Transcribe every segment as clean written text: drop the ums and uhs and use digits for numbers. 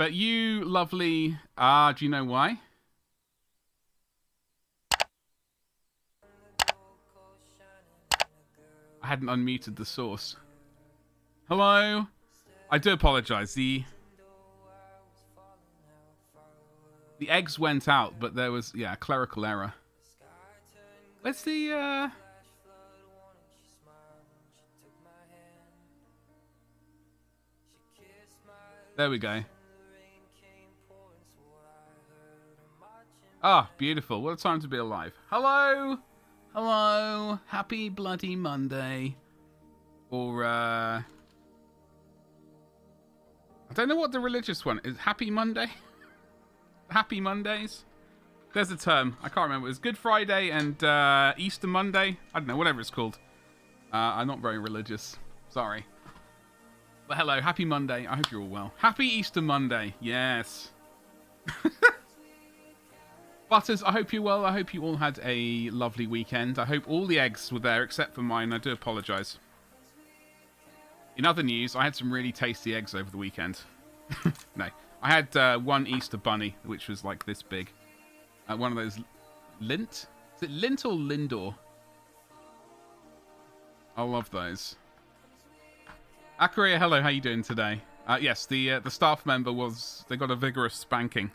But you lovely... do you know why? I hadn't unmuted the source. Hello? I do apologize. The eggs went out, but there was, a clerical error. Where's the, There we go. Ah, beautiful. What a time to be alive. Hello! Hello! Happy bloody Monday. Or, I don't know what the religious one is. Happy Monday? Happy Mondays? There's a term. I can't remember. It's Good Friday and Easter Monday. I don't know, whatever it's called. I'm not very religious. Sorry. But hello, happy Monday. I hope you're all well. Happy Easter Monday. Yes. Butters, I hope you're well. I hope you all had a lovely weekend. I hope all the eggs were there except for mine. I do apologise. In other news, I had some really tasty eggs over the weekend. No. I had one Easter bunny, which was like this big. One of those Lint? Is it Lint or Lindor? I love those. Akaria, hello, how you doing today? Yes, the staff member they got a vigorous spanking.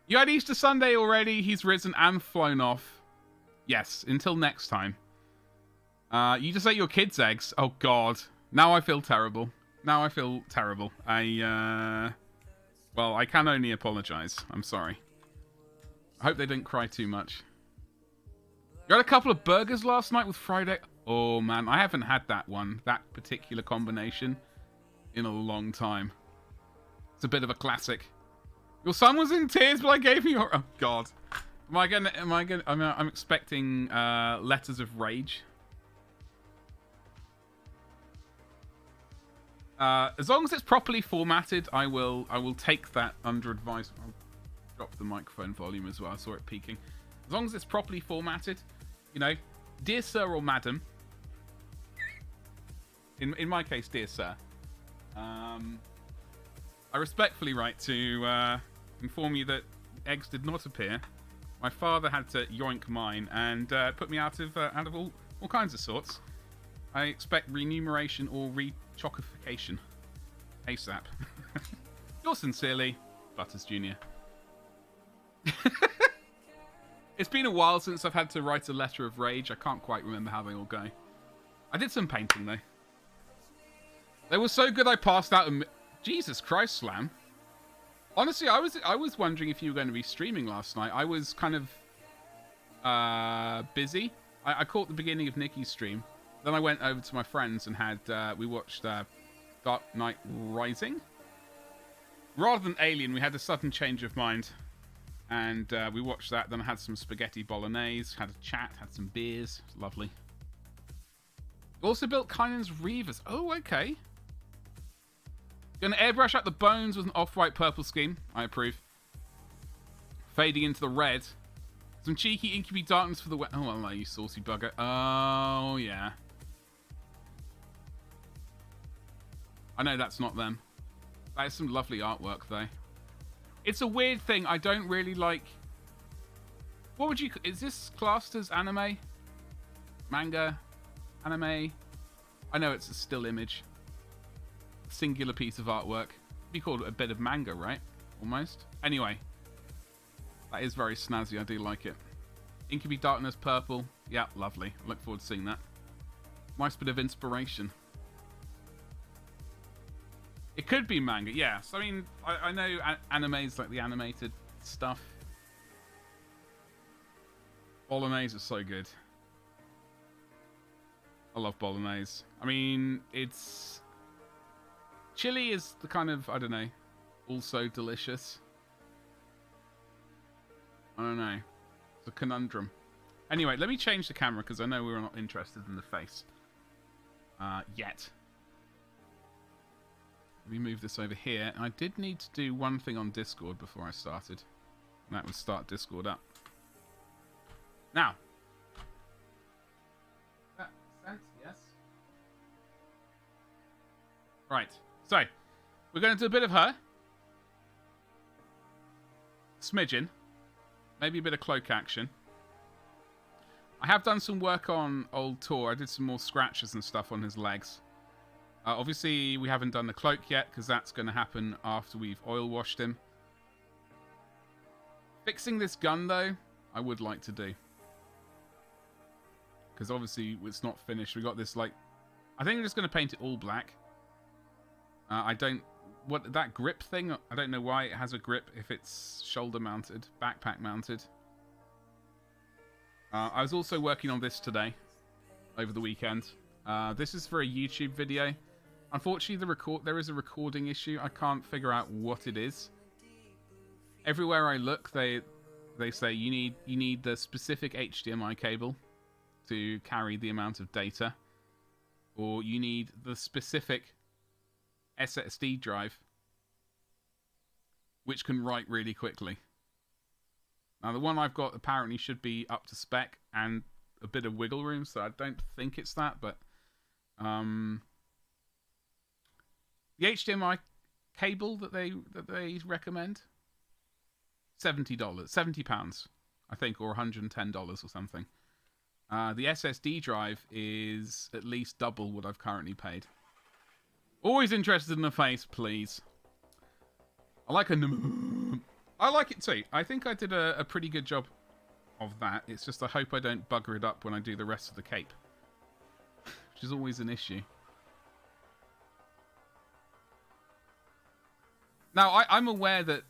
You had Easter Sunday already. He's risen and flown off. Yes, until next time. You just ate your kids' eggs. Oh, God. Now I feel terrible. Now I feel terrible. Well, I can only apologise. I'm sorry. I hope they didn't cry too much. You had a couple of burgers last night with fried egg. Oh, man. I haven't had that particular combination, in a long time. It's a bit of a classic. Your son was in tears, but I gave you... Oh, God. I'm expecting letters of rage. As long as it's properly formatted, I will take that under advice. I'll drop the microphone volume as well. I saw it peaking. As long as it's properly formatted, dear sir or madam. In my case, dear sir. I respectfully write to inform you that eggs did not appear. My father had to yoink mine and put me out of all kinds of sorts. I expect remuneration or re-chockification. ASAP. Yours sincerely, Butters Jr. It's been a while since I've had to write a letter of rage. I can't quite remember how they all go. I did some painting, though. They were so good I passed out Jesus Christ, Slam. Honestly, I was wondering if you were going to be streaming last night. I was kind of busy. I caught the beginning of Nikki's stream. Then I went over to my friends and we watched Dark Knight Rising. Rather than Alien, we had a sudden change of mind. And we watched that. Then I had some spaghetti bolognese, had a chat, had some beers. It was lovely. Also built Kynan's Reavers. Oh, okay. Gonna airbrush out the bones with an off-white purple scheme. I approve. Fading into the red. Some cheeky incubi darkness for the wet. Oh, hello, you saucy bugger. Oh, yeah. I know that's not them. That is some lovely artwork, though. It's a weird thing. I don't really like... What would you... Is this classed as anime? Manga? Anime? I know it's a still image. Singular piece of artwork. You call it a bit of manga, right? Almost. Anyway. That is very snazzy. I do like it. Incubi Darkness purple. Yeah, lovely. Look forward to seeing that. Nice bit of inspiration. It could be manga, yes. I mean, I know animes like the animated stuff. Bolognese is so good. I love bolognese. I mean, it's... Chili is the kind of, I don't know, also delicious. I don't know. It's a conundrum. Anyway, let me change the camera because I know we're not interested in the face. Yet. Let me move this over here. I did need to do one thing on Discord before I started. And that was start Discord up. Now. That makes sense, yes. Right. So, we're going to do a bit of her. Smidgen. Maybe a bit of cloak action. I have done some work on old Tor. I did some more scratches and stuff on his legs. Obviously, we haven't done the cloak yet, because that's going to happen after we've oil washed him. Fixing this gun, though, I would like to do. Because obviously, it's not finished. We got this, like... I think we're just going to paint it all black. I don't... What, that grip thing, I don't know why it has a grip if it's shoulder mounted, backpack mounted. I was also working on this today, over the weekend. This is for a YouTube video. Unfortunately, there is a recording issue. I can't figure out what it is. Everywhere I look, they say you need the specific HDMI cable to carry the amount of data, or you need the specific SSD drive, which can write really quickly. Now, the one I've got apparently should be up to spec and a bit of wiggle room, so I don't think it's that, but the HDMI cable that they recommend, £70, £70, I think, or $110 or something. The SSD drive is at least double what I've currently paid. Always interested in the face, please. I like it too. I think I did a pretty good job of that. It's just I hope I don't bugger it up when I do the rest of the cape, which is always an issue. Now, I'm aware that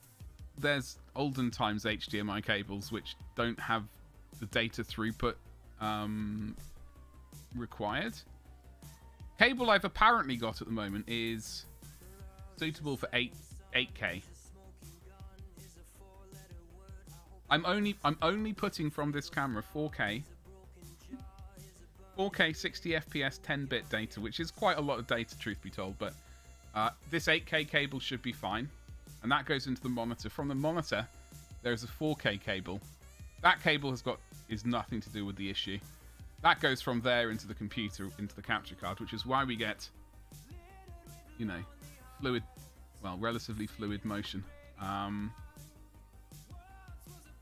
there's olden times HDMI cables which don't have the data throughput required. Cable I've apparently got at the moment is suitable for 8K. I'm only putting from this camera 4K 60 FPS 10-bit data, which is quite a lot of data, truth be told, but this 8K cable should be fine, and that goes into the monitor. From the monitor, there's a 4K cable. That cable is nothing to do with the issue. That goes from there into the computer, into the capture card, which is why we get, you know, relatively fluid motion.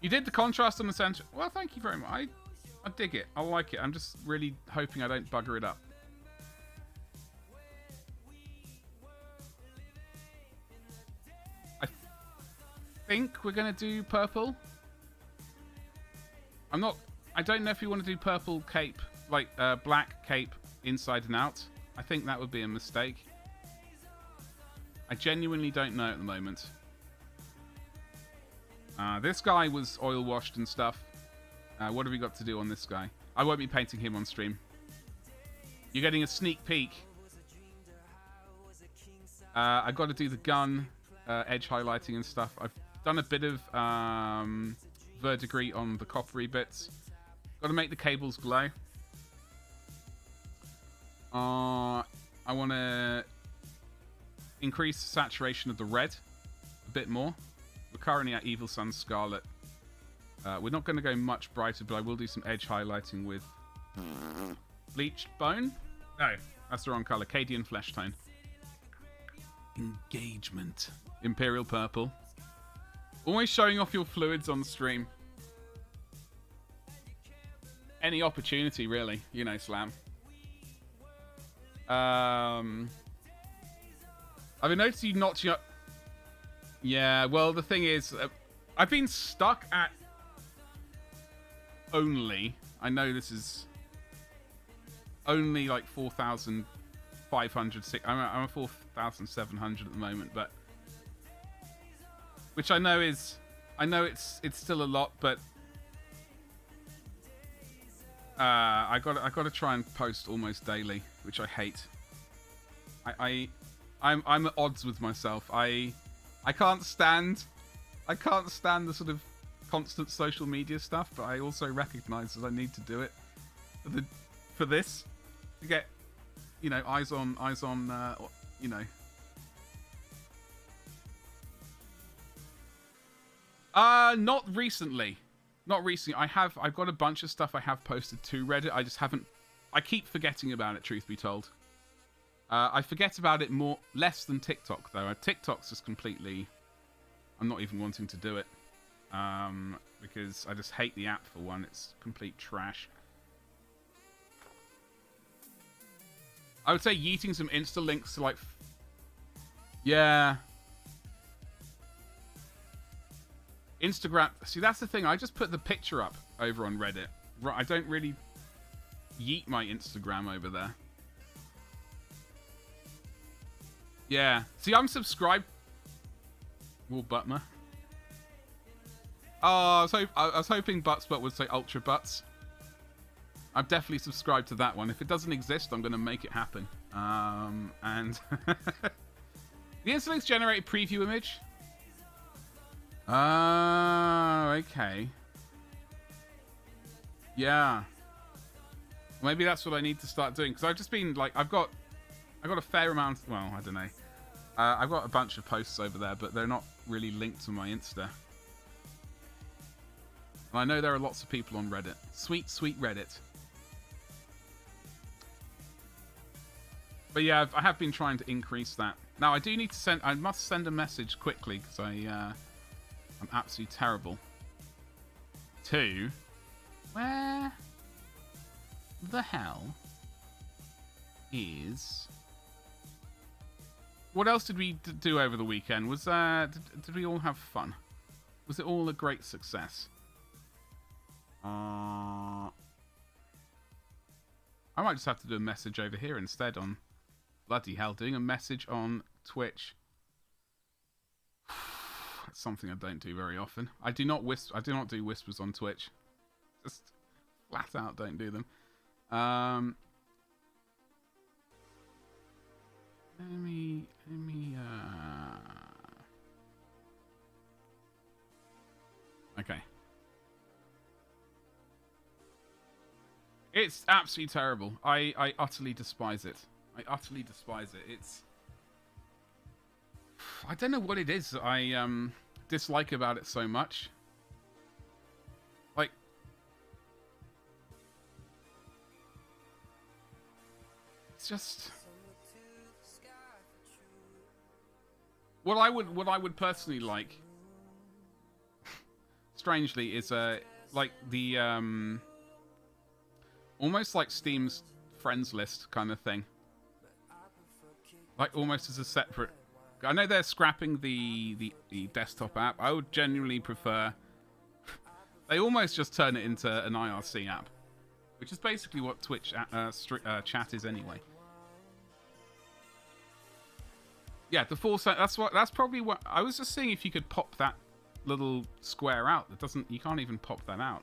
You did the contrast on the center. Well, thank you very much. I dig it. I like it. I'm just really hoping I don't bugger it up. I think we're going to do purple. I don't know if you want to do purple cape, like black cape inside and out. I think that would be a mistake. I genuinely don't know at the moment. This guy was oil washed and stuff. What have we got to do on this guy? I won't be painting him on stream. You're getting a sneak peek. I've got to do the gun, edge highlighting and stuff. I've done a bit of verdigris on the coppery bits. Got to make the cables glow. I want to increase the saturation of the red a bit more. We're currently at Evil Sun Scarlet. We're not going to go much brighter, but I will do some edge highlighting with bleached bone. No, that's the wrong color. Cadian flesh tone. Engagement. Imperial purple. Always showing off your fluids on the stream. Any opportunity, really. You know, Slam. I've been noticing you notching up. Yeah, well, the thing is, I've been stuck at only. I know this is only like 4,500. I'm at 4,700 at the moment, but which I know it's still a lot, but I got to try and post almost daily, which I hate. I'm at odds with myself. I can't stand the sort of constant social media stuff, but I also recognize that I need to do it for this to get, you know, eyes on you know. Not recently. I've got a bunch of stuff I have posted to Reddit. I just haven't. I keep forgetting about it, truth be told. I forget about it less than TikTok, though. TikTok's just completely... I'm not even wanting to do it. Because I just hate the app, for one. It's complete trash. I would say yeeting some Insta links to, like... Yeah. Instagram... See, that's the thing. I just put the picture up over on Reddit. I don't really yeet my Instagram over there. Yeah. See, I'm subscribed... Butmer. Oh, I was hoping Buttsbutt would say Ultra Butts. I've definitely subscribed to that one. If it doesn't exist, I'm going to make it happen. And... The Instalinks generate a preview image? Okay. Yeah. Maybe that's what I need to start doing. Because I've just been, like, I've got a fair amount... Well, I don't know. I've got a bunch of posts over there, but they're not really linked to my Insta. And I know there are lots of people on Reddit. Sweet, sweet Reddit. But yeah, I have been trying to increase that. Now, I do need to send... I must send a message quickly, because I'm absolutely terrible. To... Where the hell is... What else did we do over the weekend? Was did we all have fun? Was it all a great success? I might just have to do a message over here instead on... Bloody hell, doing a message on Twitch. That's something I don't do very often. I do not do whispers on Twitch. Just flat out don't do them. Let me Okay. It's absolutely terrible. I utterly despise it. I utterly despise it. It's... I don't know what it is that I dislike about it so much. Like... It's just... What I would personally like... strangely, is like the... almost like Steam's friends list kind of thing. Like almost as a separate... I know they're scrapping the desktop app. I would genuinely prefer... They almost just turn it into an IRC app. Which is basically what Twitch chat is anyway. Yeah, the full set. That's probably what... I was just seeing if you could pop that little square out. That doesn't... You can't even pop that out.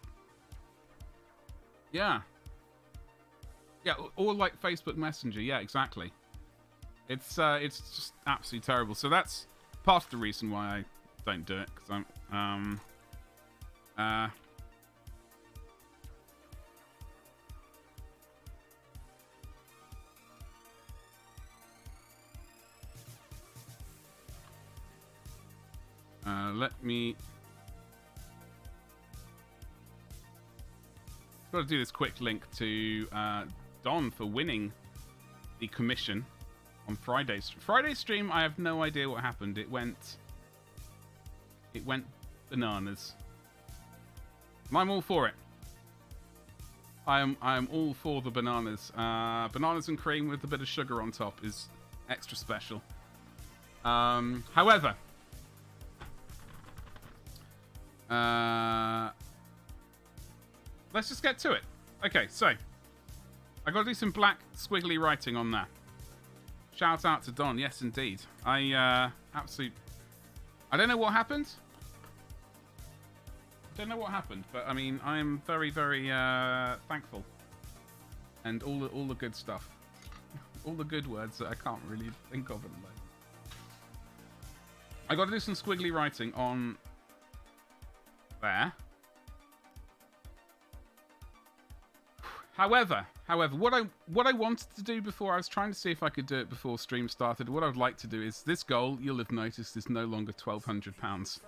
Yeah. Yeah, or like Facebook Messenger. Yeah, exactly. It's just absolutely terrible. So that's part of the reason why I don't do it, because I'm let me... Got to do this quick link to Don for winning the commission on Friday's stream. I have no idea what happened. It went bananas. And I'm all for it. I am all for the bananas. Bananas and cream with a bit of sugar on top is extra special. However, let's just get to it. Okay, so I got to do some black squiggly writing on that. Shout out to Don. Yes, indeed. I don't know what happened. Don't know what happened, but I mean, I am very, very thankful, and all the good stuff, all the good words that I can't really think of at the moment. I got to do some squiggly writing on there. However, what I wanted to do before, I was trying to see if I could do it before stream started. What I would like to do is this goal. You'll have noticed is no longer £1,200.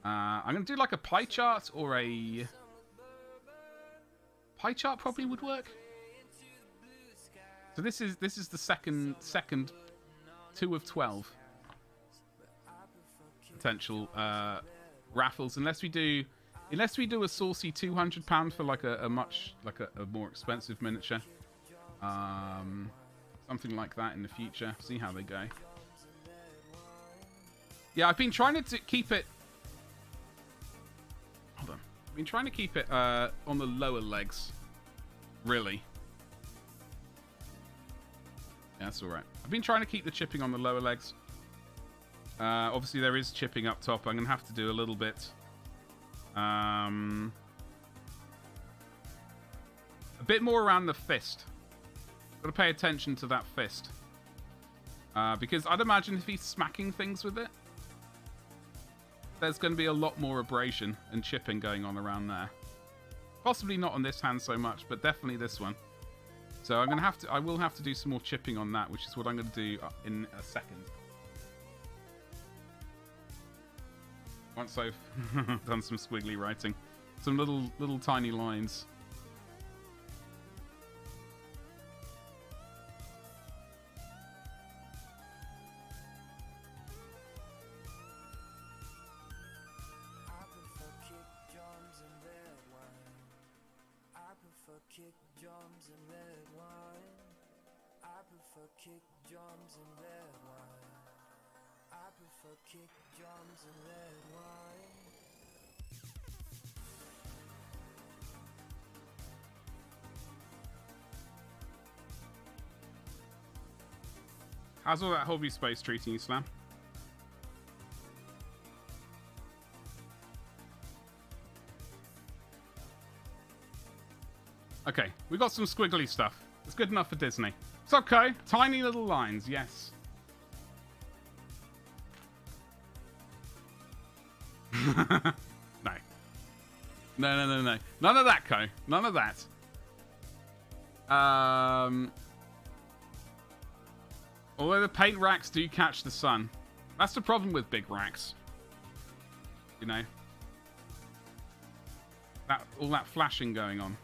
I'm going to do like a pie chart, or a... Pie chart probably would work. So this is the second 2 of 12 potential raffles, unless we do a saucy £200 for like a more expensive miniature, something like that in the future. See how they go. Yeah, I've been trying to keep it. Hold on. I've been trying to keep it on the lower legs. Really. Yeah, that's all right. I've been trying to keep the chipping on the lower legs. Obviously, there is chipping up top. I'm going to have to do a little bit. A bit more around the fist. Got to pay attention to that fist. Because I'd imagine if he's smacking things with it, there's going to be a lot more abrasion and chipping going on around there. Possibly not on this hand so much, but definitely this one. So I will have to do some more chipping on that, which is what I'm going to do in a second. Once I've done some squiggly writing. Some little tiny lines. Kick drums and red wine. I prefer kick drums and red wine. I prefer kick drums and red wine. How's all that hobby space treating you, Slam? Okay, we got some squiggly stuff. It's good enough for Disney. It's okay. Tiny little lines, yes. No. No. None of that, Co. None of that. Although the paint racks do catch the sun. That's the problem with big racks. You know. All that flashing going on.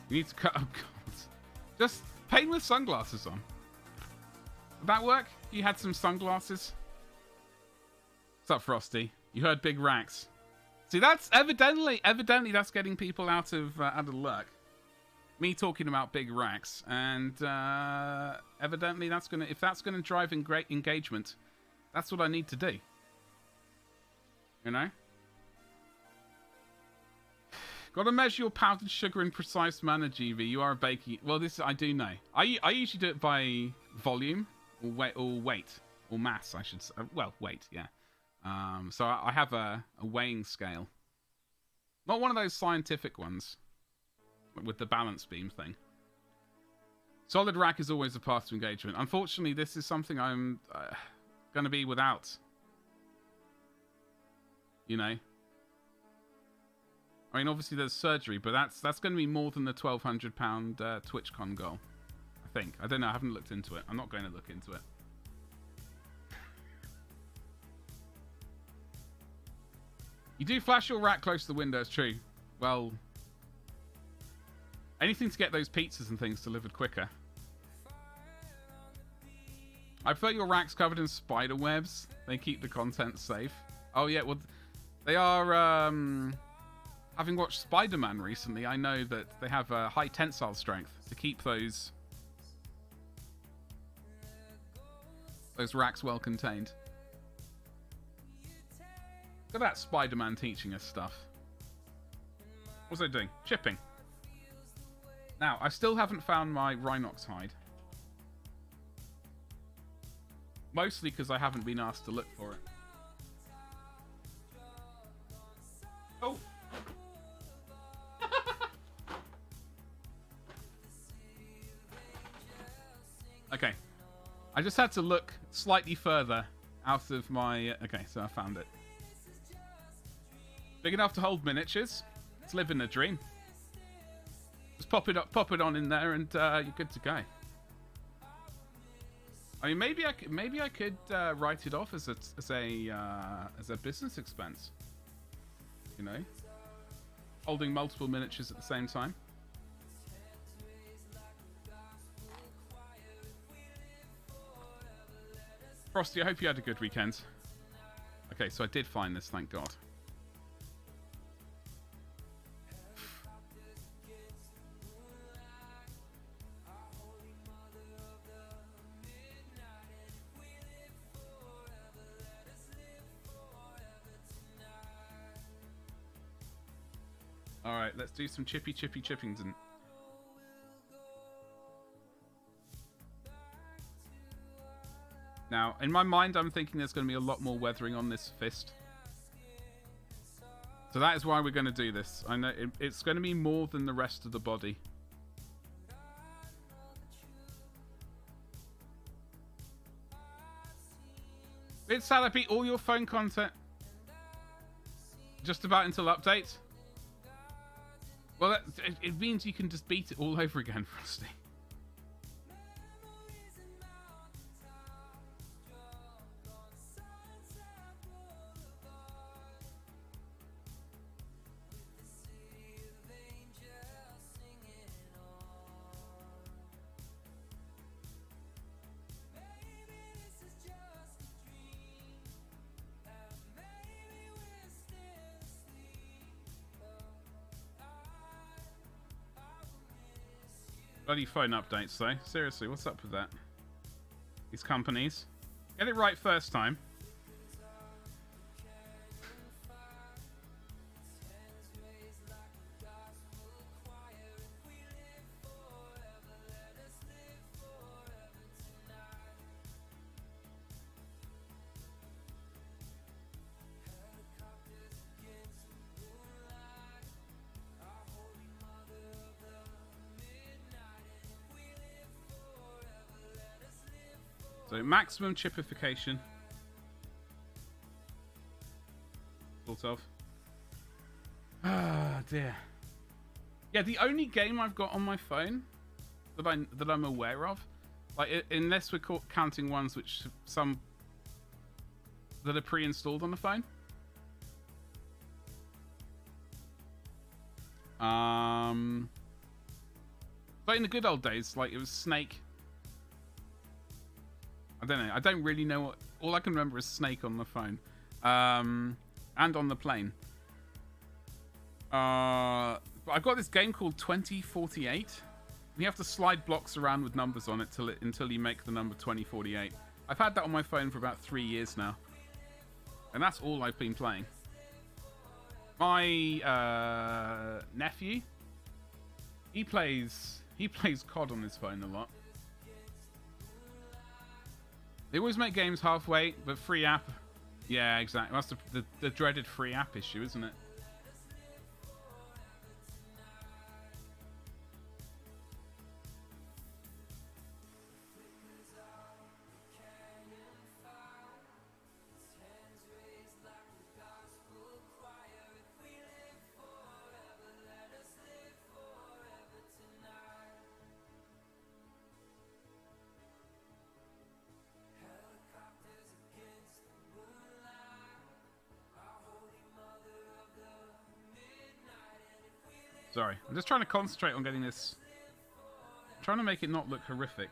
You need to cut. Oh, God. Just paint with sunglasses on. Would that work? You had some sunglasses? What's up, Frosty? You heard big racks. See, that's evidently that's getting people out of luck. Me talking about big racks, and evidently if that's gonna drive in great engagement, that's what I need to do. You know? Got to measure your powdered sugar in precise manner, GV. You are a baking. Well, this I do know. I usually do it by volume or weight or mass, I should say. Well, weight, yeah. So I have a weighing scale. Not one of those scientific ones with the balance beam thing. Solid rack is always a path to engagement. Unfortunately, this is something I'm going to be without. You know. I mean, obviously there's surgery, but that's going to be more than the £1,200 TwitchCon goal. I think. I don't know. I haven't looked into it. I'm not going to look into it. You do flash your rack close to the window, it's true. Well, anything to get those pizzas and things delivered quicker. I prefer your racks covered in spider webs. They keep the content safe. Oh, yeah, well, they are... Having watched Spider-Man recently, I know that they have a high tensile strength to keep those racks well contained. Look at that Spider-Man teaching us stuff. What's it doing? Chipping. Now, I still haven't found my Rhinox hide. Mostly because I haven't been asked to look for it. Oh! Okay. I just had to look slightly further out of my... Okay, so I found it. Big enough to hold miniatures. It's living a dream. Just pop it on in there, and you're good to go. I mean, maybe I could write it off as a business expense. you know, holding multiple miniatures at the same time. Frosty, I hope you had a good weekend. Okay, so I did find this, thank God. Alright, let's do some chippy chippington. Now, in my mind, I'm thinking there's going to be a lot more weathering on this fist. So that is why we're going to do this. I know it's going to be more than the rest of the body. It's Salapi, all your phone content. Just about until update. Well, it means you can just beat it all over again, Frosty. Bloody phone updates, though. Seriously, what's up with that? These companies. Get it right first time. So maximum chipification. Sort of. Ah, dear. Yeah, the only game I've got on my phone that I'm aware of, like unless we're counting ones which some that are pre-installed on the phone. But in the good old days, like it was Snake. I don't know. I don't really know what. All I can remember is Snake on the phone, and on the plane. But I've got this game called 2048. You have to slide blocks around with numbers on it until you make the number 2048. I've had that on my phone for about 3 years now, and that's all I've been playing. My nephew, he plays COD on his phone a lot. They always make games halfway, but free app. Yeah, exactly. That's the dreaded free app issue, isn't it? Sorry, I'm just trying to concentrate on getting this. I'm trying to make it not look horrific.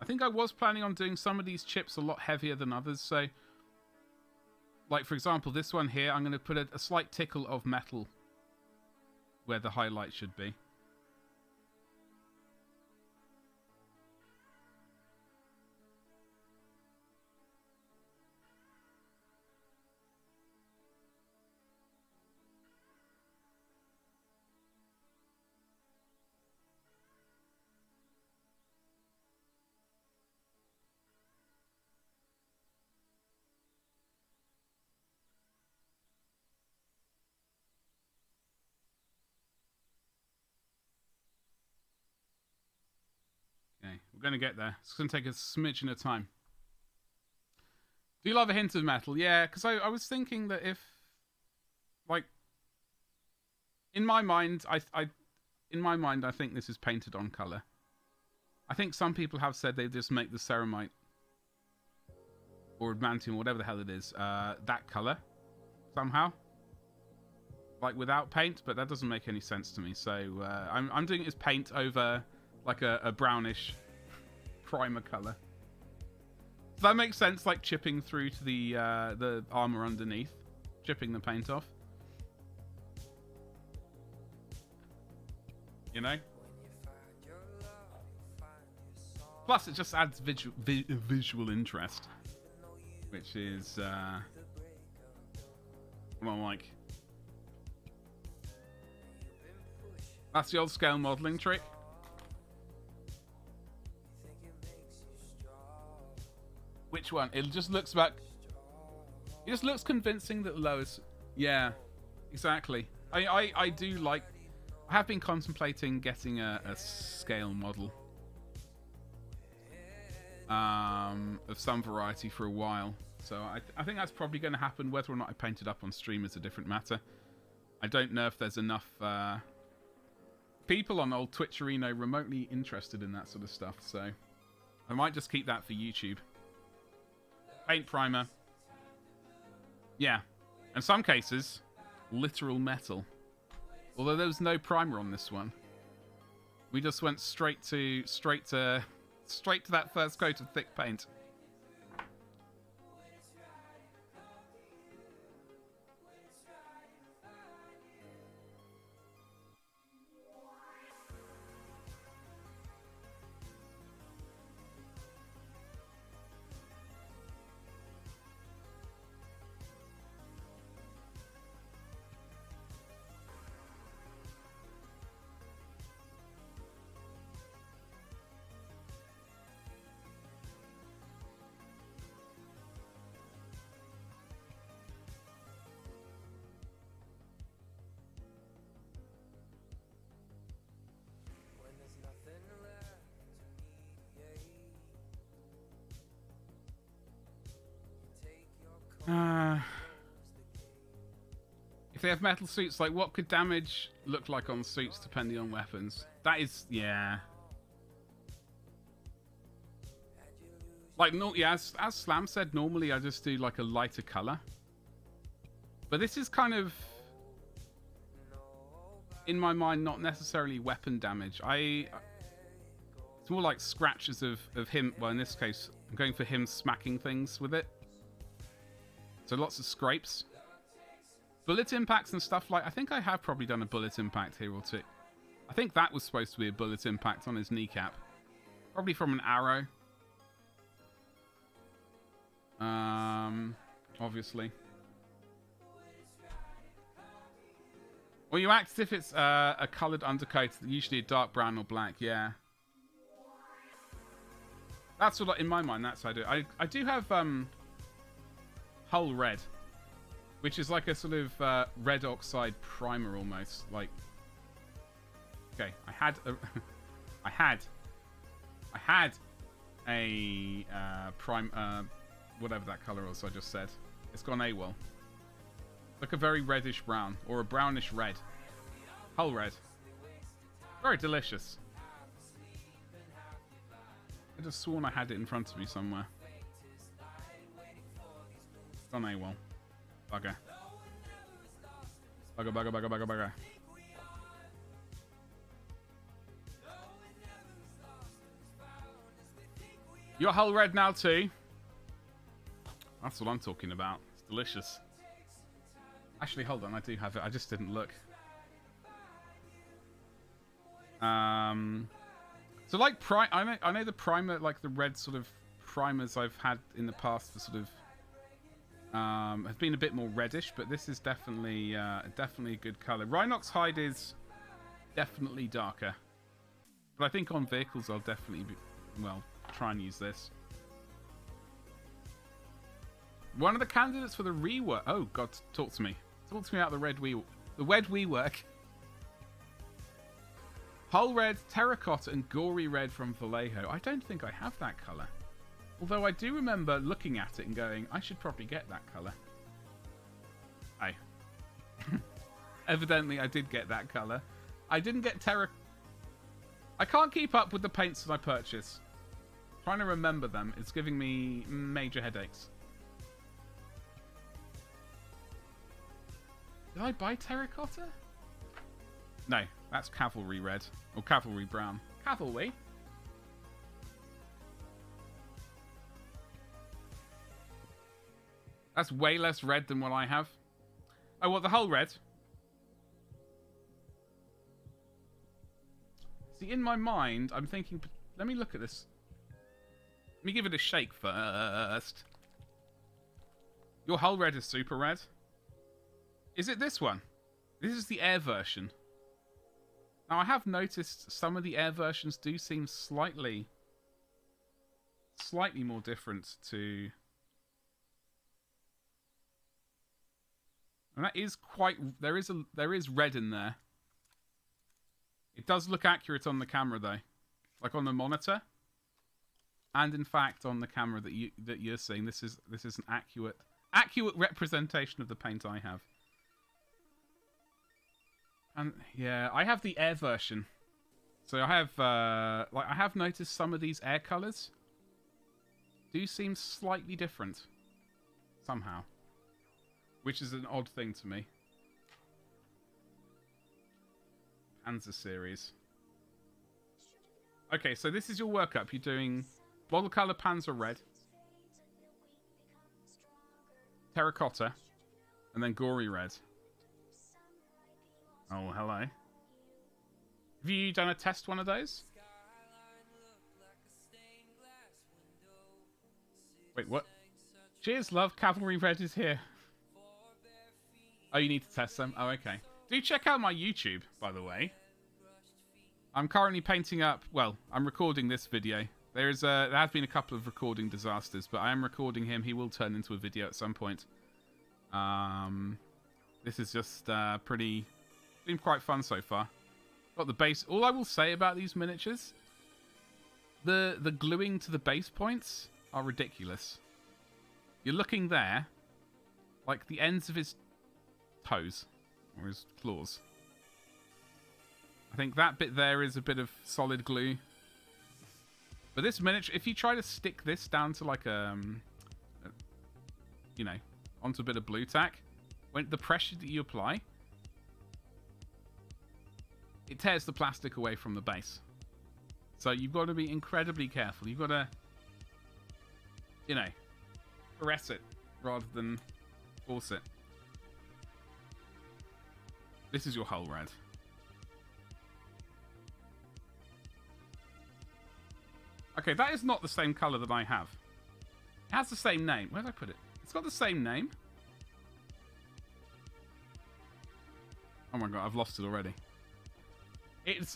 I think I was planning on doing some of these chips a lot heavier than others, so... Like, for example, this one here, I'm going to put a slight tickle of metal where the highlight should be. Okay, we're going to get there. It's going to take a smidgen of time. Do you love a hint of metal? Yeah, because I was thinking that if, like, in my mind, I think this is painted on color. I think some people have said they just make the ceramite or adamantium, whatever the hell it is, that color somehow, like without paint, but that doesn't make any sense to me. So I'm doing it as paint over like a brownish primer color. Does that make sense? Like chipping through to the armor underneath, chipping the paint off. You know. Plus, it just adds visual interest, which is what I like. That's the old scale modeling trick. Which one? It just looks about. It just looks convincing that the lowest. Yeah, exactly. I do like. I have been contemplating getting a scale model of some variety for a while. So I think that's probably going to happen. Whether or not I paint it up on stream is a different matter. I don't know if there's enough people on old Twitcherino remotely interested in that sort of stuff. So I might just keep that for YouTube. Paint primer. Yeah. In some cases, literal metal. Although there was no primer on this one. We just went straight to that first coat of thick paint. If they have metal suits, like what could damage look like on suits depending on weapons? That is, yeah. Like, no, yeah, as Slam said, normally I just do like a lighter color. But this is kind of, in my mind, not necessarily weapon damage. It's more like scratches of him. Well, in this case, I'm going for him smacking things with it. So lots of scrapes. Bullet impacts and stuff like... I think I have probably done a bullet impact here or two. I think that was supposed to be a bullet impact on his kneecap. Probably from an arrow. Obviously. Well, you act as if it's a coloured undercoat, usually a dark brown or black, yeah. That's what, in my mind, that's how I do it. I do have Hull Red, which is like a sort of red oxide primer almost. Like, okay, I had a whatever that colour was I just said. It's gone AWOL. Like a very reddish brown or a brownish red. Hull Red. Very delicious. I just sworn I had it in front of me somewhere. It's gone AWOL. Bugger. Bugger. You're Hull Red now too. That's what I'm talking about. It's delicious. Actually, hold on. I do have it. I just didn't look. So like I know the primer, like the red sort of primers I've had in the past for sort of has been a bit more reddish, but this is definitely definitely a good color. Rhinox hide is definitely darker, but I think on vehicles I'll definitely try and use this. One of the candidates for the rework. Oh God, talk to me about the red rework. Hull Red, Terracotta, and Gory Red from Vallejo. I don't think I have that colour. Although I do remember looking at it and going, I should probably get that colour. Aye. Evidently, I did get that colour. I didn't get I can't keep up with the paints that I purchase. Trying to remember them is giving me major headaches. Did I buy terracotta? No, that's cavalry red. Or cavalry brown. Cavalry? That's way less red than what I have. Oh, what, the whole red? See, in my mind, I'm thinking... Let me look at this. Let me give it a shake first. Your whole red is super red? Is it this one? This is the air version. Now, I have noticed some of the air versions do seem slightly more different to... And that is quite... There is red in there. It does look accurate on the camera, though. Like on the monitor. And, in fact, on the camera that you're seeing, this is an accurate representation of the paint I have. And, yeah, I have the air version. So I have, I have noticed some of these air colours do seem slightly different. Somehow. Which is an odd thing to me. Panzer series. Okay, so this is your workup. You're doing bottle color Panzer red, terracotta, and then gory red. Oh, hello. Have you done a test one of those? Wait, what? Cheers, love. Cavalry red is here. Oh, you need to test them? Oh, okay. Do check out my YouTube, by the way. I'm currently painting up... Well, I'm recording this video. There has been a couple of recording disasters, but I am recording him. He will turn into a video at some point. This is just been quite fun so far. Got the base... All I will say about these miniatures... The gluing to the base points are ridiculous. You're looking there... Like, the ends of his... toes or his claws. I think that bit there is a bit of solid glue. But this miniature, if you try to stick this down to like you know, onto a bit of blue tack, when the pressure that you apply, it tears the plastic away from the base. So you've got to be incredibly careful. You've got to, you know, caress it rather than force it. This is your whole red. Okay, that is not the same colour that I have. It has the same name. Where did I put it? It's got the same name. Oh my god, I've lost it already.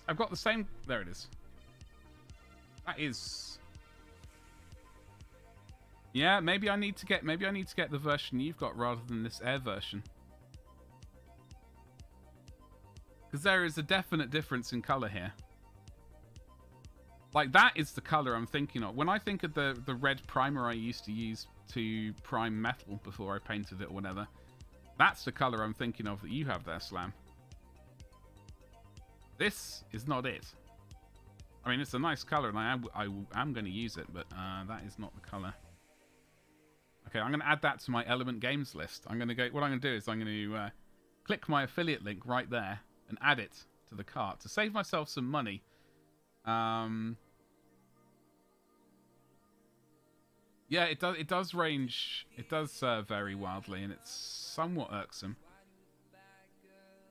I've got the same... There it is. That is... Yeah, maybe I need to get the version you've got rather than this air version. Because there is a definite difference in colour here. Like, that is the colour I'm thinking of. When I think of the red primer I used to use to prime metal before I painted it or whatever, that's the colour I'm thinking of that you have there, Slam. This is not it. I mean, it's a nice colour, and I am going to use it, but that is not the colour. Okay, I'm going to add that to my Element Games list. What I'm going to do is I'm going to click my affiliate link right there and add it to the cart to save myself some money. Yeah, it does range. It does vary wildly, and it's somewhat irksome.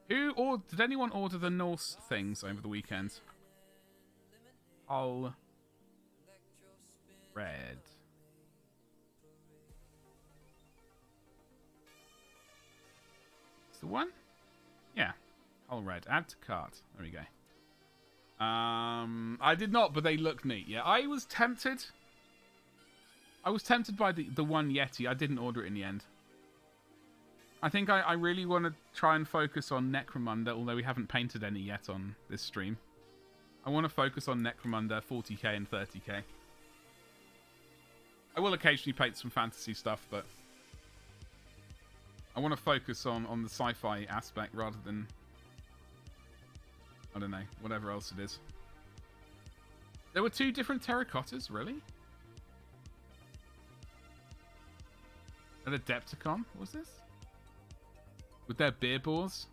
Did anyone order the Norse things over the weekend? Hull red. It's the one? Yeah. Hull red. Add to cart. There we go. I did not, but they look neat. Yeah, I was tempted. I was tempted by the one Yeti. I didn't order it in the end. I think I really want to try and focus on Necromunda, although we haven't painted any yet on this stream. I want to focus on Necromunda 40k and 30k. I will occasionally paint some fantasy stuff, but I want to focus on the sci-fi aspect rather than, I don't know, whatever else it is. There were 2 different terracottas, really? An Adepticon? What was this? with their beer bores.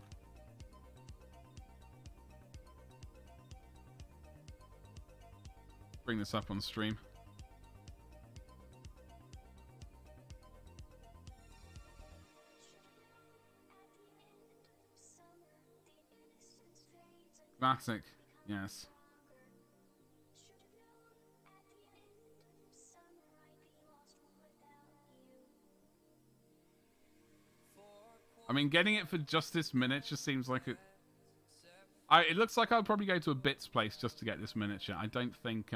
Bring this up on stream. Classic, yes. I mean, getting it for just this miniature seems like it. It looks like I'll probably go to a Bits place just to get this miniature. I don't think.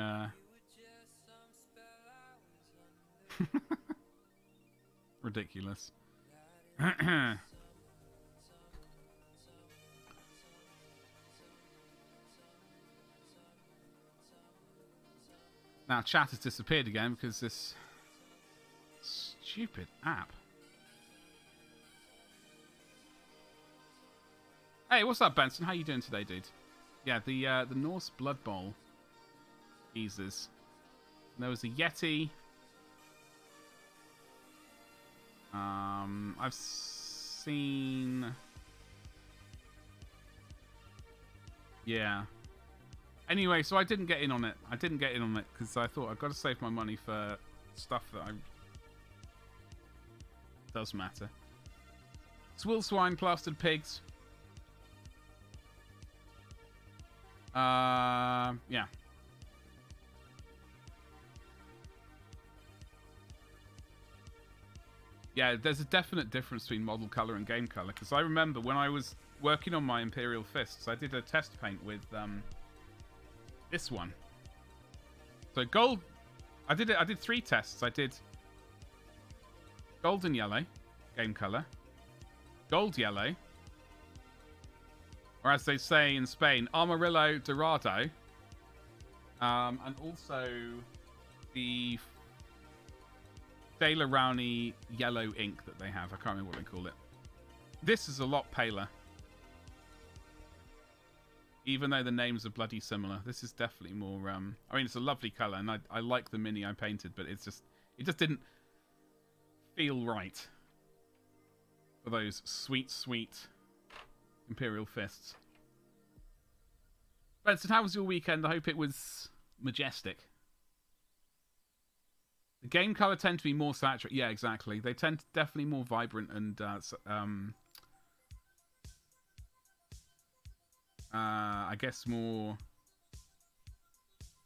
Ridiculous. Now chat has disappeared again because this stupid app. Hey, what's up, Benson? How you doing today, dude? Yeah, the Norse Blood Bowl eases. There was a Yeti. I've seen. Yeah. Anyway, so I didn't get in on it. I didn't get in on it because I thought I've got to save my money for stuff that does matter. Swill swine, plastered pigs. Yeah. Yeah, there's a definite difference between model color and game color. Because I remember when I was working on my Imperial Fists, I did a test paint with this one. So gold. I did 3 tests. I did gold and yellow, game color, gold yellow, or as they say in Spain, Amarillo Dorado, and also the Dale Rowney yellow ink that they have. I can't remember what they call it. This is a lot paler. Even though the names are bloody similar. This is definitely more... I mean, it's a lovely colour, and I like the mini I painted, but it just didn't feel right for those sweet, sweet Imperial Fists. Benson, how was your weekend? I hope it was majestic. The game colour tend to be more saturated. Yeah, exactly. They tend to definitely more vibrant and I guess more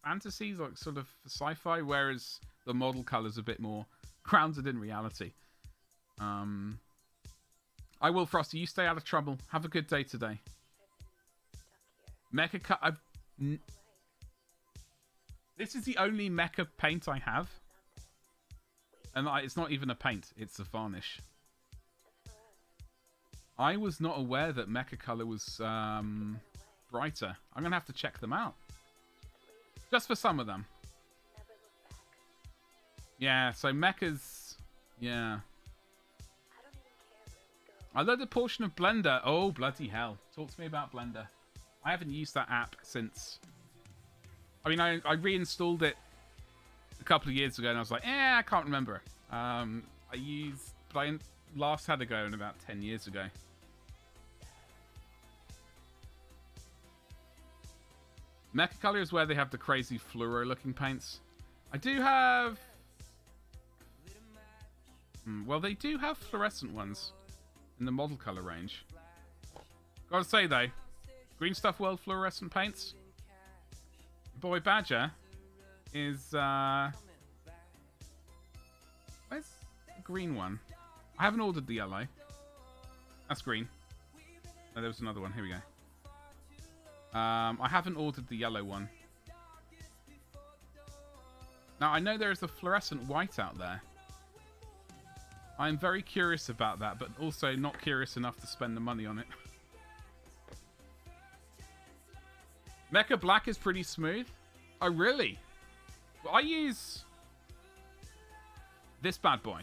fantasies, like sort of sci-fi, whereas the model colour's a bit more grounded in reality. I will, Frosty. You stay out of trouble. Have a good day today. Mecha cut. This is the only mecha paint I have. And it's not even a paint, it's a varnish. I was not aware that mecha color was brighter. I'm going to have to check them out. Just for some of them. Yeah, so mechas... Yeah. I load a portion of Blender. Oh, bloody hell. Talk to me about Blender. I haven't used that app since... I mean, I reinstalled it a couple of years ago, and I was like, I can't remember. But I last had a go in about 10 years ago. Mecha Color is where they have the crazy fluoro-looking paints. I do have... well, they do have fluorescent ones in the model color range. Gotta say, though, Green Stuff World fluorescent paints. Boy Badger is... where's the green one? I haven't ordered the yellow. That's green. Oh, there was another one. Here we go. I haven't ordered the yellow one. Now, I know there is a fluorescent white out there. I'm very curious about that, but also not curious enough to spend the money on it. Mecha Black is pretty smooth. Oh, really? Well, I use this bad boy.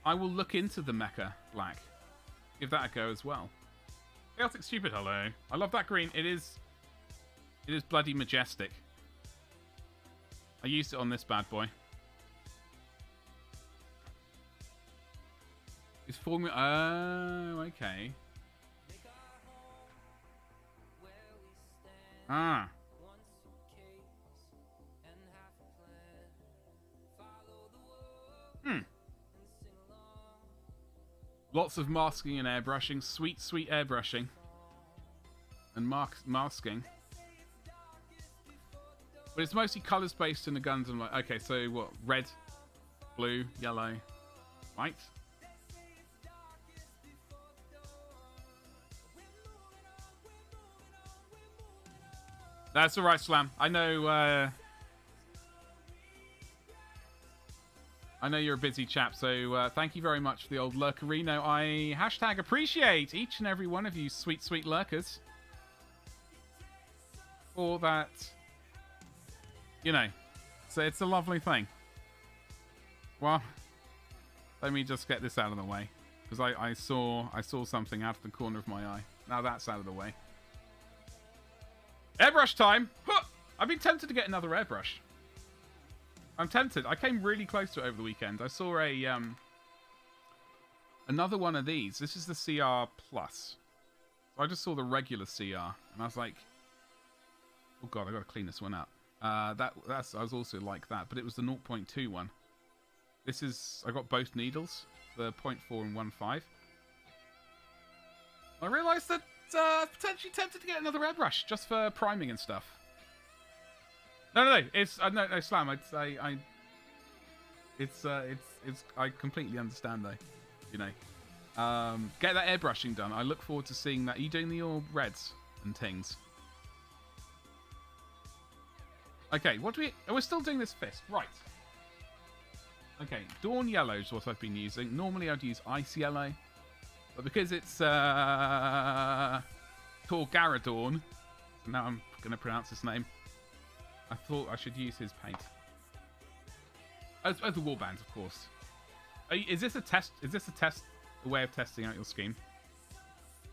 I will look into the Mecha Black. Give that a go as well. Chaotic Stupid, hello. I love that green. It is bloody majestic. I used it on this bad boy. It's formula. Oh, okay. Ah. Hmm. Lots of masking and airbrushing. Sweet, sweet airbrushing. And masking. But it's mostly colours based in the Gundam. Like, okay, so what? Red, blue, yellow, white. That's alright, Slam. I know you're a busy chap, so thank you very much for the old lurkerino. I hashtag appreciate each and every one of you sweet, sweet lurkers. For that, you know, so it's a lovely thing. Well, let me just get this out of the way, because I saw something out of the corner of my eye. Now that's out of the way. Airbrush time! Huh! I've been tempted to get another airbrush. I'm tempted. I came really close to it over the weekend. I saw a another one of these. This is the CR Plus. So I just saw the regular CR, and I was like, oh god, I got to clean this one up. I was also like that, but it was the 0.2 one. This is, I got both needles, the 0.4 and 1.5. I realised that potentially tempted to get another airbrush just for priming and stuff. No, it's no Slam. I completely understand though. You know, get that airbrushing done. I look forward to seeing that. Are you doing your reds and tings? Okay, what do we? Oh, we're still doing this fist, right? Okay, Dawn Yellow is what I've been using. Normally I'd use Ice Yellow, but because it's Tor Garadon, so now I'm going to pronounce his name. I thought I should use his paint. As the warbands, of course. Is this a test? Is this a way of testing out your scheme?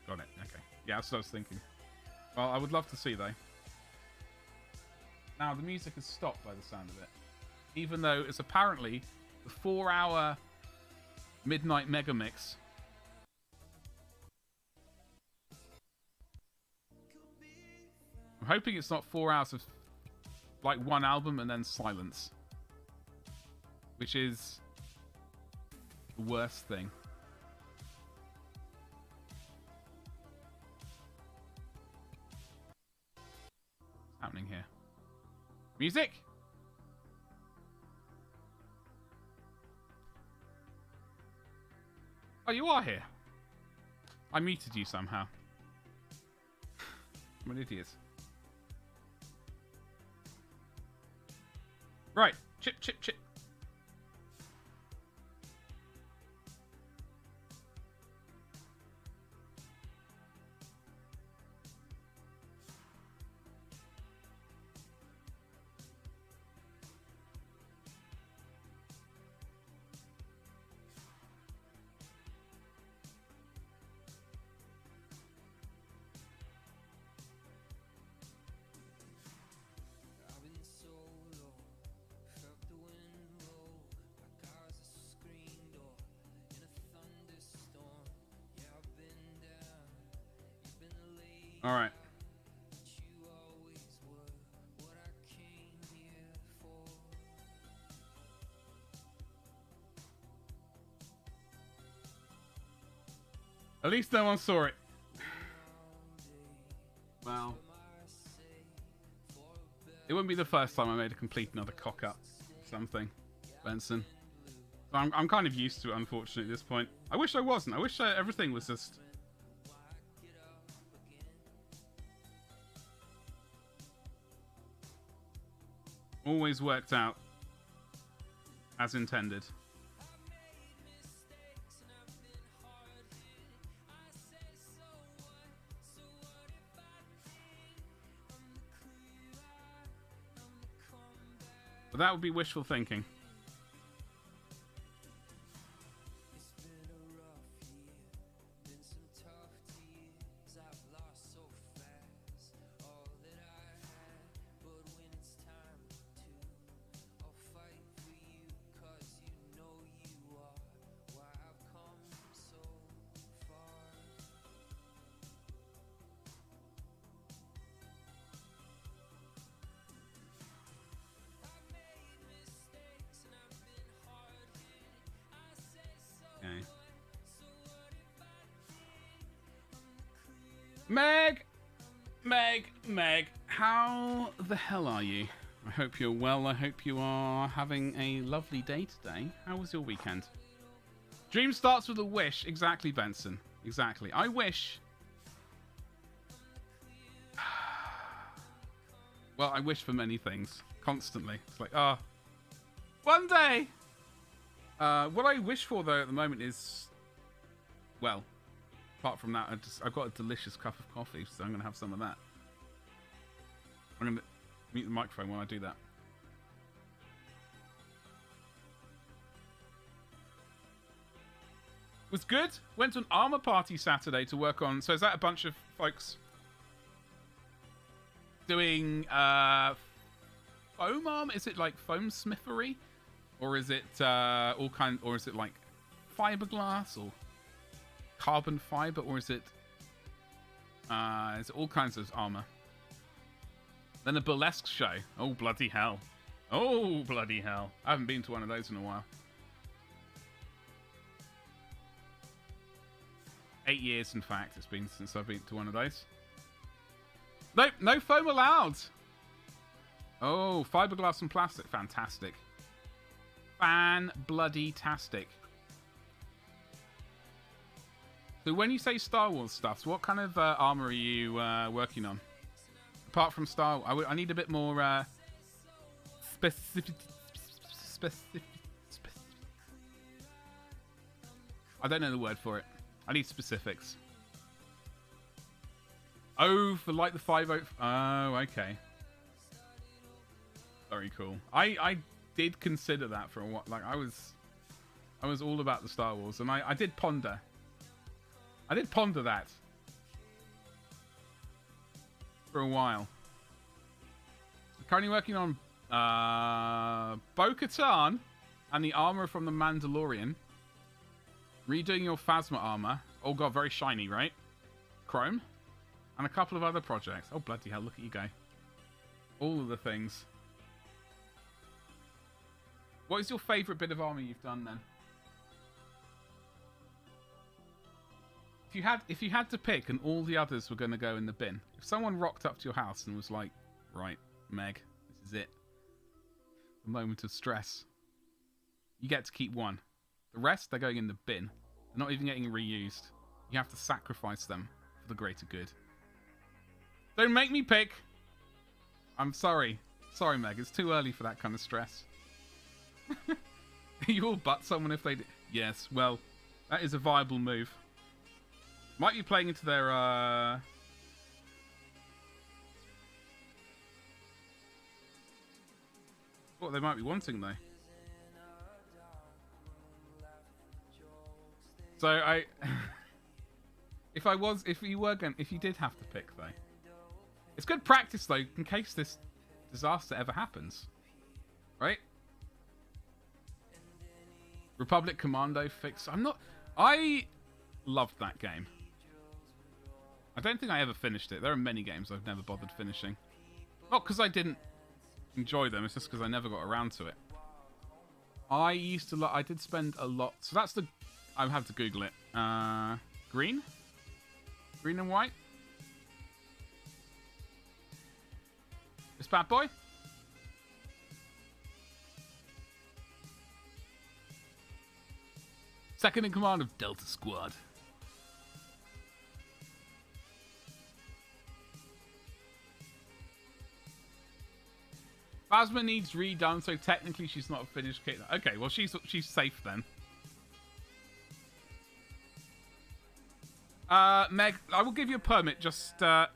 Got it. Okay. Yeah, that's what I was thinking. Well, I would love to see though. Now the music has stopped by the sound of it, even though it's apparently the 4-hour midnight mega mix. I'm hoping it's not 4 hours of like one album and then silence, which is the worst thing. What's happening here? Music? Oh, you are here. I muted you somehow. I'm an idiot. Right. Chip, chip, chip. All right. At least no one saw it. Well, it wouldn't be the first time I made a complete another cock up something, Benson. So I'm kind of used to it, unfortunately, at this point. I wish I wasn't. I wish everything was just... always worked out as intended. But that would be wishful thinking. Meg! Meg, how the hell are you? I hope you're well. I hope you are having a lovely day today. How was your weekend? Dream starts with a wish. Exactly, Benson. Exactly. I wish... Well, I wish for many things. Constantly. It's like, one day! What I wish for, though, at the moment is... Well, apart from that, I've got a delicious cup of coffee, so I'm going to have some of that. I'm going to mute the microphone when I do that. Was good. Went to an armor party Saturday to work on... So is that a bunch of folks doing foam arm? Is it like foam smithery? Or is it all kind... Or is it like fiberglass or carbon fiber? Or is it all kinds of armor? Then a burlesque show. Oh, bloody hell. Oh, bloody hell. I haven't been to one of those in a while. 8 years, in fact, it's been since I've been to one of those. Nope, no foam allowed. Oh, fiberglass and plastic. Fantastic. Fan-bloody-tastic. So when you say Star Wars stuff, what kind of armor are you working on? Apart from Star Wars, I need a bit more specific. I don't know the word for it. I need specifics. Oh, for like the 5.0. Oh, okay. Very cool. I did consider that for a while. Like I was all about the Star Wars, and I did ponder. I did ponder that for a while. I'm currently working on Bo-Katan and the armor from the Mandalorian. Redoing your Phasma armor. Oh god, very shiny, right? Chrome. And a couple of other projects. Oh bloody hell, look at you go. All of the things. What is your favourite bit of armor you've done then? If you had to pick and all the others were going to go in the bin. If someone rocked up to your house and was like, right, Meg, this is it. The moment of stress. You get to keep one. The rest, they're going in the bin. They're not even getting reused. You have to sacrifice them for the greater good. Don't make me pick! I'm sorry. Sorry, Meg. It's too early for that kind of stress. You will butt someone if they do. Yes, well, that is a viable move. Might be playing into their, what they might be wanting, though. So if you did have to pick though, it's good practice though in case this disaster ever happens, right? Republic Commando fix. I loved that game. I don't think I ever finished it. There are many games I've never bothered finishing. Not because I didn't enjoy them. It's just because I never got around to it. I did spend a lot. So that's the. I have to Google it. Green? Green and white? This bad boy? Second in command of Delta Squad. Phasma needs redone, so technically she's not a finished kit. Okay, well she's safe then. Meg, I will give you a permit, just, Slam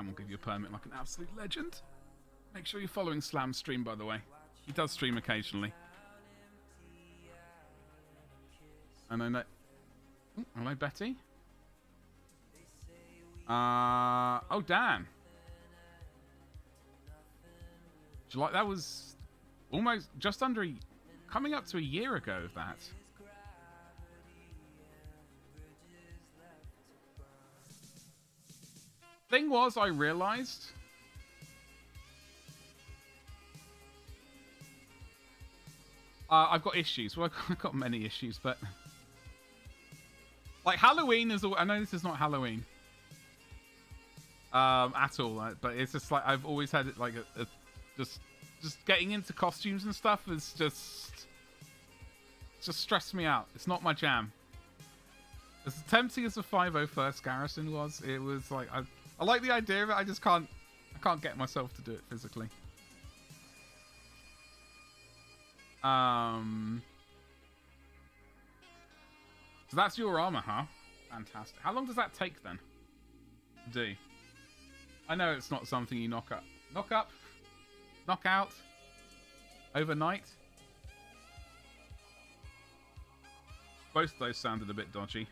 will give you a permit like an absolute legend. Make sure you're following Slam's stream, by the way. He does stream occasionally. And I know... Oh, hello, Betty. Oh, damn. July, that was almost, just under, coming up to a year ago of that. Thing was, I realised I've got issues. Well, I've got many issues, but Like Halloween is. I know this is not Halloween. At all, but it's just like I've always had it like just getting into costumes and stuff is just stressed me out. It's not my jam. As tempting as the 501st Garrison was, it was like I like the idea of it. I just can't get myself to do it physically. So that's your armor, huh? Fantastic. How long does that take then? To do? I know it's not something you knock out overnight. Both of those sounded a bit dodgy.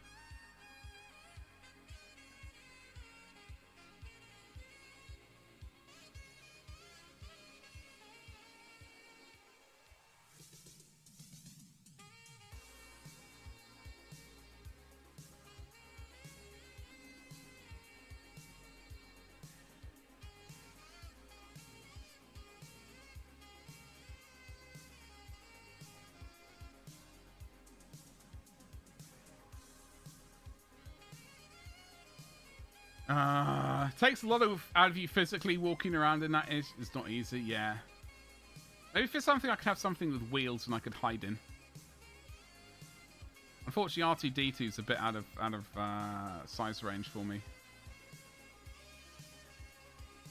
Takes a lot out of you physically walking around in that. It's not easy, yeah. Maybe if it's something I could have something with wheels and I could hide in. Unfortunately, R2-D2 is a bit out of size range for me.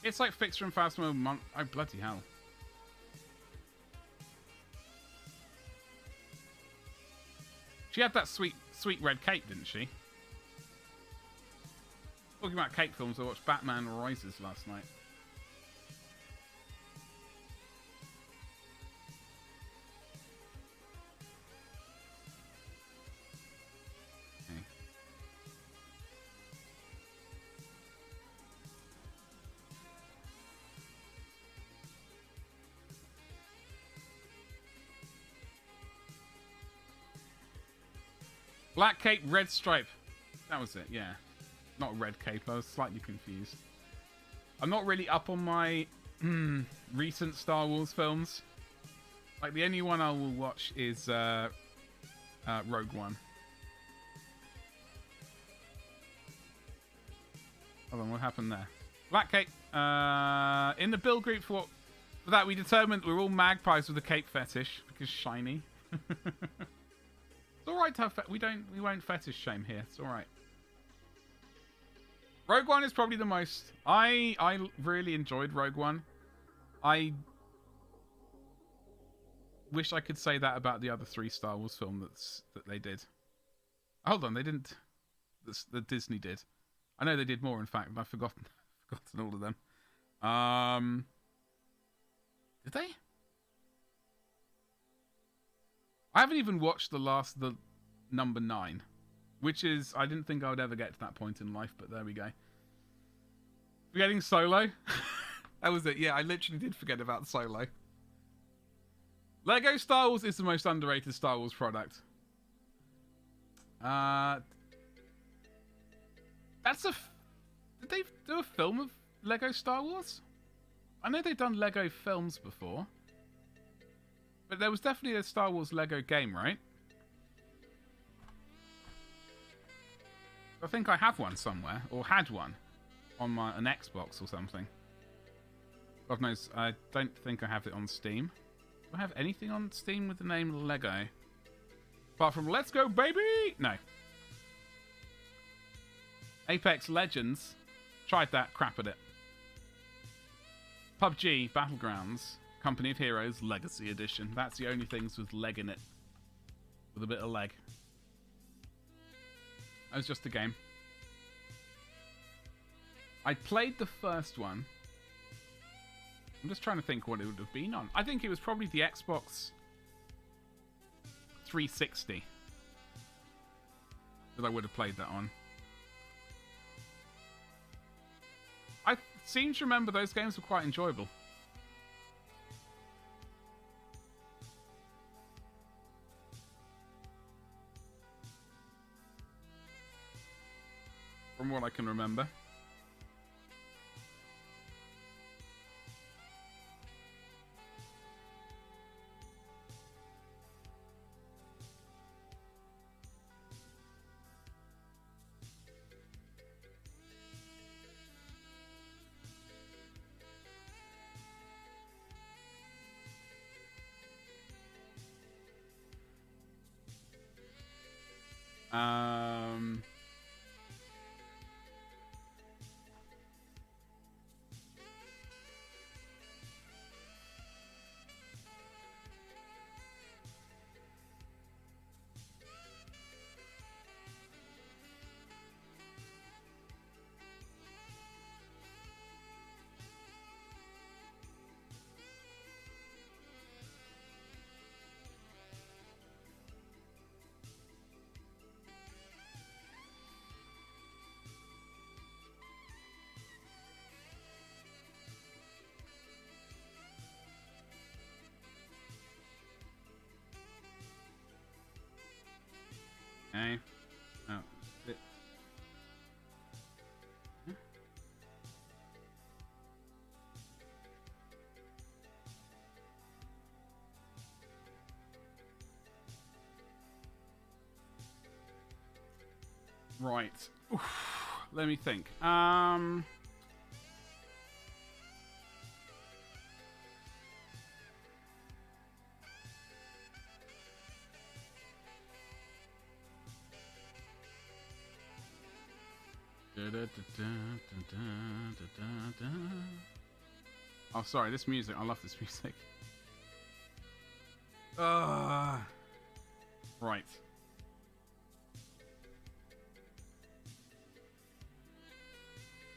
It's like Fixer and Phasmo Monk. Oh, bloody hell. She had that sweet red cape, didn't she? Talking about cape films, I watched Batman Rises last night. Okay. Black cape, red stripe. That was it, yeah. Not a red cape, I was slightly confused. I'm not really up on my recent Star Wars films. Like, the only one I will watch is Rogue One. Hold on, what happened there? Black cape. In the build group for that, we determined we're all magpies with a cape fetish because shiny. It's alright to have we won't fetish shame here. It's alright. Rogue One is probably the most... I really enjoyed Rogue One. I wish I could say that about the other 3 Star Wars films that they did. Hold on, they didn't... That Disney did. I know they did more, in fact, but I've forgotten all of them. Did they? I haven't even watched the number 9. Which is, I didn't think I would ever get to that point in life, but there we go. Forgetting Solo. That was it. Yeah, I literally did forget about Solo. Lego Star Wars is the most underrated Star Wars product. Did they do a film of Lego Star Wars? I know they've done Lego films before. But there was definitely a Star Wars Lego game, right? I think I have one somewhere, or had one on an Xbox or something. God knows, I don't think I have it on Steam. Do I have anything on Steam with the name Lego? Apart from Let's Go Baby! No. Apex Legends. Tried that, crap at it. PUBG Battlegrounds. Company of Heroes Legacy Edition. That's the only things with leg in it. With a bit of leg. That was just a game. I played the first one. I'm just trying to think what it would have been on. I think it was probably the Xbox 360 that I would have played that on. I seem to remember those games were quite enjoyable. From what I can remember. Um, okay. Oh, it, right. Oof. Let me think. Oh, sorry, this music. I love this music. Right.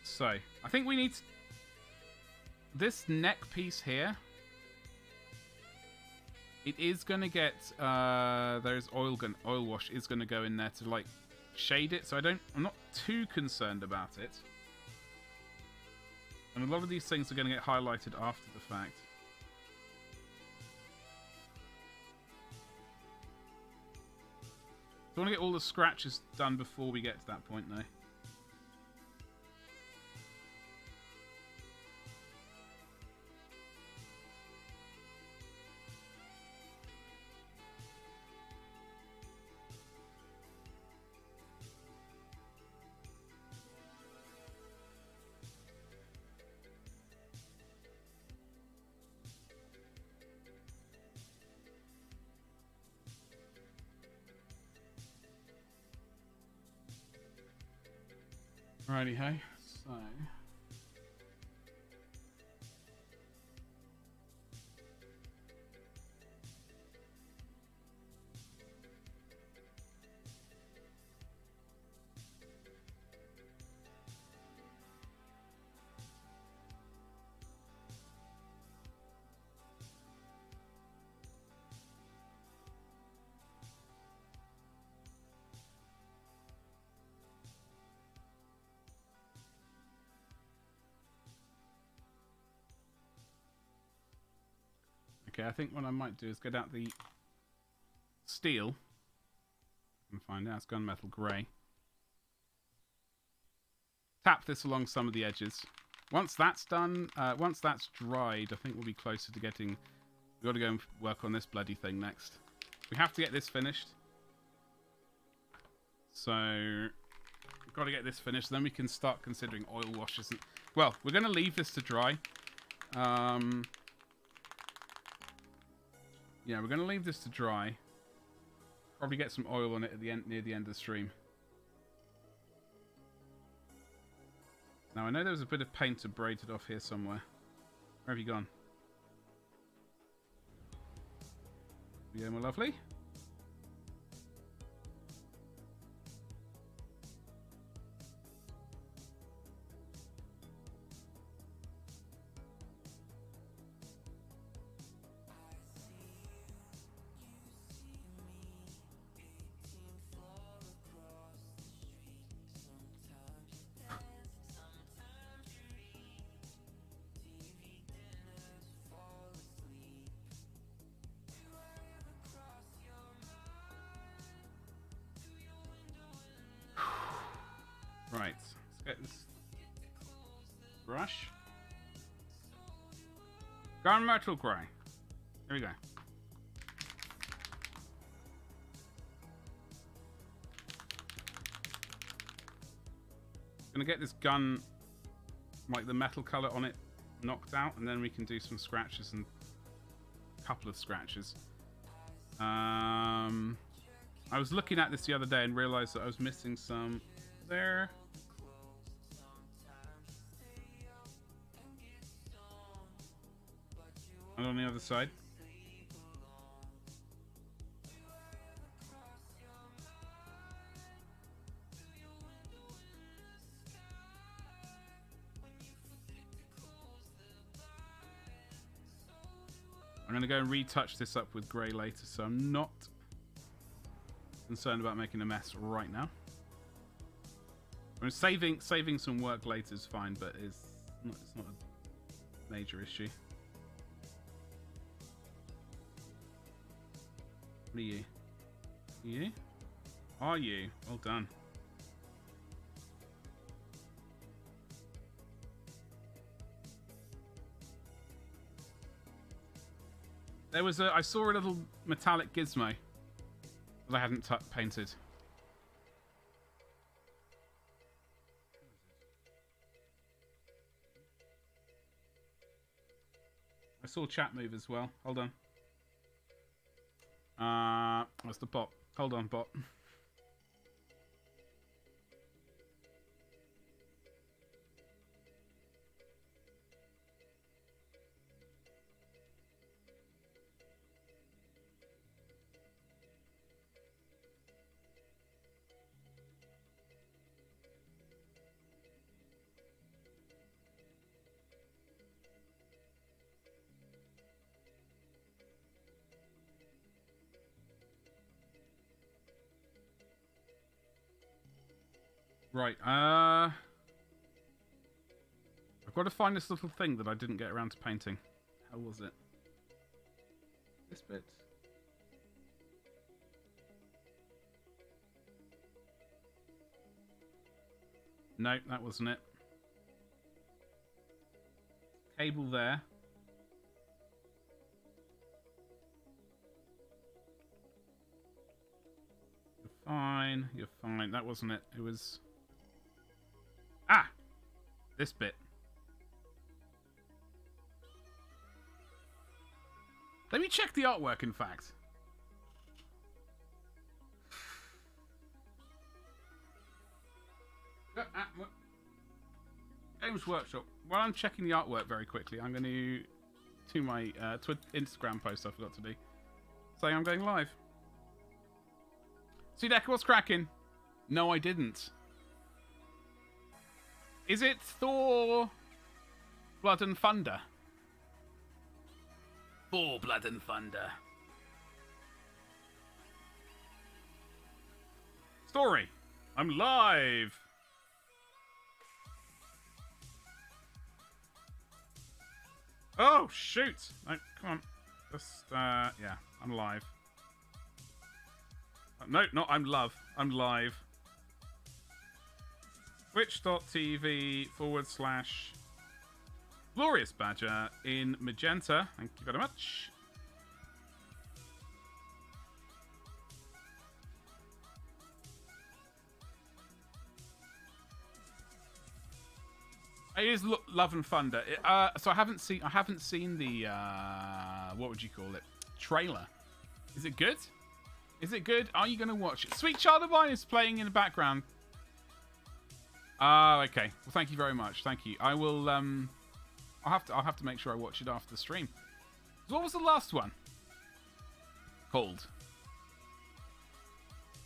So, I think we need this neck piece here. It is going to get, there's oil wash is going to go in there to, like, shade it. So I'm not too concerned about it. And a lot of these things are going to get highlighted after the fact. So I want to get all the scratches done before we get to that point, though. Righty ho. So. Okay, I think what I might do is get out the steel and find out it's gunmetal grey. Tap this along some of the edges. Once that's done, once that's dried, I think we'll be closer to getting... We've got to go and work on this bloody thing next. We have to get this finished. So, we've got to get this finished. Then we can start considering oil washes. And, well, we're going to leave this to dry. Yeah, we're going to leave this to dry. Probably get some oil on it at the end, near the end of the stream. Now, I know there was a bit of paint abraded off here somewhere. Where have you gone? Yeah, my lovely. Right, let's get this brush. Gunmetal grey. There we go. Gonna get this gun, like the metal colour on it, knocked out, and then we can do some scratches and a couple of scratches. I I was looking at this the other day and realised that I was missing some there. And on the other side. I'm going to go and retouch this up with grey later, so I'm not concerned about making a mess right now. I mean, saving some work later is fine, but it's not a major issue. What are you? You? Are you? Well done. There was I saw a little metallic gizmo that I hadn't painted. I saw chat move as well. Hold on. That's the bot. Hold on, bot. Right, I've got to find this little thing that I didn't get around to painting. How was it? This bit? No, that wasn't it. Cable there. You're fine, you're fine. That wasn't it. It was... Ah! This bit. Let me check the artwork, in fact. Games Workshop. While I'm checking the artwork very quickly, I'm going to do my Instagram post I forgot to do. Saying I'm going live. Sudek, what's cracking? No, I didn't. Is it Thor Blood and Thunder? Thor Blood and Thunder. Story. I'm live. Oh, shoot. No, come on. Just, yeah, I'm live. No, not I'm love. I'm live. Twitch.tv/ Glorious Badger in magenta. Thank you very much. It is Love and Thunder. So I haven't seen the what would you call it? Trailer. Is it good? Is it good? Are you going to watch it? Sweet Child of Mine is playing in the background. Oh, okay. Well, thank you very much. Thank you. I will. I'll have to make sure I watch it after the stream. So what was the last one called?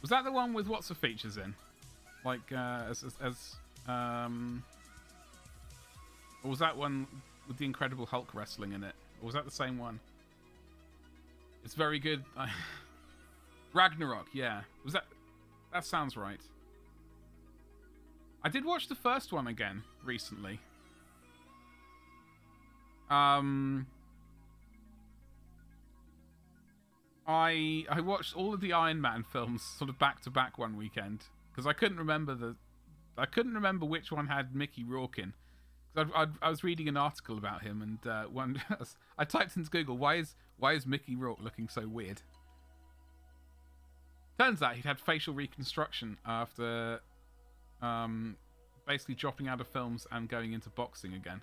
Was that the one with what's the features in? Like or was that one with the Incredible Hulk wrestling in it? Or was that the same one? It's very good. Ragnarok, yeah. Was that... That sounds right. I did watch the first one again recently. I watched all of the Iron Man films sort of back to back one weekend because I couldn't remember which one had Mickey Rourke in. Because I was reading an article about him and I typed into Google why is Mickey Rourke looking so weird. Turns out he'd had facial reconstruction after basically dropping out of films and going into boxing again.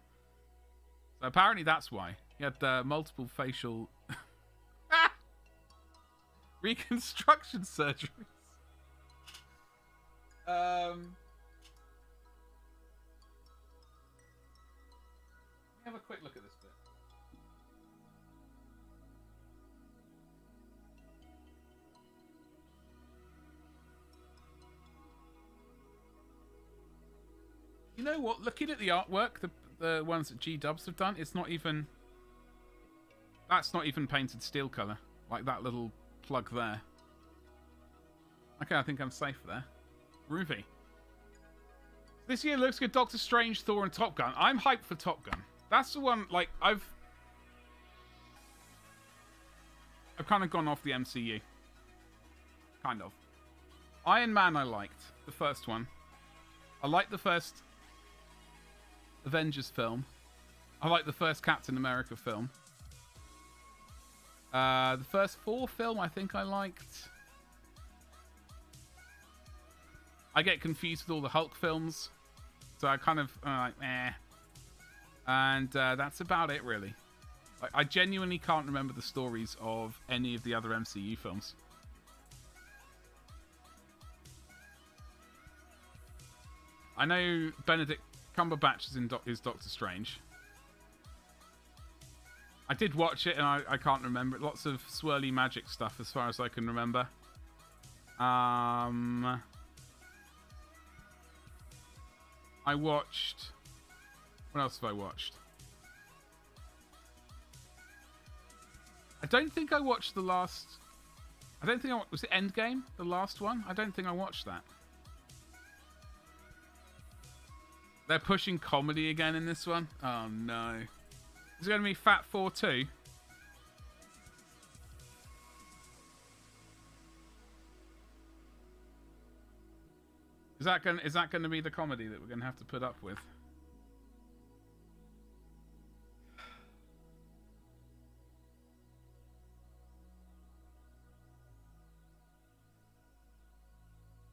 So apparently that's why. He had multiple facial Reconstruction surgeries. Let me have a quick look at this bit. You know what? Looking at the artwork, the ones that G-Dubs have done, it's not even... That's not even painted steel colour. Like that little plug there. Okay, I think I'm safe there. Groovy. This year looks good. Doctor Strange, Thor, and Top Gun. I'm hyped for Top Gun. That's the one, like, I've kind of gone off the MCU. Kind of. Iron Man I liked. The first one. I liked the first Avengers film. I liked the first Captain America film. The first Thor film I think I liked. I get confused with all the Hulk films. So I kind of, like, eh. And that's about it, really. Like, I genuinely can't remember the stories of any of the other MCU films. I know Benedict Cumberbatch is Doctor Strange. I did watch it and I can't remember it. Lots of swirly magic stuff as far as I can remember. I watched... What else have I watched? I don't think I watched the last... I don't think I... Was it Endgame? The last one? I don't think I watched that. They're pushing comedy again in this one? Oh, no. Is it going to be Fat 4 too? Is that going to be the comedy that we're going to have to put up with?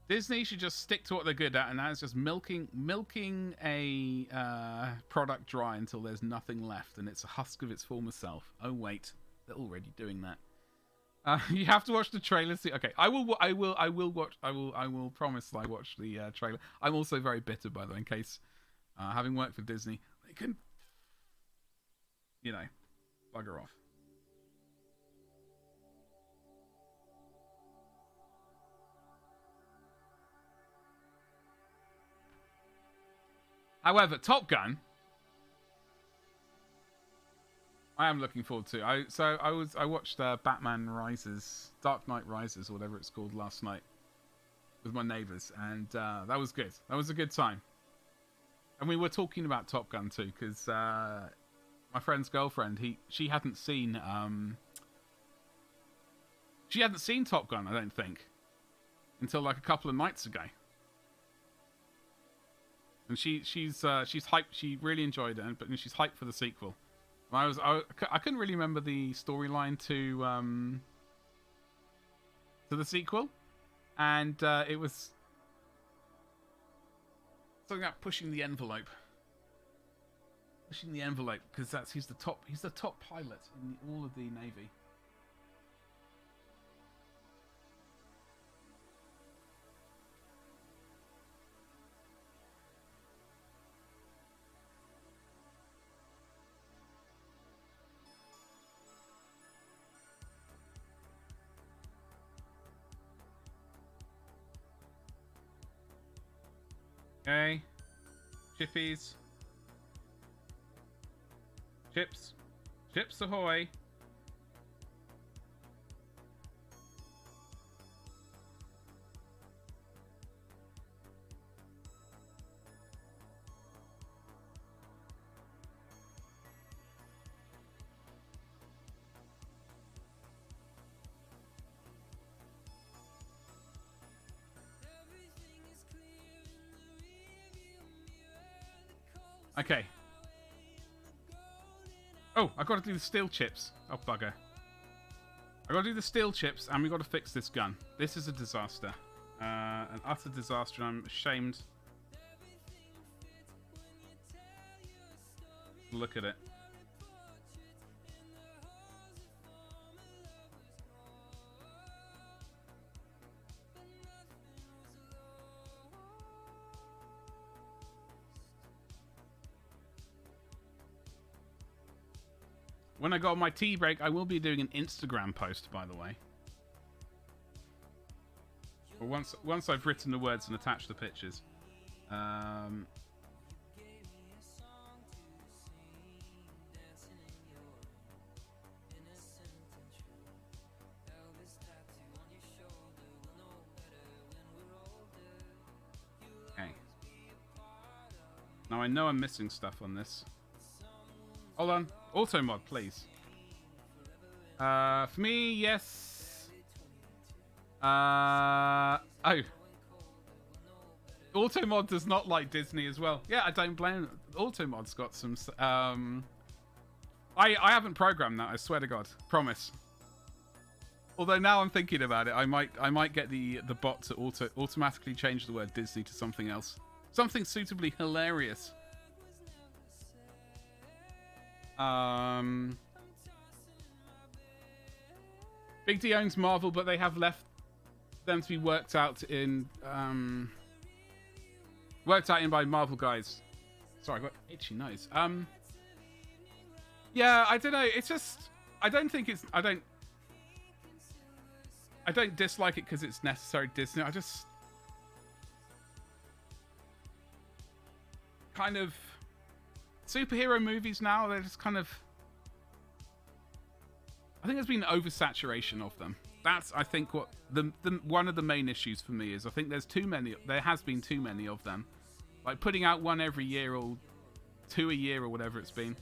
Disney should just stick to what they're good at, and that is just milking a product dry until there's nothing left, and it's a husk of its former self. Oh wait, they're already doing that. You have to watch the trailer. See, okay, I will promise I watch the trailer. I'm also very bitter, by the way, in case having worked for Disney, they can, you know, bugger off. However, Top Gun, I am looking forward to. I watched Batman Rises, Dark Knight Rises, or whatever it's called, last night with my neighbours, and that was good. That was a good time. And we were talking about Top Gun too, because my friend's girlfriend, she hadn't seen Top Gun, I don't think, until like a couple of nights ago. And she's hyped. She really enjoyed it, but she's hyped for the sequel. I couldn't really remember the storyline to the sequel, and it was something about pushing the envelope. Pushing the envelope, because he's the top pilot in all of the Navy. Okay. Chippies. Chips. Chips ahoy. Okay. Oh, I've got to do the steel chips. Oh, bugger. I've got to do the steel chips, and we've got to fix this gun. This is a disaster. An utter disaster, and I'm ashamed. Look at it. When I go on my tea break, I will be doing an Instagram post, by the way. Or once I've written the words and attached the pictures. Okay. Now I know I'm missing stuff on this. Hold on. Auto mod, please. For me, yes. Oh. Auto mod does not like Disney as well. Yeah, I don't blame him. Auto mod's got some. I haven't programmed that. I swear to God, promise. Although now I'm thinking about it, I might get the bot to automatically change the word Disney to something else, something suitably hilarious. Big D owns Marvel, but they have left them to be worked out in by Marvel guys. Sorry, I got itchy nose. Yeah, I don't know. It's just I don't dislike it because it's necessary Disney. I just kind of superhero movies now, they're just kind of, I think there's been oversaturation of them. That's, I think, what the one of the main issues for me is. I think there's too many. There has been too many of them, like putting out one every year or two a year or whatever it's been.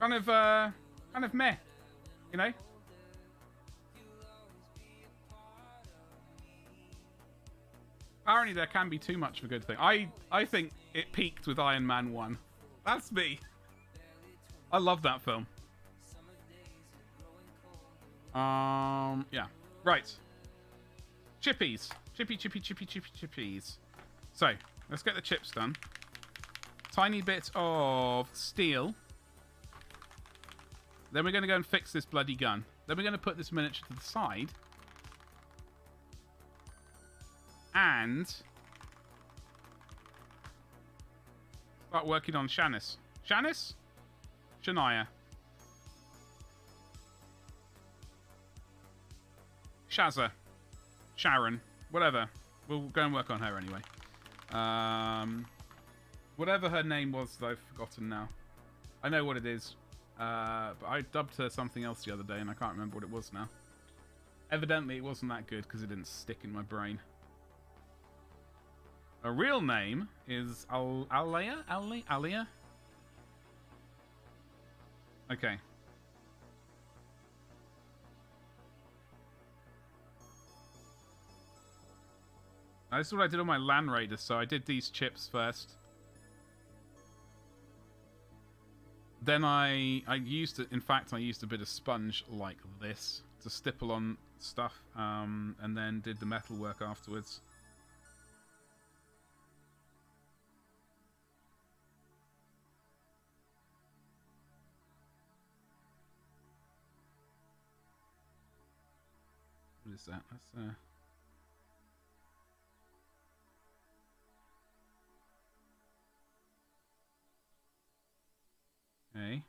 Kind of meh, you know. Apparently there can be too much of a good thing. I think it peaked with Iron Man 1. That's me. I love that film. Yeah. Right. Chippies. Chippies. So, let's get the chips done. Tiny bit of steel. Then we're going to go and fix this bloody gun. Then we're going to put this miniature to the side. And start working on Shanice. Shanice? Shania. Shazza. Sharon. Whatever. We'll go and work on her anyway. Whatever her name was that I've forgotten now. I know what it is. But I dubbed her something else the other day and I can't remember what it was now. Evidently it wasn't that good because it didn't stick in my brain. Her real name is Aleya? Aleya? Okay. This is what I did on my LAN Raider, so I did these chips first. Then I used it, in fact I used a bit of sponge like this to stipple on stuff, and then did the metal work afterwards. What is that? That's okay.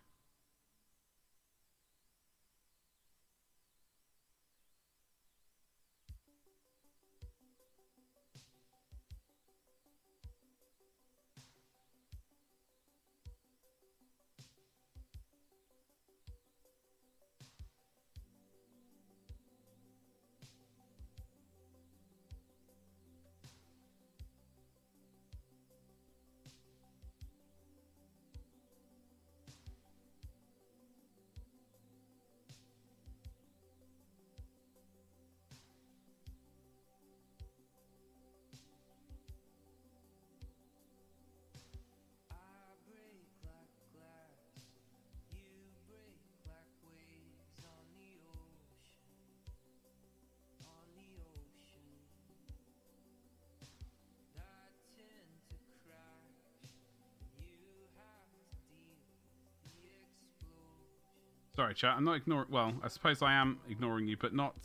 Sorry, chat. I'm not ignoring. Well, I suppose I am ignoring you, but not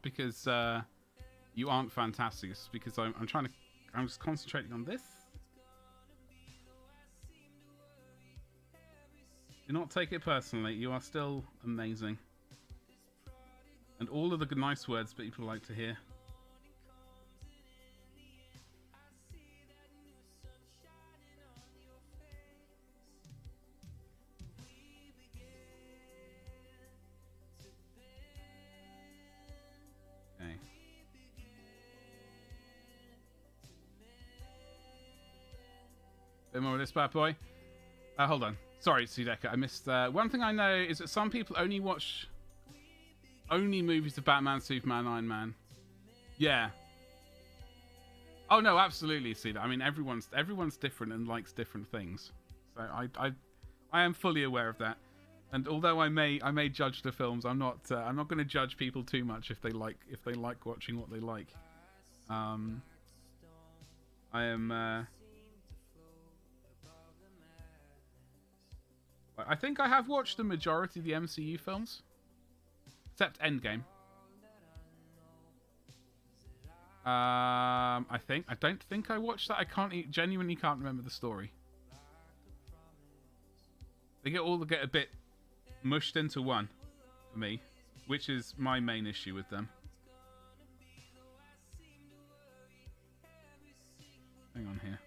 because you aren't fantastic. It's because I'm trying to. I'm just concentrating on this. Do not take it personally. You are still amazing. And all of the nice words that people like to hear. Okay. Bit more of this bad boy. Hold on. Sorry, Sudeka. I missed... one thing I know is that some people only watch... only movies of Batman, Superman, Iron Man. Yeah. Oh, no, absolutely, Sudeka. I mean, everyone's different and likes different things. So I am fully aware of that. And although I may judge the films, I'm not going to judge people too much if they like watching what they like. I am... I think I have watched the majority of the MCU films. Except Endgame. I don't think I watched that. Genuinely can't remember the story. They get a bit mushed into one for me, which is my main issue with them. Hang on here.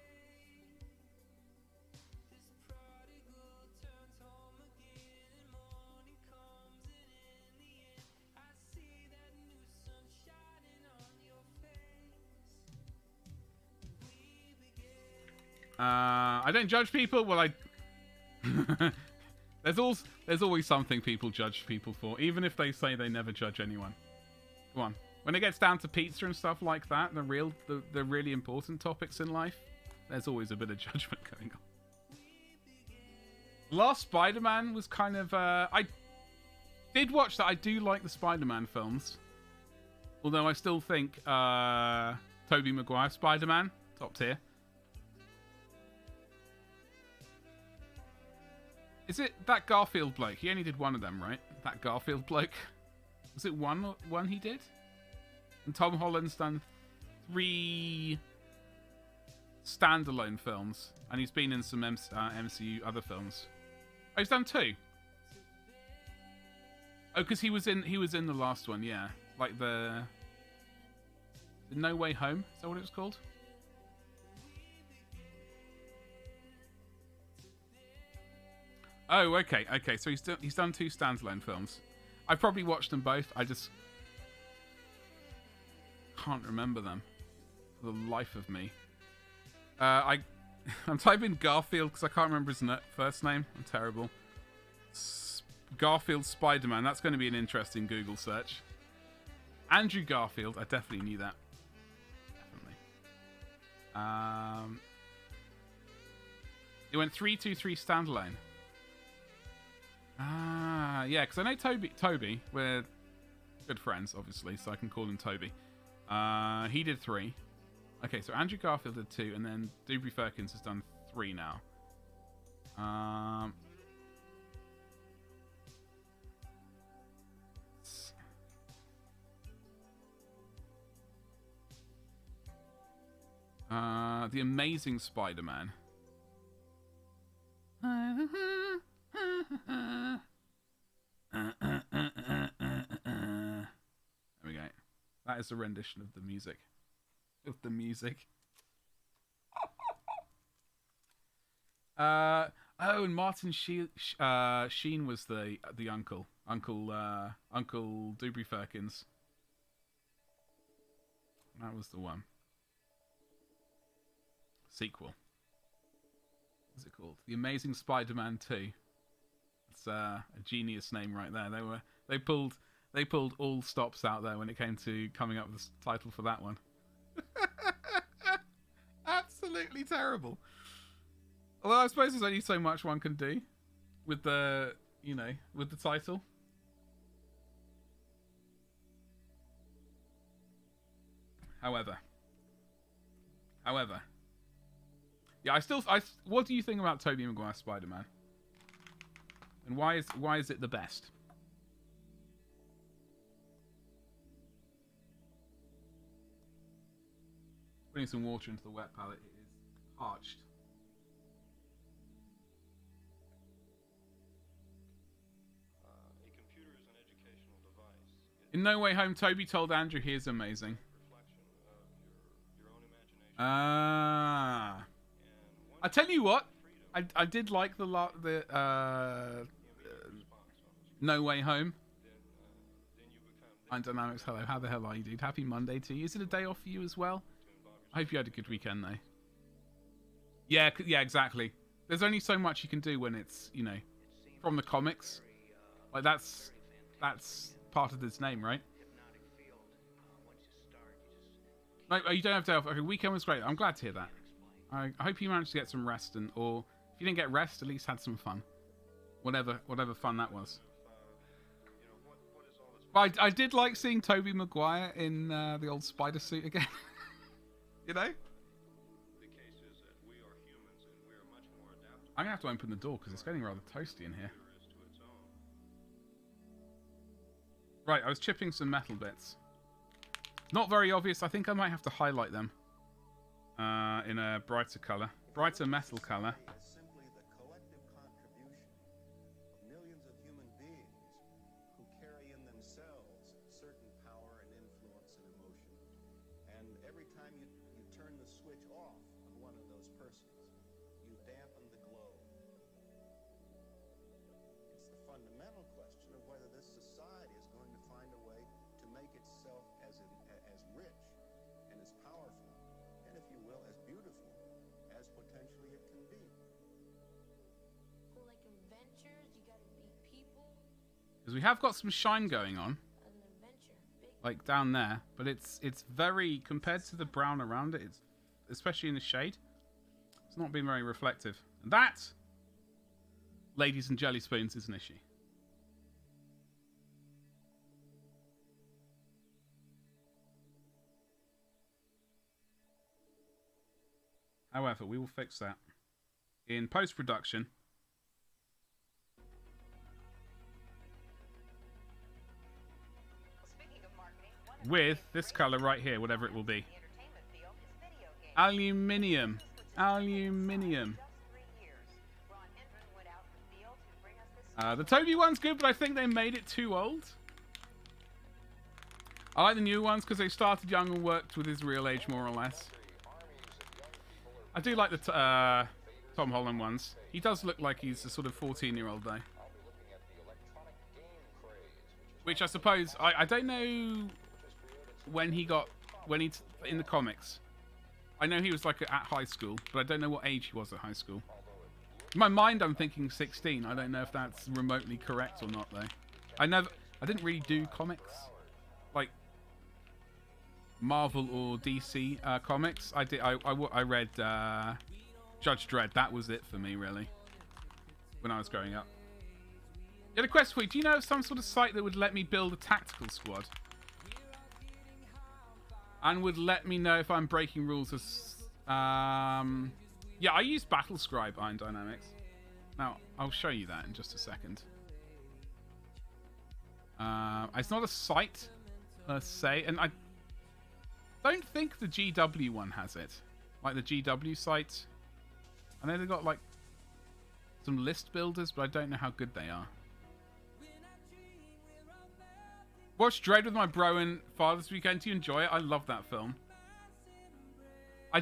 I don't judge people. Well, there's always something people judge people for, even if they say they never judge anyone. Come on. When it gets down to pizza and stuff like that, the really important topics in life, there's always a bit of judgment going on. Last Spider-Man was kind of... I did watch that. I do like the Spider-Man films. Although I still think Tobey Maguire Spider-Man, top tier. Is it that Garfield bloke? He only did one of them, right? That Garfield bloke. Was it one he did? And Tom Holland's done 3 standalone films, and he's been in some MCU other films. Oh, he's done 2. Oh, because he was in the last one, yeah. Like the No Way Home. Is that what it was called? Oh, okay. So he's done 2 standalone films. I've probably watched them both. I just can't remember them for the life of me. I'm typing Garfield because I can't remember his first name. I'm terrible. Garfield Spider-Man. That's going to be an interesting Google search. Andrew Garfield. I definitely knew that. Definitely. It went 3-2-3 standalone. Ah, yeah, because I know Toby, we're good friends, obviously, so I can call him Toby. He did 3. Okay, so Andrew Garfield did 2, and then Dubry Firkins has done 3 now. The Amazing Spider-Man. There we go. That is a rendition of the music. And Martin Sheen was the uncle. Uncle Dubry Firkins. That was the one. Sequel. What's it called? The Amazing Spider-Man 2. It's a genius name right there. They pulled all stops out there when it came to coming up with the title for that one. Absolutely terrible. Although I suppose there's only so much one can do with the title. However, yeah, what do you think about Tobey Maguire Spider-Man? And why is it the best? Putting some water into the wet palette, it is parched. In No Way Home, Toby told Andrew he is amazing. Ah. I tell you what, I did like the No Way Home. I'm Dynamics, hello. How the hell are you, dude? Happy Monday to you. Is it a day off for you as well? I hope you had a good weekend, though. Yeah, exactly. There's only so much you can do when it's, you know, from the comics. Like, that's part of its name, right? Like, oh, you don't have to. Okay, weekend was great. I'm glad to hear that. I hope you managed to get some rest, or if you didn't get rest, at least had some fun. Whatever fun that was. But I did like seeing Tobey Maguire in the old spider suit again. You know? I'm going to have to open the door because it's getting rather toasty in here. Right, I was chipping some metal bits. Not very obvious. I think I might have to highlight them in a brighter colour. Brighter metal colour. Because we have got some shine going on, like down there, but it's very, compared to the brown around it, it's, especially in the shade, it's not been very reflective. And that, ladies and jelly spoons, is an issue. However, we will fix that in post-production. With this colour right here, whatever it will be. Aluminium. Aluminium. The Toby one's good, but I think they made it too old. I like the new ones because they started young and worked with his real age, more or less. I do like the Tom Holland ones. He does look like he's a sort of 14-year-old, though. Which I suppose... I don't know... when he's in the comics. I know he was like at high school, but I don't know what age he was at high school. In my mind, I'm thinking 16. I don't know if that's remotely correct or not, though. I didn't really do comics, like Marvel or DC comics. I read Judge Dredd. That was it for me, really, when I was growing up. Yeah, the quest for you. Do you know of some sort of site that would let me build a tactical squad? And would let me know if I'm breaking rules as... yeah, I use Battlescribe Iron Dynamics. Now, I'll show you that in just a second. It's not a site, per se. And I don't think the GW one has it. Like the GW site. I know they've got, like, some list builders, but I don't know how good they are. Watched Dredd with my bro and Father's Weekend. Do you enjoy it? I love that film. I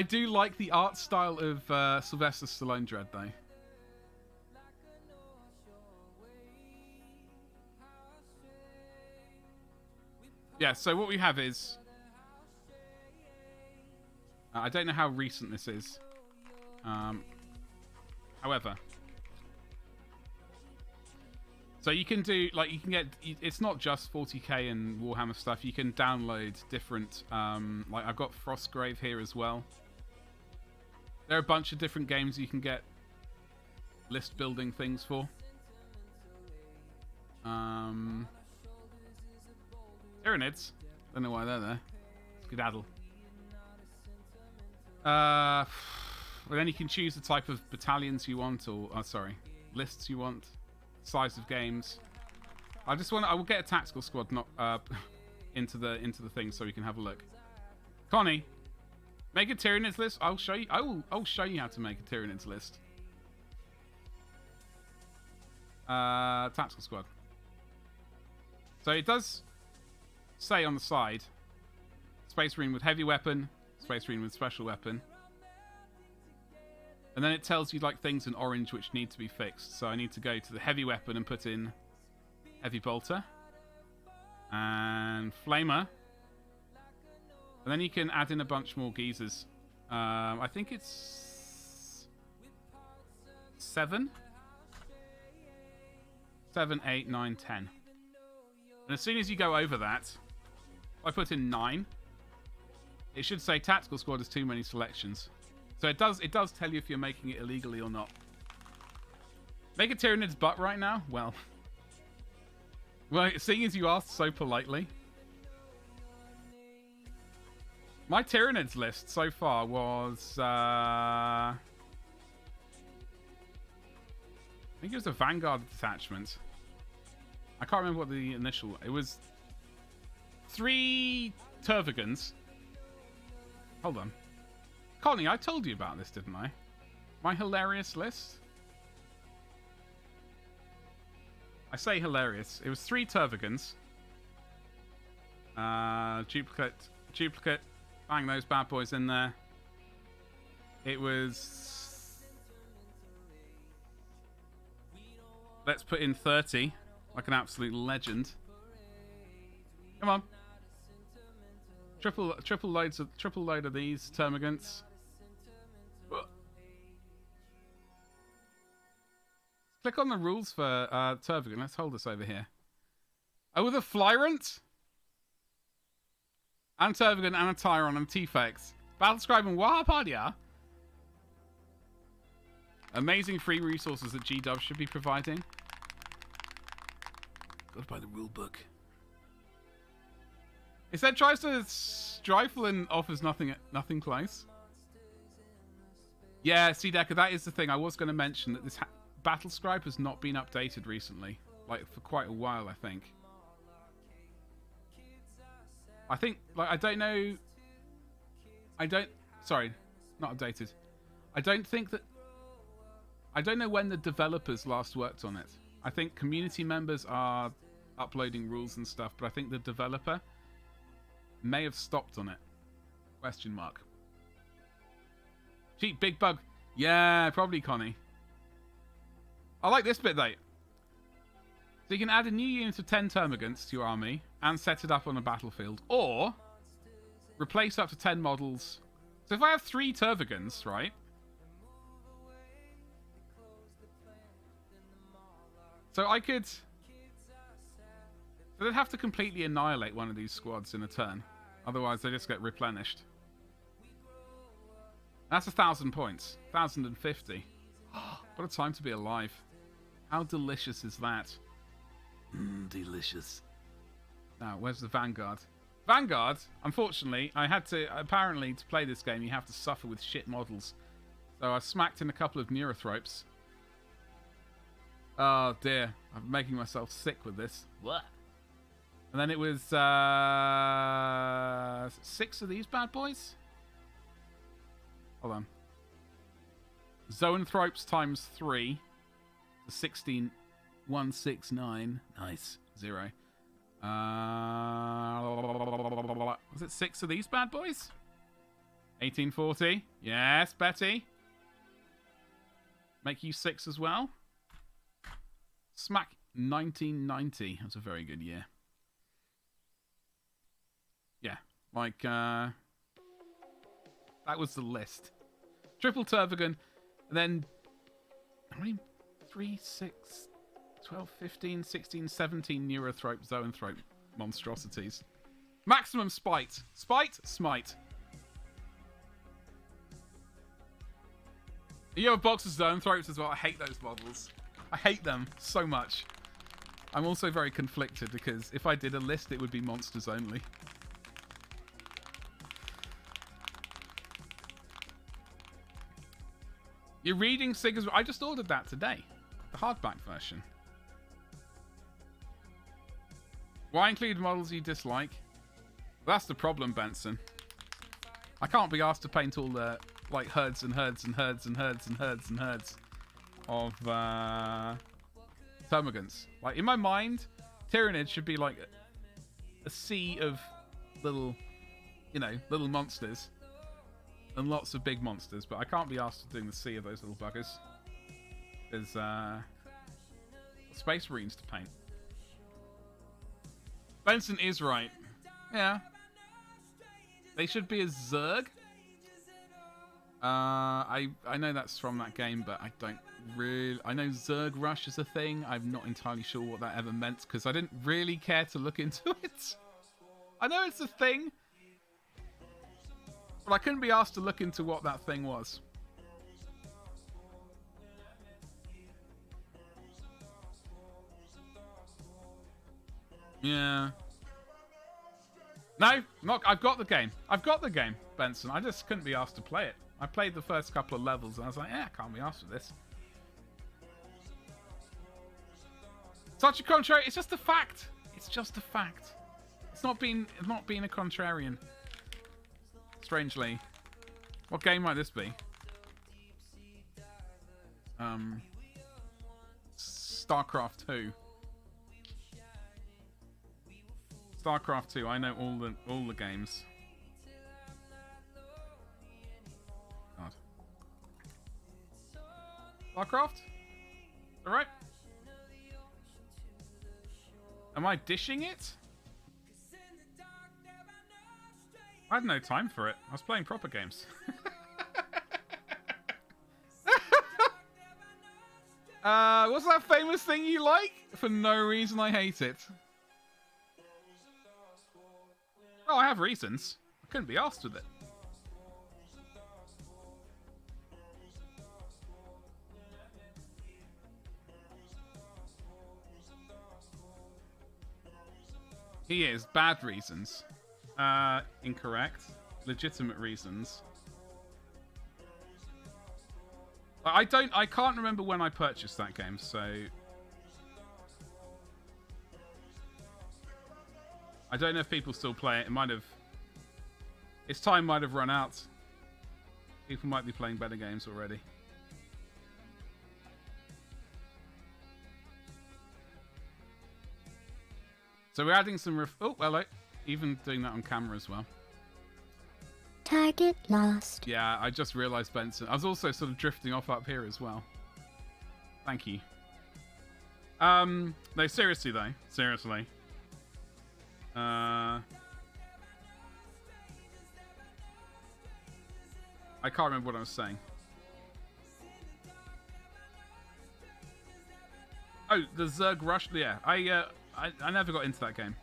do like the art style of Sylvester Stallone Dredd, though. Yeah, so what we have is... I don't know how recent this is. However... So you can do, like, you can get, it's not just 40k and Warhammer stuff. You can download different, like, I've got Frostgrave here as well. There are a bunch of different games you can get list building things for. Tyranids. Don't know why they're there. Skedaddle. Well, then you can choose the type of battalions you want, or, sorry, lists you want. Size of games. I will get a tactical squad not into the thing so we can have a look. Connie, make a Tyranids list. I'll show you. I'll show you how to make a Tyranids list. Tactical squad. So it does say on the side, Space Marine with heavy weapon, Space Marine with special weapon. And then it tells you like things in orange which need to be fixed. So I need to go to the heavy weapon and put in heavy bolter. And flamer. And then you can add in a bunch more geezers. I think it's 7. 7, 8, 9, 10. And as soon as you go over that, I put in 9. It should say tactical squad has too many selections. So it does tell you if you're making it illegally or not. Make a Tyranid's butt right now? Well, seeing as you asked so politely. My Tyranids list so far was... I think it was a Vanguard detachment. I can't remember what the initial... It was 3 Tervigans. Hold on. Connie, I told you about this, didn't I? My hilarious list? I say hilarious. It was 3 Tervigans. Duplicate. Bang those bad boys in there. It was... Let's put in 30. Like an absolute legend. Come on. Triple load of these termagants. Click on the rules for Tervigan. Let's hold this over here. Oh, with a Flyrant? And Tervigan and a Tyron and T-Fex. Battlescribe and Wahapadia. Amazing free resources that G-Dub should be providing. Gotta buy the rulebook. It said tries to Strifle and offers nothing close. Yeah, see, Decker, that is the thing. I was going to mention that this Battlescribe has not been updated recently. Like, for quite a while, I think. Like, I don't know... Sorry, not updated. I don't know when the developers last worked on it. I think community members are uploading rules and stuff, but I think the developer may have stopped on it. Question mark. Cheap big bug. Yeah, probably Connie. I like this bit though. So you can add a new unit of 10 termagants to your army and set it up on a battlefield, or replace up to 10 models. So if I have 3 termagants, right? So I could... So they'd have to completely annihilate one of these squads in a turn. Otherwise they just get replenished. That's 1,000 points. 1,050. What a time to be alive. How delicious is that? Delicious. Now, where's the Vanguard? Vanguard, unfortunately, I had to... Apparently, to play this game, you have to suffer with shit models. So I smacked in a couple of Neurothropes. Oh, dear. I'm making myself sick with this. What? And then it was 6 of these bad boys? Hold on. Zoanthropes times 3. 16. 169. Nice. 0. Was it 6 of these bad boys? 1840. Yes, Betty. Make you 6 as well. Smack 1990. That was a very good year. Yeah, like, that was the list. Triple Tervigan, and then, how many? 3, 6, 12, 15, 16, 17 Neurothrope, Zoanthrope monstrosities. Maximum Spite. Spite, Smite. You have a box of Zoanthropes as well. I hate those models. I hate them so much. I'm also very conflicted because if I did a list, it would be monsters only. You're reading Sigur's... I just ordered that today. The hardback version. Why include models you dislike? That's the problem, Benson. I can't be asked to paint all the like herds and herds and herds and herds and herds and herds of termagants. Like in my mind, Tyranids should be like a sea of little, little monsters. And lots of big monsters, but I can't be asked to doing the sea of those little buggers. There's Space Marines to paint. Benson is right. Yeah. They should be a Zerg. I know that's from that game, but I don't really... I know Zerg Rush is a thing. I'm not entirely sure what that ever meant, because I didn't really care to look into it. I know it's a thing, but I couldn't be asked to look into what that thing was. Yeah. No, I've got the game. I've got the game, Benson. I just couldn't be asked to play it. I played the first couple of levels and I was like, I can't be asked for this. Such a contrary. It's just a fact. It's just a fact. It's not being a contrarian. Strangely. What game might this be? StarCraft 2. StarCraft 2. I know all the games. God. StarCraft? Alright. Am I dishing it? I had no time for it. I was playing proper games. What's that famous thing you like? For no reason I hate it. Oh, I have reasons. I couldn't be asked with it. He is. Bad reasons. Incorrect. Legitimate reasons. I can't remember when I purchased that game, so... I don't know if people still play it. It might have... Its time might have run out. People might be playing better games already. So we're adding some... Oh, hello. Even doing that on camera as well. Target lost. Yeah, I just realised, Benson. I was also sort of drifting off up here as well. Thank you. No, seriously though. Seriously. I can't remember what I was saying. Oh, the Zerg Rush. Yeah, I never got into that game.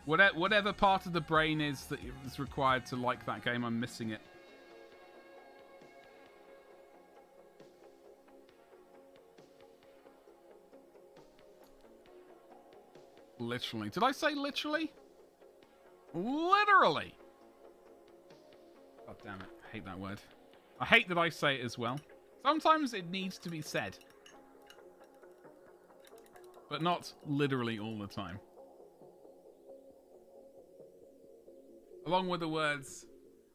Whatever part of the brain is that is required to like that game, I'm missing it. Literally. Did I say literally? Literally! God damn it. I hate that word. I hate that I say it as well. Sometimes it needs to be said. But not literally all the time. Along with the words,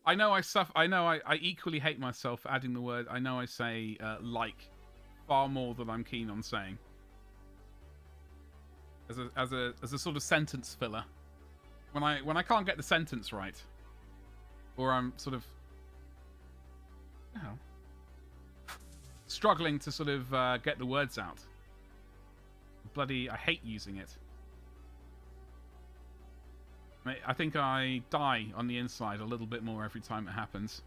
I know I equally hate myself for adding the word. I know I say like far more than I'm keen on saying. As a sort of sentence filler. When I can't get the sentence right, or I'm sort of struggling to sort of get the words out. I hate using it. I think I die on the inside a little bit more every time it happens.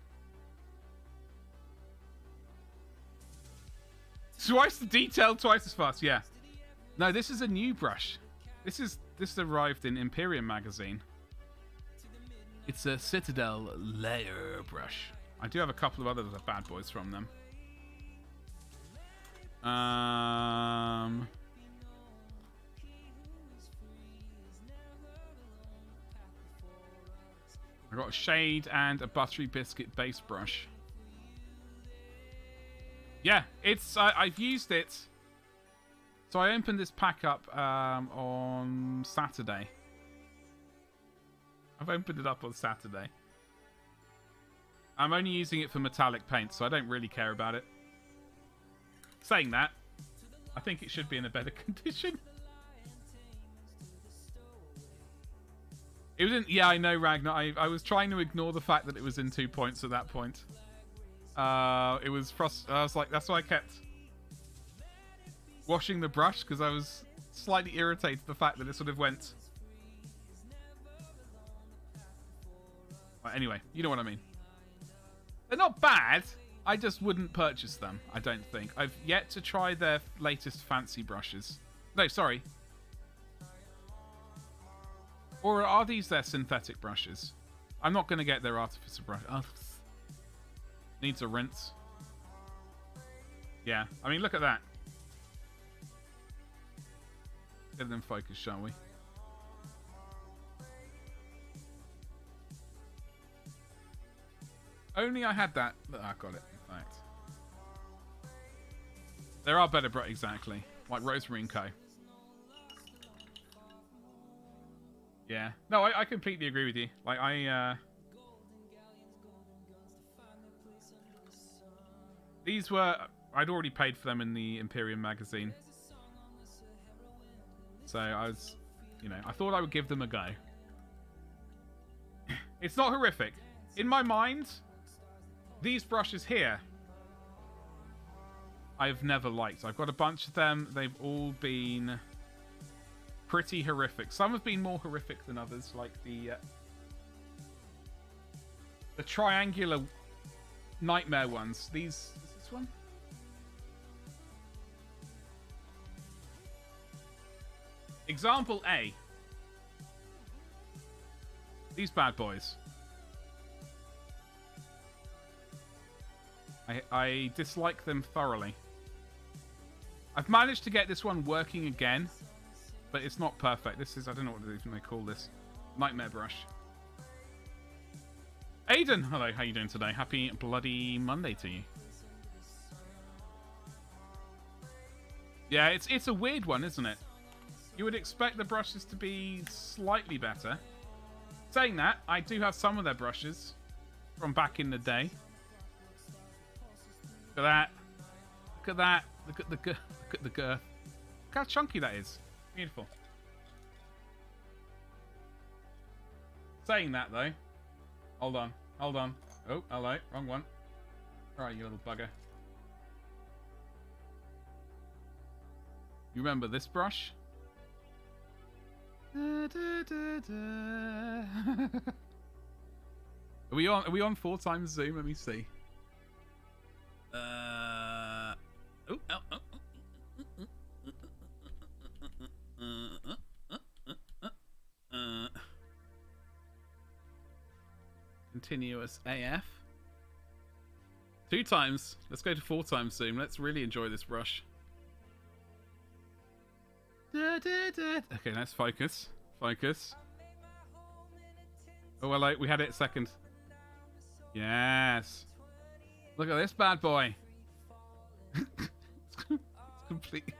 Twice the detail, twice as fast. Yeah. No, this is a new brush. This arrived in Imperium magazine. It's a Citadel layer brush. I do have a couple of other bad boys from them. I got a shade and a buttery biscuit base brush. Yeah, I've used it. So I opened this pack up on Saturday. I've opened it up on Saturday. I'm only using it for metallic paint, so I don't really care about it. Saying that, I think it should be in a better condition. It was in... Yeah, I know, Ragnar. I was trying to ignore the fact that it was in 2 points at that point. It was I was like... That's why I kept washing the brush, because I was slightly irritated the fact that it sort of went... Right, anyway, you know what I mean. They're not bad. I just wouldn't purchase them, I don't think. I've yet to try their latest fancy brushes. No, sorry. Or are these their synthetic brushes? I'm not going to get their artificial brush. Oh, needs a rinse. Yeah, I mean, look at that. Get them focused, shall we? Only I had that. I got it, in fact. There are better brushes, exactly. Like Rosemary & Co. Yeah. No, I completely agree with you. Like, these were... I'd already paid for them in the Imperium magazine. So I was... You know, I thought I would give them a go. It's not horrific. In my mind... These brushes here, I've never liked. I've got a bunch of them. They've all been pretty horrific. Some have been more horrific than others, like the triangular nightmare ones. Is this one? Example A. These bad boys. I dislike them thoroughly. I've managed to get this one working again, but it's not perfect. This is, I don't know what even they call this. Nightmare brush. Aiden! Hello, how you doing today? Happy bloody Monday to you. Yeah, it's a weird one, isn't it? You would expect the brushes to be slightly better. Saying that, I do have some of their brushes from back in the day. Look at that. Look at that. Look at the girth. Look at the girth. Look how chunky that is. Beautiful. Saying that, though. Hold on. Hold on. Oh, hello. Wrong one. Alright, you little bugger. You remember this brush? Da, da, da, da. Are we on 4 times Zoom? Let me see. Continuous AF. 2 times. Let's go to 4 times Zoom. Let's really enjoy this brush. Okay, let's focus. Focus. Oh, hello. We had it a second. Yes. Look at this bad boy. It's complete.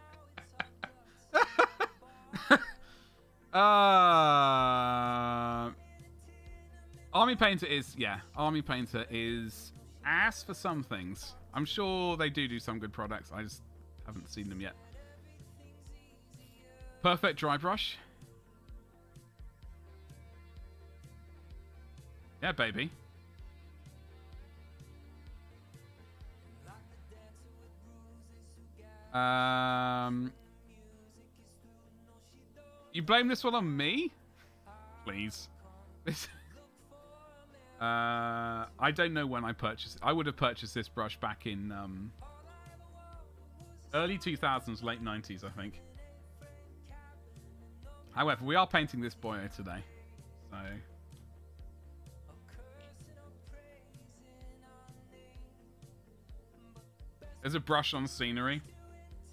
Army Painter is, yeah. Army Painter is ass for some things. I'm sure they do some good products. I just haven't seen them yet. Perfect dry brush. Yeah, baby. You blame this one on me? Please. This. I don't know when I purchased it. I would have purchased this brush back in early 2000s, late 90s, I think. However, we are painting this boy today, so. There's a brush on scenery.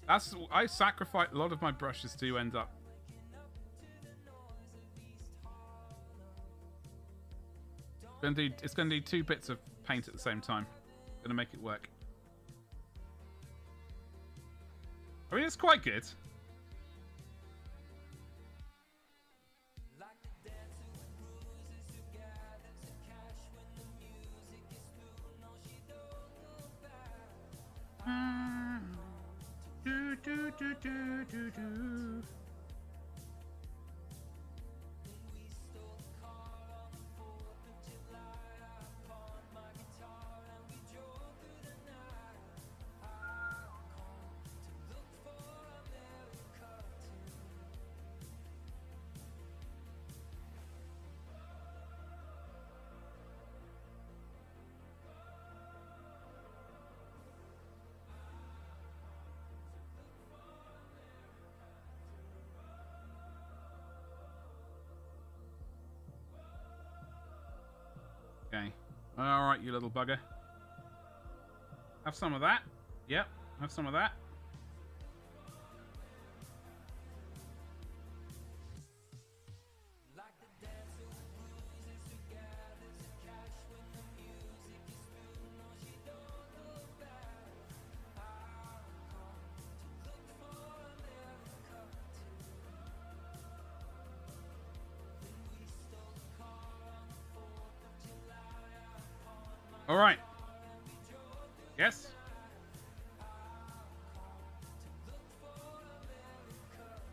I sacrifice a lot of my brushes to end up. It's gonna do 2 bits of paint at the same time. Gonna make it work. I mean, it's quite good. do. Okay. Alright, you little bugger. Have some of that. Yep, have some of that. All right. Yes?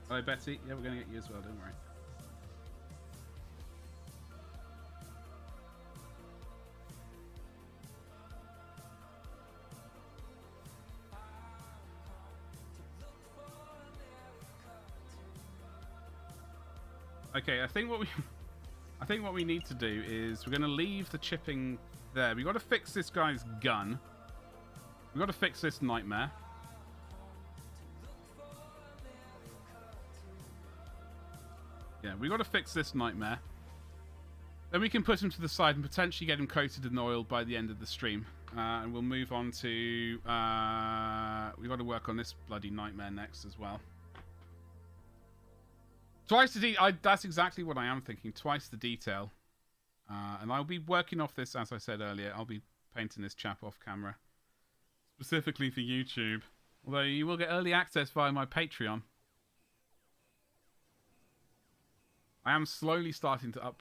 Hello, Betsy. Yeah, we're going to get you as well, don't worry. Okay, I think what we need to do is we're going to leave the chipping there. We've got to fix this guy's gun. We've got to fix this nightmare. Yeah, we've got to fix this nightmare. Then we can put him to the side and potentially get him coated in oil by the end of the stream. And we'll move on to... we've got to work on this bloody nightmare next as well. Twice the detail. That's exactly what I am thinking. Twice the detail. And I'll be working off this, as I said earlier. I'll be painting this chap off camera. Specifically for YouTube. Although you will get early access via my Patreon. I am slowly starting to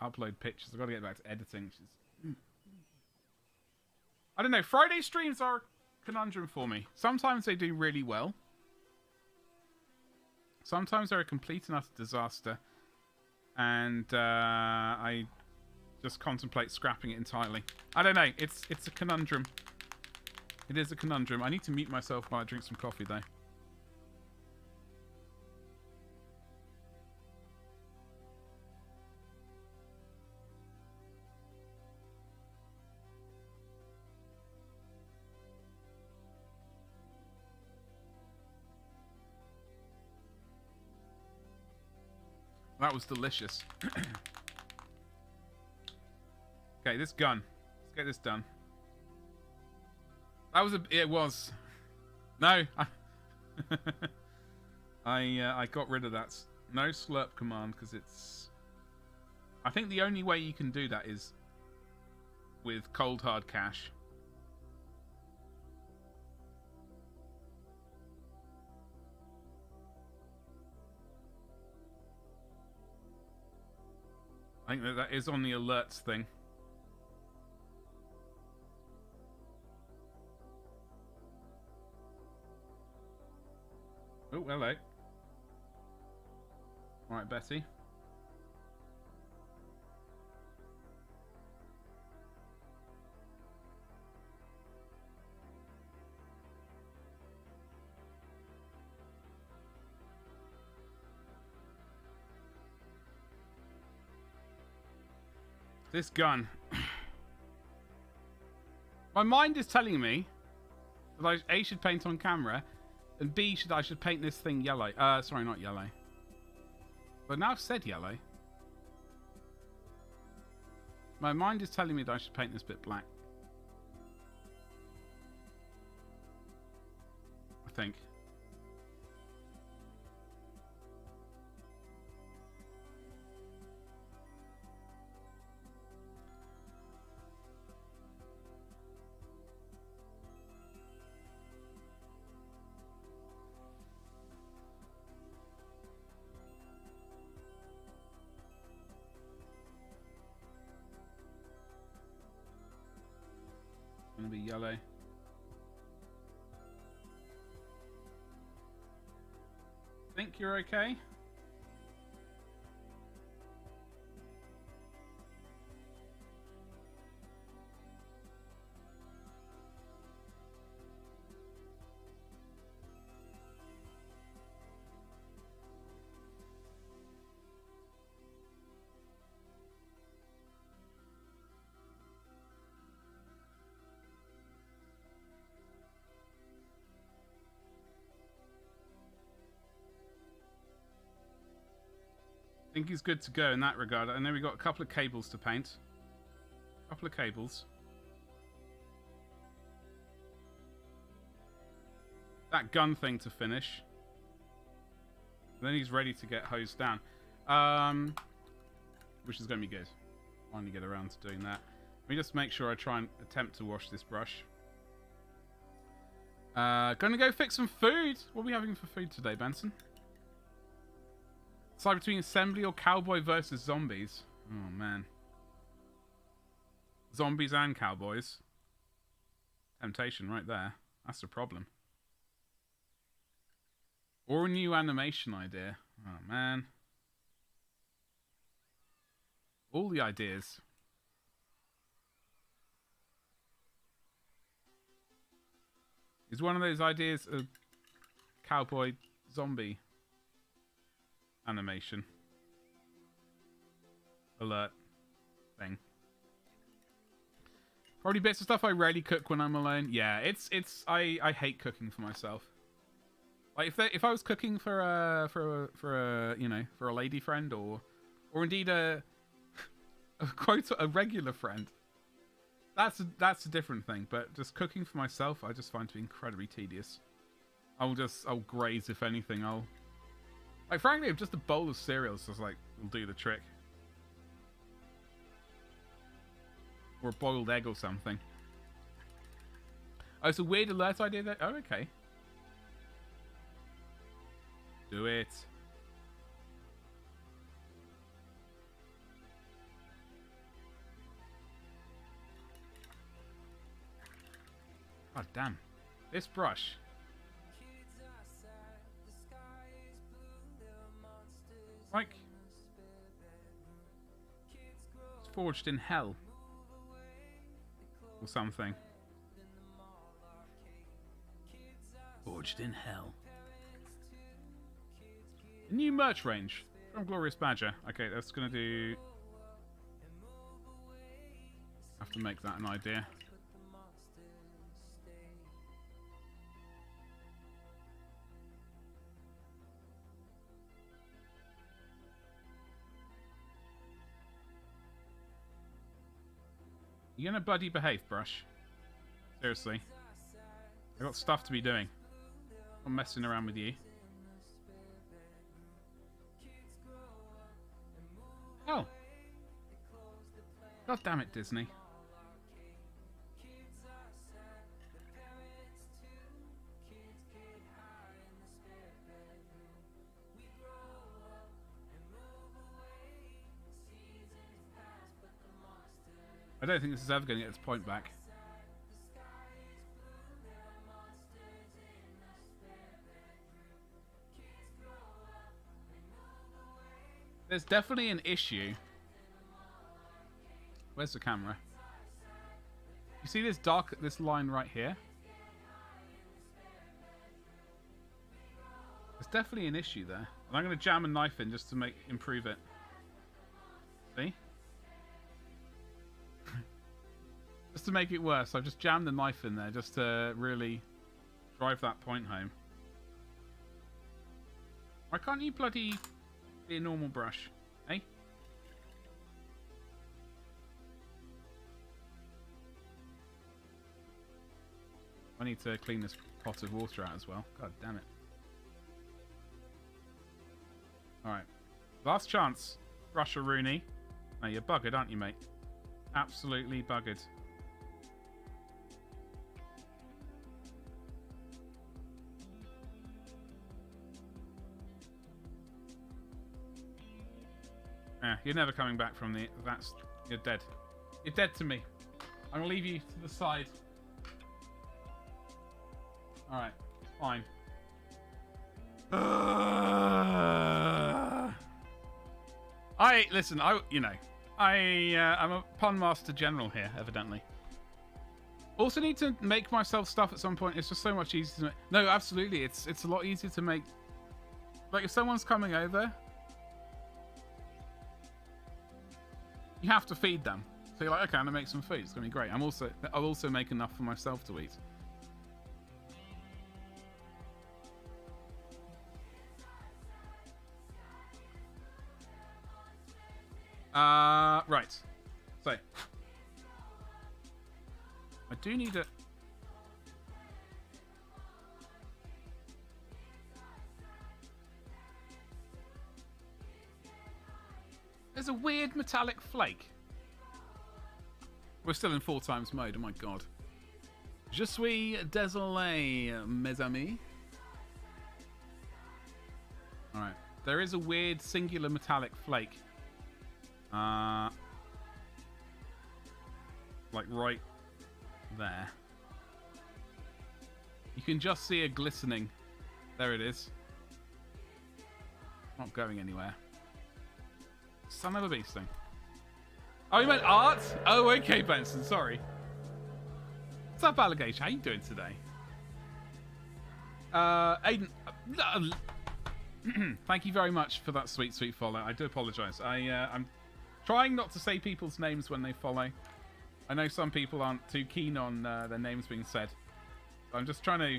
upload pictures. I've got to get back to editing. Which is... I don't know. Friday streams are a conundrum for me. Sometimes they do really well. Sometimes they're a complete and utter disaster. And I just contemplate scrapping it entirely. I don't know. It's a conundrum. It is a conundrum. I need to mute myself while I drink some coffee, though. That was delicious. Okay, this gun. Let's get this done. That was it was. No. I got rid of that. No slurp command because it's... I think the only way you can do that is with cold hard cash. I think that is on the alerts thing. Oh, hello. All right, Betty. This gun. My mind is telling me that I A, should paint on camera, and B, I should paint this thing yellow. Sorry, not yellow. But now I've said yellow. My mind is telling me that I should paint this bit black. I think. Gonna be yellow. think you're okay. I think he's good to go in that regard. I know we got a couple of cables to paint. A couple of cables. That gun thing to finish. Then he's ready to get hosed down. Which is going to be good. Finally get around to doing that. Let me just make sure I try and attempt to wash this brush. Gonna go fix some food. What are we having for food today, Benson? It's like between assembly or cowboy versus zombies. Oh, man. Zombies and cowboys. Temptation right there. That's the problem. Or a new animation idea. Oh, man. All the ideas. Is one of those ideas a cowboy zombie animation alert thing? Probably bits of stuff I rarely cook when I'm alone. Yeah, I hate cooking for myself. Like if I was cooking for a you know, for a lady friend or indeed a regular friend, that's a different thing. But just cooking for myself, I just find to be incredibly tedious. I'll graze if anything. Like, frankly, just a bowl of cereals just, like, will do the trick. Or a boiled egg or something. Oh, it's a weird alert idea there? Oh, okay. Do it. God damn. This brush. Like, it's forged in hell or something. Forged in hell. A new merch range from Glorious Badger. Okay, that's gonna do. Have to make that an idea. You gonna bloody behave, Brush? Seriously. I got stuff to be doing. I'm messing around with you. Oh. God damn it, Disney. I don't think this is ever going to get its point back. There's definitely an issue. Where's the camera? You see this line right here? There's definitely an issue there. And I'm going to jam a knife in just to improve it. See? Just to make it worse, I've just jammed the knife in there just to really drive that point home. Why can't you bloody be a normal brush, eh? I need to clean this pot of water out as well. God damn it. Alright. Last chance, Russia Rooney. No, you're buggered, aren't you, mate? Absolutely buggered. Yeah, you're never coming back from the... You're dead. You're dead to me. I'm gonna leave you to the side. Alright, fine. Listen, I'm a pun master general here, evidently. Also need to make myself stuff at some point. It's just so much easier to make. No, absolutely. It's a lot easier to make. Like, if someone's coming over, you have to feed them. So you're like, okay, I'm gonna make some food. It's gonna be great. I'll also make enough for myself to eat. Right. So I do need a. There's a weird metallic flake. We're still in 4x mode. Oh my god. Je suis désolé, mes amis. Alright. There is a weird singular metallic flake. Like right there. You can just see a glistening. There it is. Not going anywhere. Son of a beast thing. Oh, you meant art? Oh, okay, Benson. Sorry. What's up, Alligator? How you doing today? Aiden. Thank you very much for that sweet, sweet follow. I do apologise. I'm trying not to say people's names when they follow. I know some people aren't too keen on their names being said. So I'm just trying to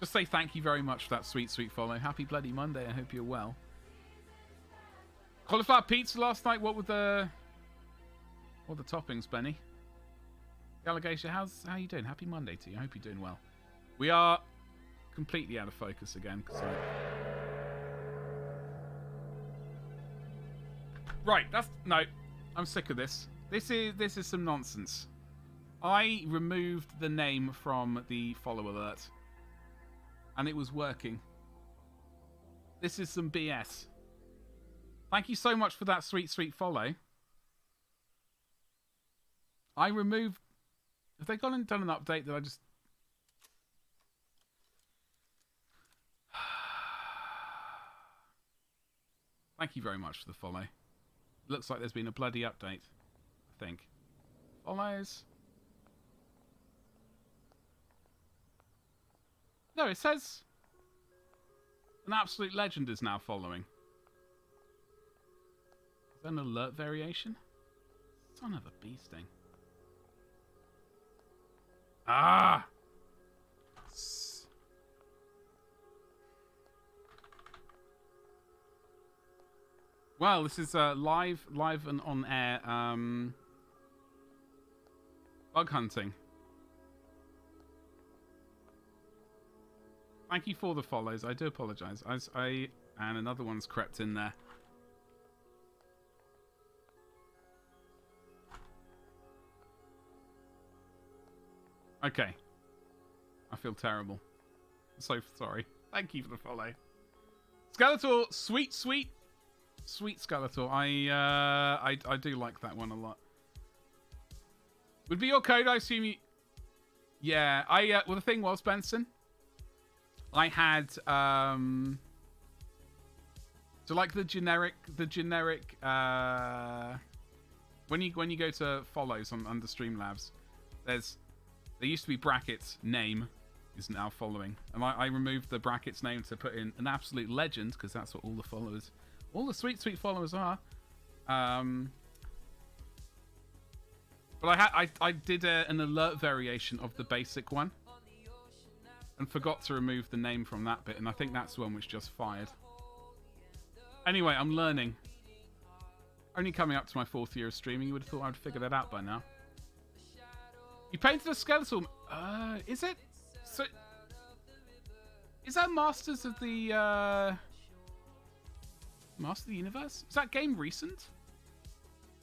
just say thank you very much for that sweet, sweet follow. Happy bloody Monday. I hope you're well. Cauliflower pizza last night. What were the toppings, Benny? Alligator, how you doing? Happy Monday to you. I hope you're doing well. We are completely out of focus again. Right, no. I'm sick of this. This is some nonsense. I removed the name from the follow alert, and it was working. This is some BS. Thank you so much for that sweet, sweet follow. I removed. Have they gone and done an update that I just? Thank you very much for the follow. Looks like there's been a bloody update, I think. Follows. No, it says an absolute legend is now following. Is that an alert variation? Son of a bee sting. Ah! Well, this is live and on air bug hunting. Thank you for the follows. I do apologise. And another one's crept in there. Okay. I feel terrible. I'm so sorry. Thank you for the follow. Skeletor, sweet Skeletor. I do like that one a lot. Would be your code, I assume you... Yeah, well, the thing was, Benson, I had, so like the generic, when you go to follows under Streamlabs, there used to be brackets, name is now following. And I removed the brackets name to put in an absolute legend, because that's what all the sweet, sweet followers are. But I did an alert variation of the basic one and forgot to remove the name from that bit, and I think that's the one which just fired. Anyway, I'm learning. Only coming up to my 4th year of streaming, you would have thought I'd figure that out by now. You painted a skeletal... is it? So, is that Masters of the... Master of the Universe? Is that game recent?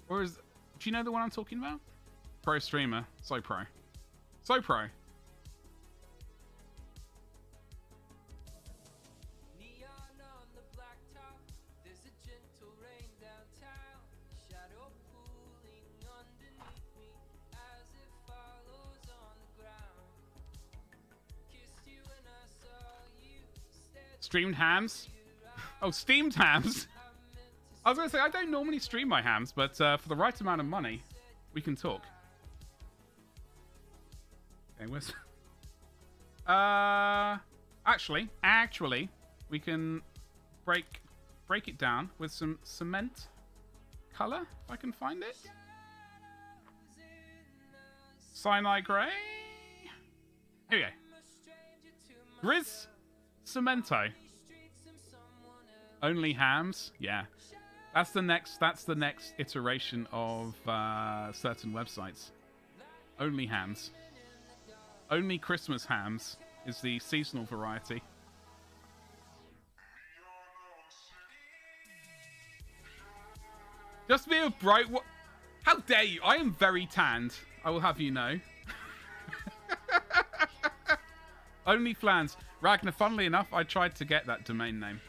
Or is... Do you know the one I'm talking about? Pro streamer. So pro. So pro. Streamed hams. Oh, steamed hams. I was going to say, I don't normally stream my hams, but for the right amount of money, we can talk. Okay, where's... Actually, we can break it down with some cement color, if I can find it. Cyanide grey. Here we go. Grizz Cemento. Only hams. Yeah. That's the next iteration of certain websites. Only hams. Only Christmas hams is the seasonal variety. Just be a bright... How dare you? I am very tanned. I will have you know. Only Flans. Ragnar, funnily enough, I tried to get that domain name.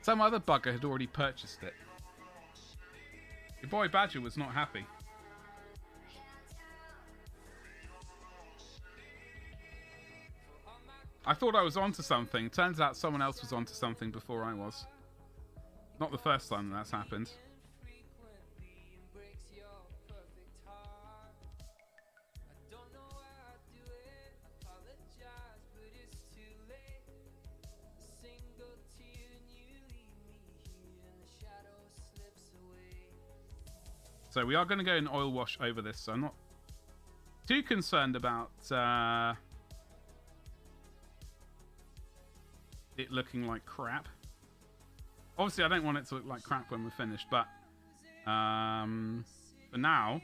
Some other bugger had already purchased it. Your boy Badger was not happy. I thought I was onto something. Turns out someone else was onto something before I was. Not the first time that's happened. So we are going to go and oil wash over this, so I'm not too concerned about it looking like crap. Obviously, I don't want it to look like crap when we're finished, but for now,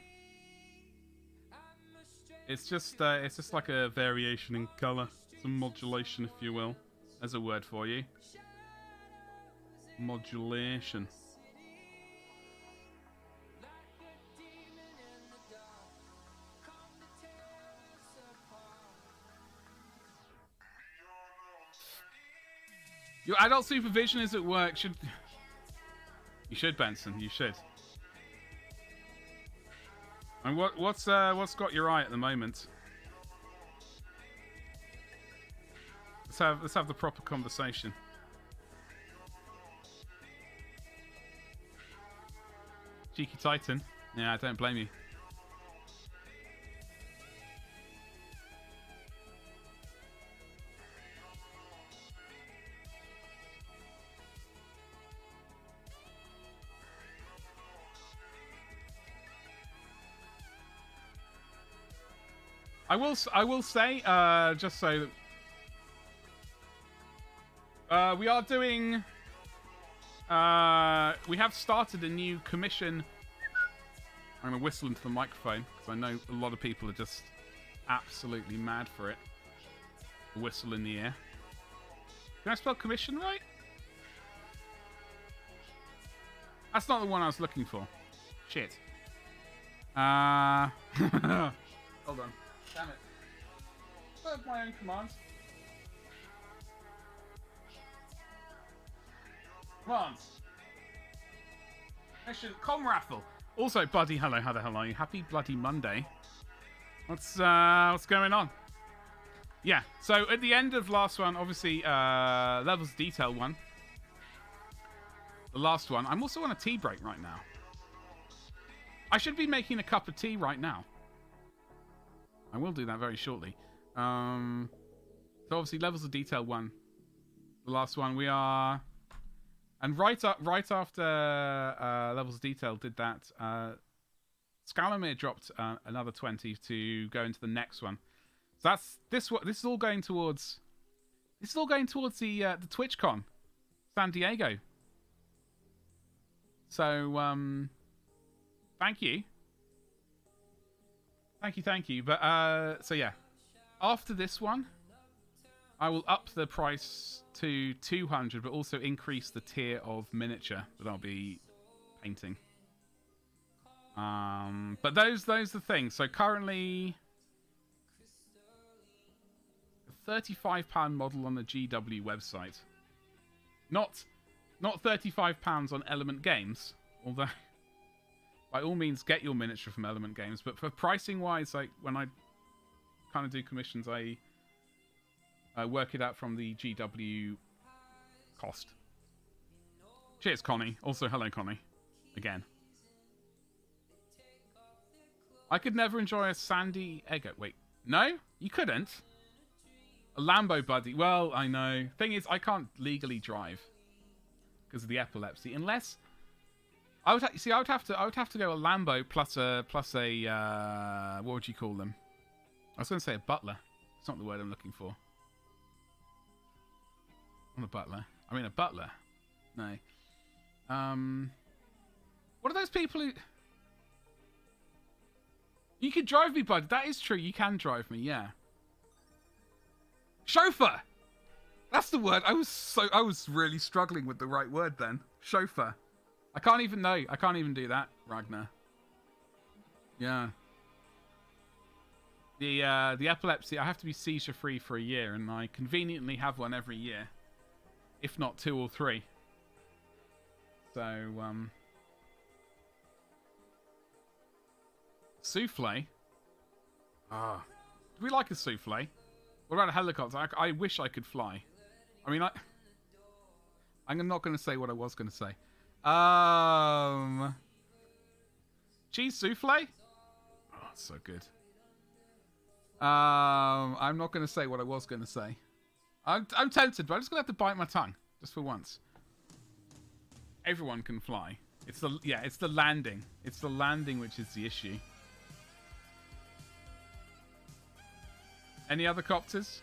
it's just like a variation in color, some modulation, if you will. There's a word for you. Modulation. Your adult supervision is at work. You should, Benson. You should. And what's got your eye at the moment? Let's have the proper conversation. Cheeky Titan. Yeah, I don't blame you. I will say, just so that we are doing, we have started a new commission. I'm going to whistle into the microphone because I know a lot of people are just absolutely mad for it. Whistle in the air. Can I spell commission right? That's not the one I was looking for. Shit. Hold on. Damn it. Serve my own commands. Commands. Mission Comraffle. Also, buddy, hello, how the hell are you? Happy bloody Monday. What's going on? Yeah, so at the end of last one, obviously, levels detail one. The last one. I'm also on a tea break right now. I should be making a cup of tea right now. I will do that very shortly. So obviously, levels of detail 1. The last one we are... And right after levels of detail did that, Scalamir dropped another 20 to go into the next one. So this is all going towards... This is all going towards the TwitchCon San Diego. So, thank you. Thank you. But, so yeah. After this one, I will up the price to 200, but also increase the tier of miniature that I'll be painting. But those are the things. So currently, a £35 model on the GW website. Not £35 on Element Games, although by all means get your miniature from Element Games. But for pricing wise, like when I kind of do commissions, I work it out from the GW cost. Cheers, Connie. Also, hello, Connie. Again. I could never enjoy a sandy Eggo. Wait, no? You couldn't? A Lambo buddy. Well, I know. Thing is, I can't legally drive because of the epilepsy. Unless I would I would have to go a Lambo plus a what would you call them? I was going to say a butler. It's not the word I'm looking for. Not a butler. I mean a butler. No. What are those people who... You can drive me, bud. That is true. You can drive me, yeah. Chauffeur! That's the word. I was really struggling with the right word then. Chauffeur. I can't even do that, Ragnar. Yeah. The epilepsy, I have to be seizure free for a year, and I conveniently have one every year. If not 2 or 3. So, souffle? Ah. Do we like a souffle? What about a helicopter? I wish I could fly. I mean, I'm not going to say what I was going to say. Cheese souffle? Oh, it's so good. I'm not going to say what I was going to say. I'm tempted, but I'm just going to have to bite my tongue. Just for once. Everyone can fly. It's the landing. It's the landing which is the issue. Any other copters?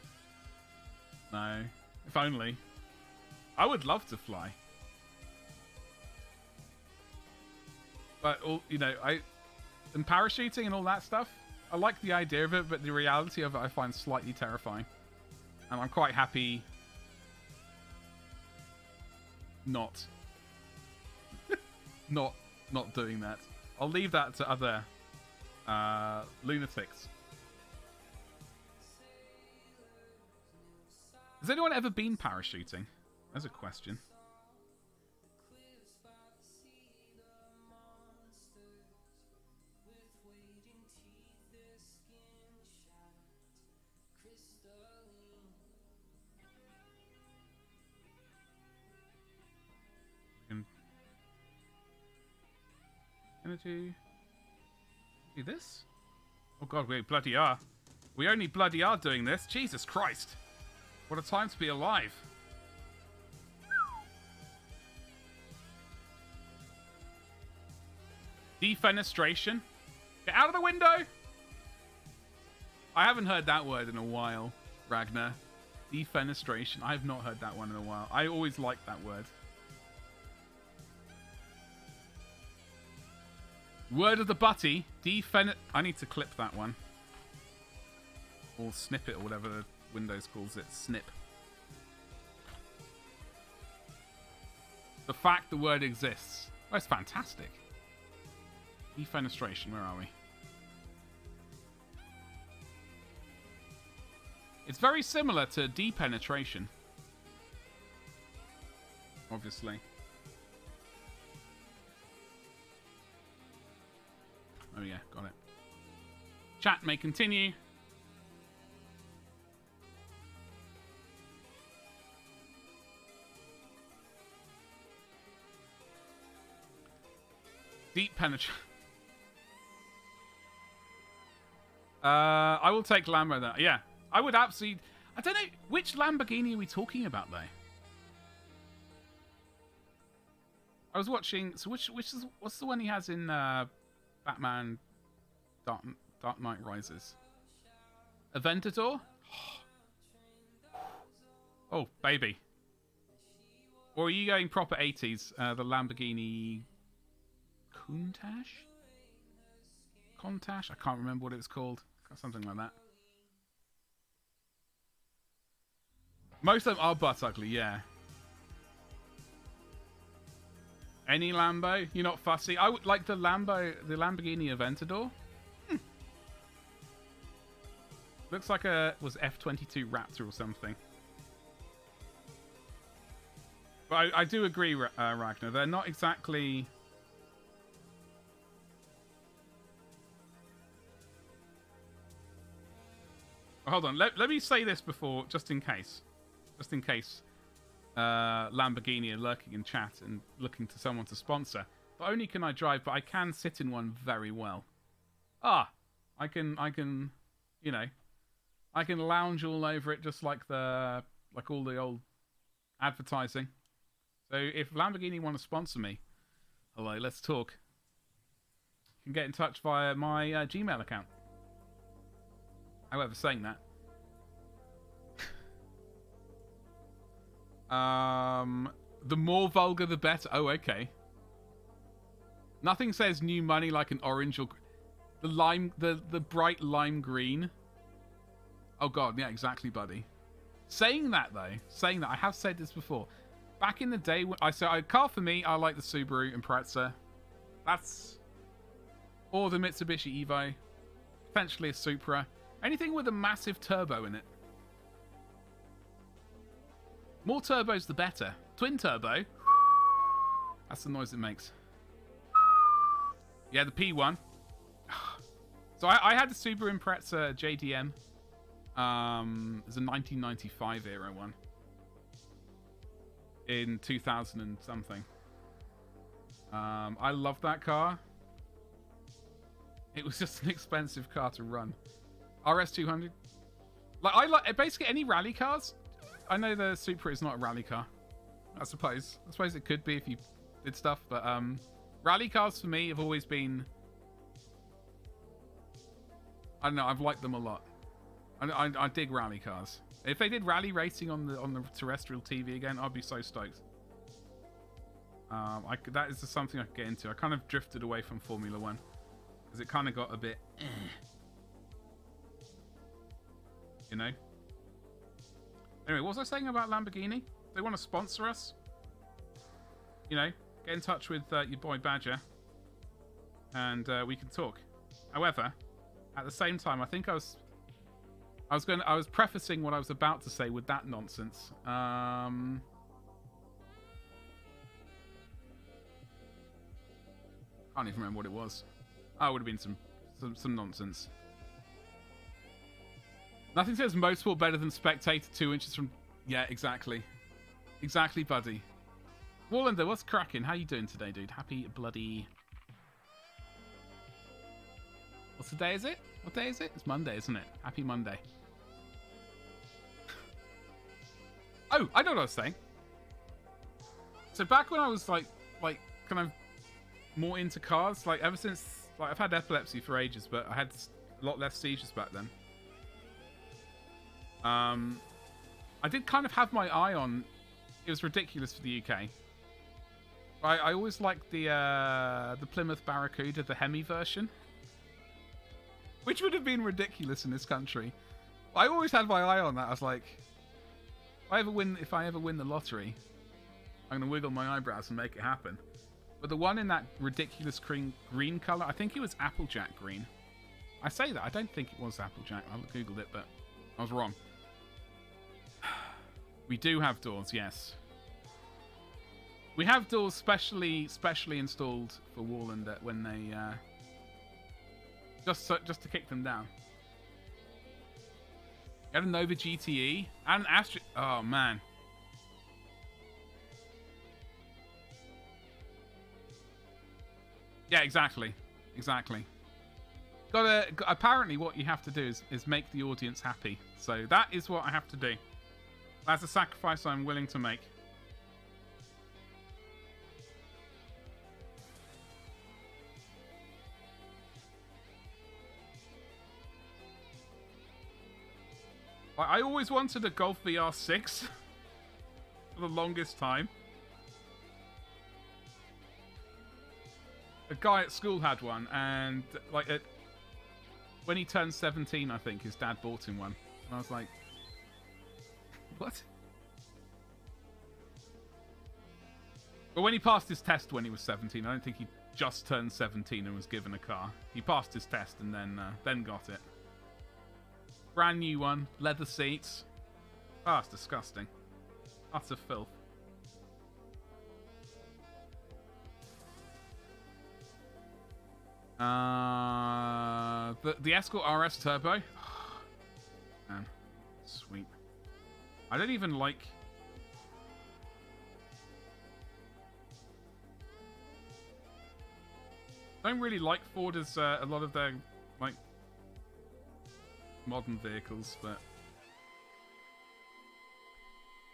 No. If only. I would love to fly. But, and parachuting and all that stuff, I like the idea of it, but the reality of it I find slightly terrifying. And I'm quite happy not doing that. I'll leave that to other lunatics. Has anyone ever been parachuting? That's a question. Gonna do this? Oh god, we bloody are. We only bloody are doing this. Jesus Christ. What a time to be alive. Defenestration. Get out of the window! I haven't heard that word in a while, Ragnar. Defenestration. I have not heard that one in a while. I always liked that word. Word of the butty. I need to clip that one. Or snip it, or whatever Windows calls it. Snip. The fact the word exists. Oh, it's fantastic. Defenestration, where are we? It's very similar to depenetration. Obviously. Oh yeah, got it. Chat may continue. Deep penetration. I will take Lambo then. Yeah, I would absolutely... I don't know, which Lamborghini are we talking about though? I was watching... So what's the one he has in Batman Dark Knight Rises? Aventador? Oh, baby. Or are you going proper 80s? The Lamborghini... Countach? I can't remember what it's called. Something like that. Most of them are butt ugly, yeah. Any Lambo? You're not fussy? I would like the Lamborghini Aventador. Looks like was F-22 Raptor or something. But I do agree, Ragnar. They're not exactly... Hold on, let me say this before, just in case. Just in case Lamborghini are lurking in chat and looking to someone to sponsor. Not only can I drive, but I can sit in one very well. I can, you know, I can lounge all over it just like all the old advertising. So if Lamborghini want to sponsor me, hello, let's talk. You can get in touch via my Gmail account. However, saying that, the more vulgar, the better. Oh, okay. Nothing says new money like an orange or the bright lime green. Oh god, yeah, exactly, buddy. Saying that, I have said this before. Back in the day, when a car for me, I like the Subaru Impreza. That's... Or the Mitsubishi Evo. Potentially a Supra. Anything with a massive turbo in it. More turbos, the better. Twin turbo. That's the noise it makes. Yeah, the P1. So I had the Subaru Impreza JDM. It's a 1995 era one. In 2000 and something. I love that car. It was just an expensive car to run. RS200. I like basically any rally cars. I know the Supra is not a rally car. I suppose it could be if you did stuff, but rally cars for me have always been... I don't know, I've liked them a lot. I dig rally cars. If they did rally racing on the terrestrial TV again, I'd be so stoked. That is just something I could get into. I kind of drifted away from Formula 1 because it kind of got a bit... You know? Anyway, what was I saying about Lamborghini? They want to sponsor us? You know, get in touch with your boy Badger and we can talk. However, at the same time, I think I was prefacing what I was about to say with that nonsense. Can't even remember what it was. Oh, it would have been some nonsense. Nothing says motorsport better than spectator 2 inches from... Yeah, exactly. Exactly, buddy. Wallander, what's cracking? How you doing today, dude? Happy bloody... What's the day, is it? What day is it? It's Monday, isn't it? Happy Monday. Oh, I know what I was saying. So back when I was like kind of more into cars, like ever since, like I've had epilepsy for ages, but I had a lot less seizures back then. I did kind of have my eye on... It was ridiculous for the UK. I always liked the Plymouth Barracuda, the Hemi version. Which would have been ridiculous in this country. I always had my eye on that. I was like... If I ever win the lottery, I'm going to wiggle my eyebrows and make it happen. But the one in that ridiculous green colour, I think it was Applejack green. I say that, I don't think it was Applejack. I googled it, but I was wrong. We do have doors, yes. We have doors specially installed for Wallander when they just to kick them down. You had a Nova GTE and an Astra. Oh man. Yeah, exactly. Apparently what you have to do is make the audience happy. So that is what I have to do. That's a sacrifice I'm willing to make. I always wanted a Golf VR 6 for the longest time. A guy at school had one, and when he turned 17, I think his dad bought him one, and I was like, "What?" But when he passed his test when he was 17, I don't think he just turned 17 and was given a car. He passed his test and then got it. Brand new one, leather seats. Ah, it's disgusting. Utter filth. The Escort RS Turbo. Man, sweet. I don't even like... Don't really like Ford as a lot of their like modern vehicles, but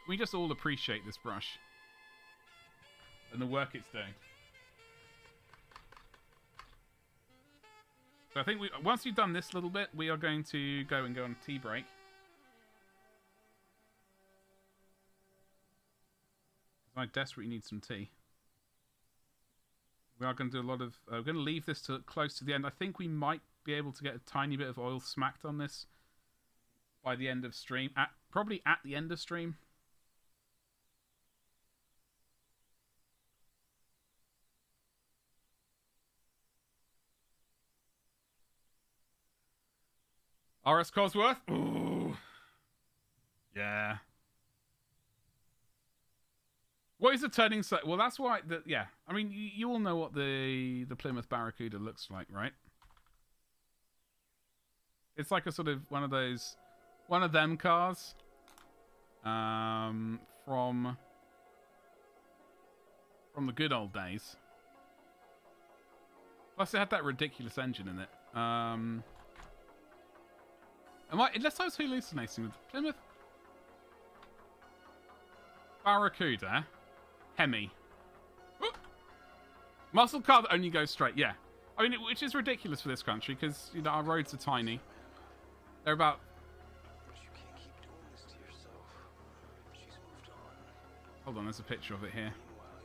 we just all appreciate this brush and the work it's doing. So I think once we've done this little bit, we are going to go on a tea break. I desperately need some tea. We are going to do a lot of... we're going to leave this to close to the end. I think we might be able to get a tiny bit of oil smacked on this by the end of stream. Probably at the end of stream. RS Cosworth? Ooh. Yeah. What is the turning sight? Well, that's why... yeah. I mean, you all know what the Plymouth Barracuda looks like, right? It's like a sort of one of them cars. From the good old days. Plus, it had that ridiculous engine in it. Unless I was hallucinating with Plymouth Barracuda Hemi. Whoop. Muscle car that only goes straight, yeah. I mean, which is ridiculous for this country because, you know, our roads are tiny. They're about... But you can't keep doing this to yourself. She's moved on. Hold on, there's a picture of it here. Meanwhile,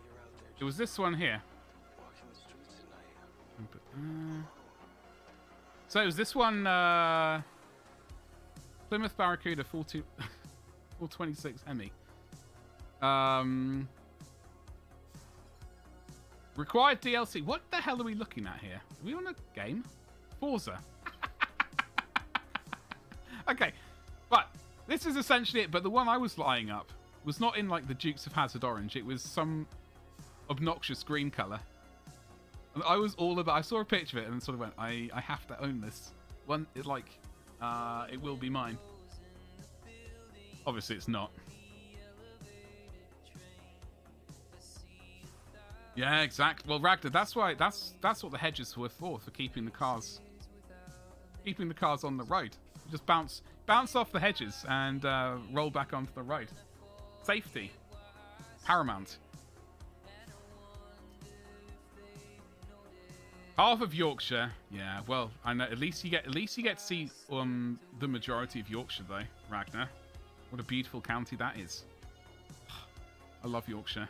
you're out there It was this one here. walking the streets at night. So it was this one, Plymouth Barracuda 426 Hemi. Required DLC. What the hell are we looking at here? Are we on a game? Forza. Okay, but this is essentially it. But the one I was lining up was not in like the Dukes of Hazzard orange. It was some obnoxious green color. And I was all about... I saw a picture of it and sort of went, I have to own this. One, it will be mine. Obviously, it's not. Yeah, exactly. Well, Ragnar, that's why. That's what the hedges were for keeping the cars on the road. You just bounce off the hedges and roll back onto the road. Safety, paramount. Half of Yorkshire, yeah. Well, I know. At least you get to see the majority of Yorkshire, though, Ragnar. What a beautiful county that is. I love Yorkshire.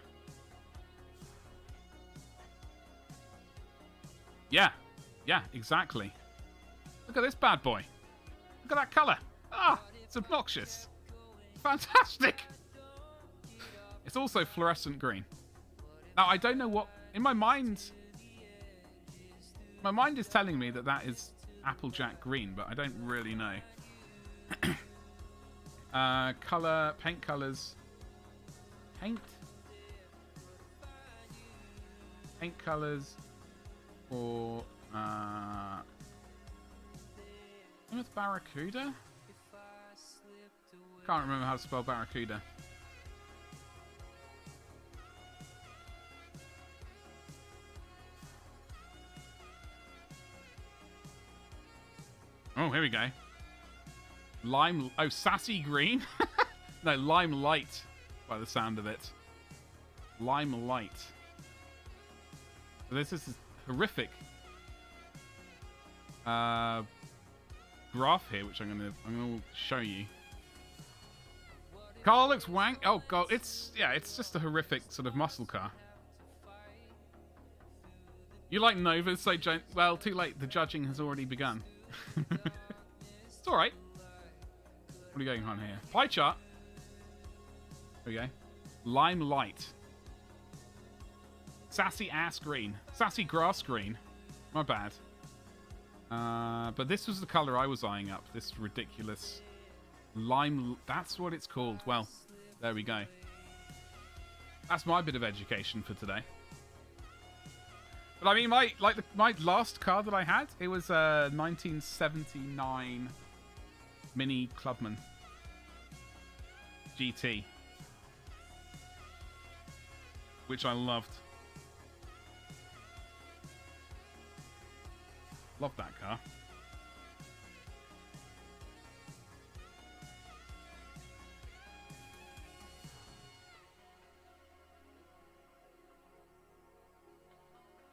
Yeah, exactly. Look at this bad boy. Look at that colour. Ah, it's obnoxious. Fantastic. It's also fluorescent green. Now, I don't know what... In my mind... My mind is telling me that is Applejack green, but I don't really know. Colour, paint colours. Paint colours for Plymouth Barracuda? Can't remember how to spell Barracuda. Oh, here we go. Lime... Oh, sassy green? No, lime light, by the sound of it. Lime light. So this is horrific graph here, which I'm gonna show you. Car looks wank. Oh god, it's just a horrific sort of muscle car. You like Novas, so well, too late. The judging has already begun. It's all right. What are we going on here? Pie chart. There we go. Lime light. Sassy ass green. Sassy grass green. My bad. But this was the colour I was eyeing up. This ridiculous lime... That's what it's called. Well, there we go. That's my bit of education for today. But I mean, my last car that I had, it was a 1979 Mini Clubman GT. Which I loved. Love that car.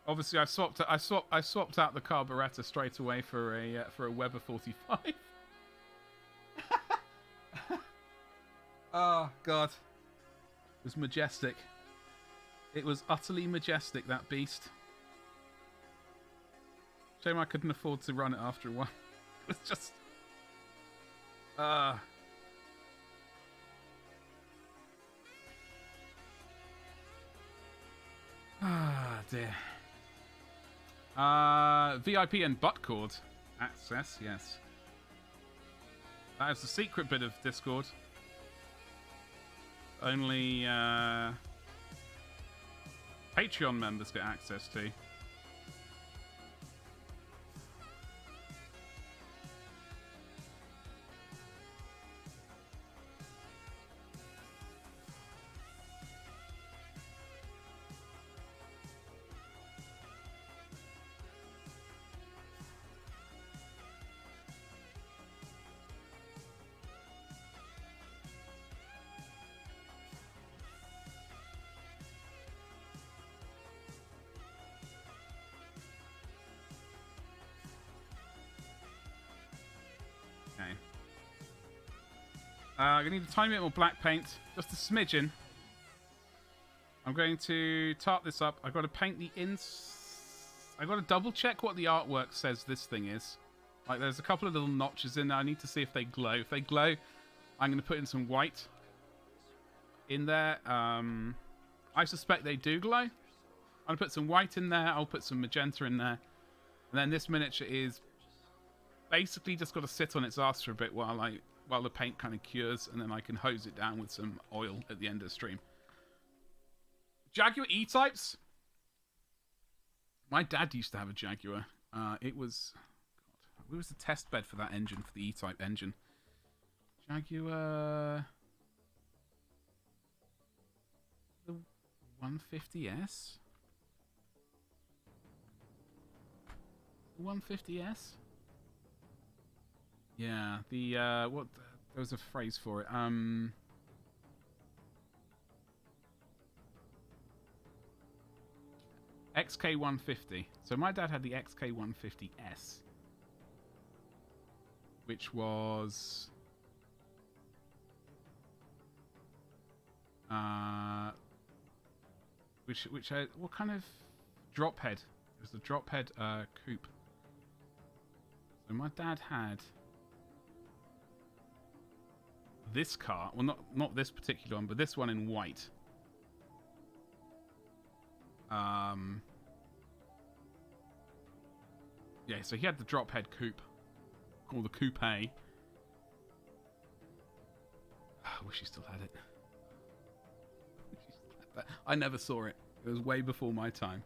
Obviously, I swapped out the carburettor straight away for a Weber 45. Oh God, it was majestic. It was utterly majestic, that beast. Shame I couldn't afford to run it after a while. It was just dear. VIP and butt cord access, yes. That is the secret bit of Discord. Only Patreon members get access to. I'm going to need a tiny bit more black paint, just a smidgen. I'm going to tart this up. I've got to paint the I've got to double check what the artwork says this thing is. Like, there's a couple of little notches in there. I need to see if they glow. If they glow, I'm going to put in some white in there. I suspect they do glow. I'm going to put some white in there. I'll put some magenta in there. And then this miniature is basically just got to sit on its ass for a bit while the paint kind of cures, and then I can hose it down with some oil at the end of the stream. Jaguar E-Types? My dad used to have a Jaguar. It was the test bed for that engine, for the E-Type engine. Jaguar... the 150S? 150S? Yeah, there was a phrase for it. XK150. So my dad had the XK150S, which was what kind of drop head? It was the drop head coupe. So my dad had this car. Well, not this particular one, but this one in white. Yeah, so he had the drop head coupe, or the coupe. I wish he still had it. I never saw it. It was way before my time.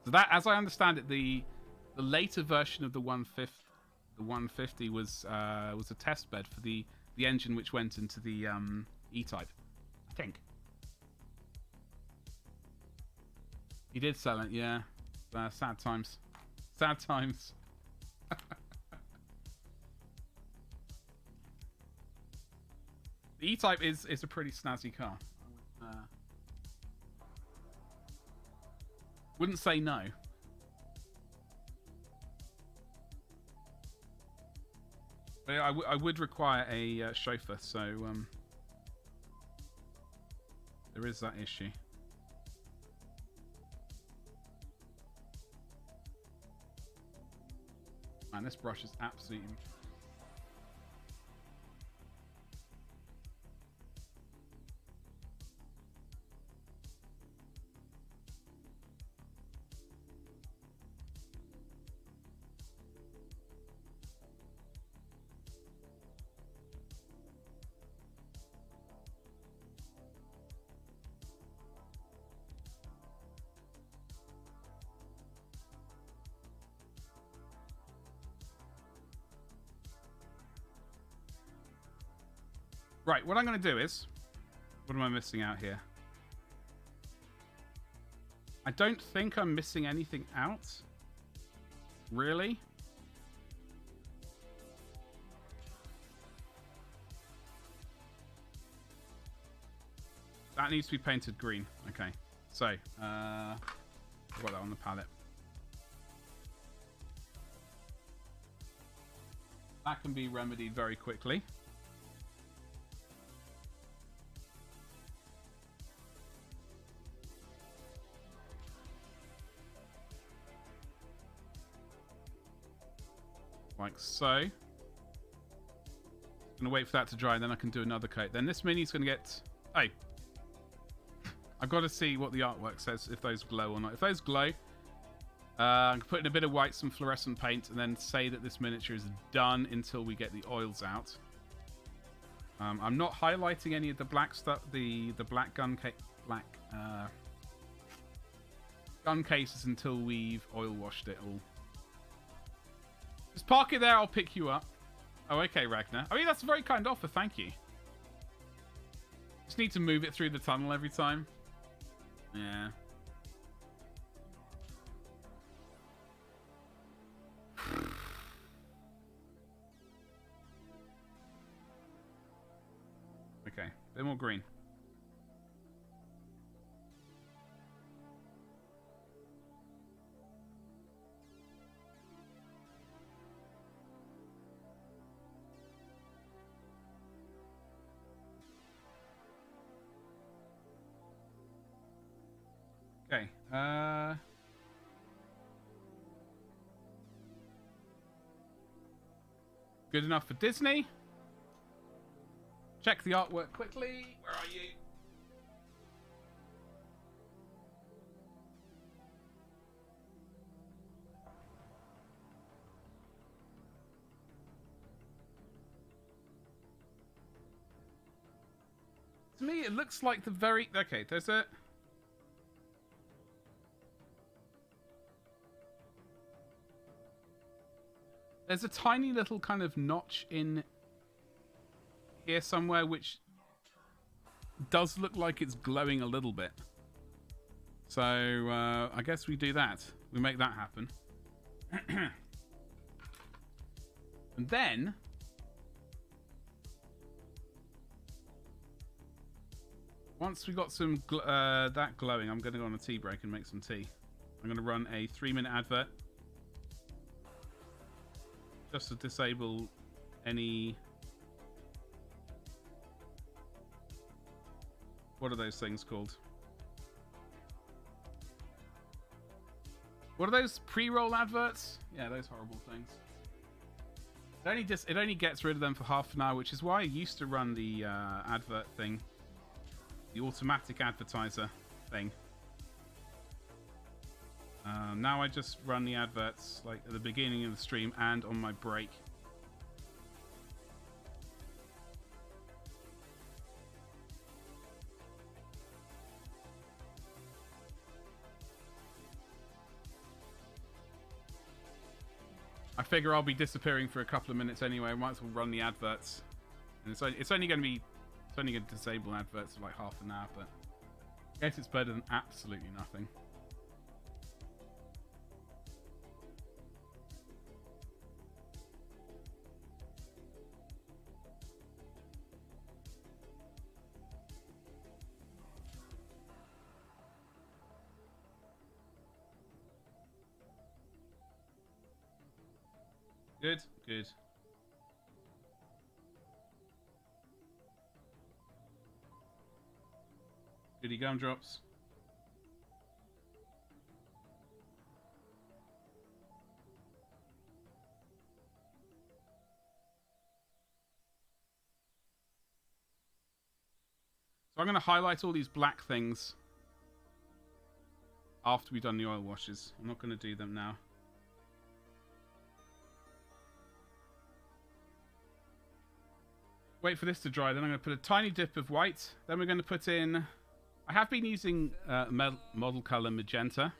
So that, as I understand it, the later version of the 150 was a test bed for the engine which went into the E-Type, I think. He did sell it, yeah. Sad times. Sad times. The E-Type is a pretty snazzy car. Wouldn't say no. But I would require a chauffeur, so there is that issue. Man, this brush is absolutely... Right, what I'm going to do is... What am I missing out here? I don't think I'm missing anything out. Really? That needs to be painted green. Okay. So, I've got that on the palette. That can be remedied very quickly. Like so. I'm going to wait for that to dry, and then I can do another coat. Then this mini's going to get... Oh. I've got to see what the artwork says, if those glow or not. If those glow, I can put in a bit of white, some fluorescent paint, and then say that this miniature is done until we get the oils out. I'm not highlighting any of the black stuff, the black gun gun cases until we've oil washed it all. Just park it there, I'll pick you up. Oh, okay, Ragnar. I mean, that's a very kind offer, thank you. Just need to move it through the tunnel every time. Yeah. Okay, a bit more green. Okay, good enough for Disney. Check the artwork quickly. Where are you? To me, it looks like the very... Okay, there's a... There's a tiny little kind of notch in here somewhere which does look like it's glowing a little bit. So, I guess we do that. We make that happen. And then... Once we got some that glowing, I'm going to go on a tea break and make some tea. I'm going to run a 3-minute advert. Just to disable any... What are those things called? What are those pre-roll adverts? Yeah, those horrible things. It only gets rid of them for half an hour, which is why I used to run the advert thing. The automatic advertiser thing. Now I just run the adverts like at the beginning of the stream and on my break. I figure I'll be disappearing for a couple of minutes anyway. I might as well run the adverts. And it's only going to disable adverts for like half an hour, but I guess it's better than absolutely nothing. Good, good. Goody gumdrops. So I'm going to highlight all these black things after we've done the oil washes. I'm not going to do them now. Wait for this to dry, then I'm going to put a tiny dip of white. Then we're going to put in... I have been using model color magenta.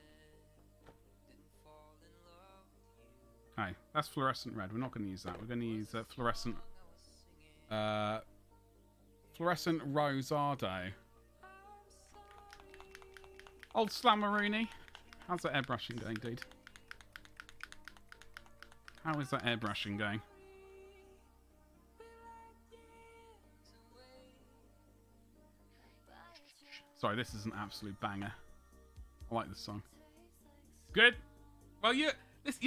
Okay, that's fluorescent red. We're not going to use that. We're going to use fluorescent Rosado. Old Slammaroony. How's that airbrushing going, dude? How is that airbrushing going? Sorry, this is an absolute banger. I like this song. Good. Well, you're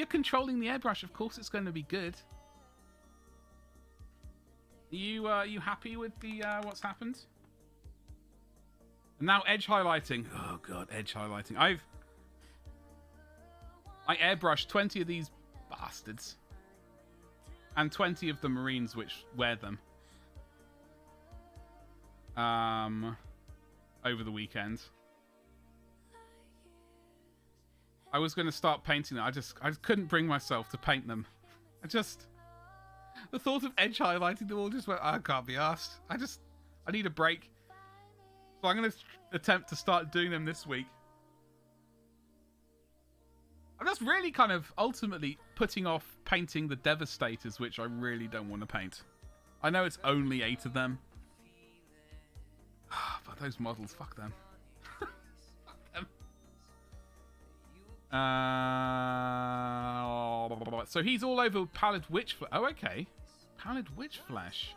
controlling the airbrush. Of course, it's going to be good. You happy with the what's happened? And now edge highlighting. Oh god, edge highlighting. I airbrushed 20 of these bastards, and 20 of the Marines which wear them. Over the weekend. I was going to start painting them. I just couldn't bring myself to paint them. The thought of edge highlighting them all just went, I can't be arsed. I need a break. So I'm going to attempt to start doing them this week. I'm just really kind of ultimately putting off painting the Devastators, which I really don't want to paint. I know it's only 8 of them. But those models, fuck them. Fuck them. So he's all over Pallid Witch Flesh. Oh, okay. Pallid Witch Flesh.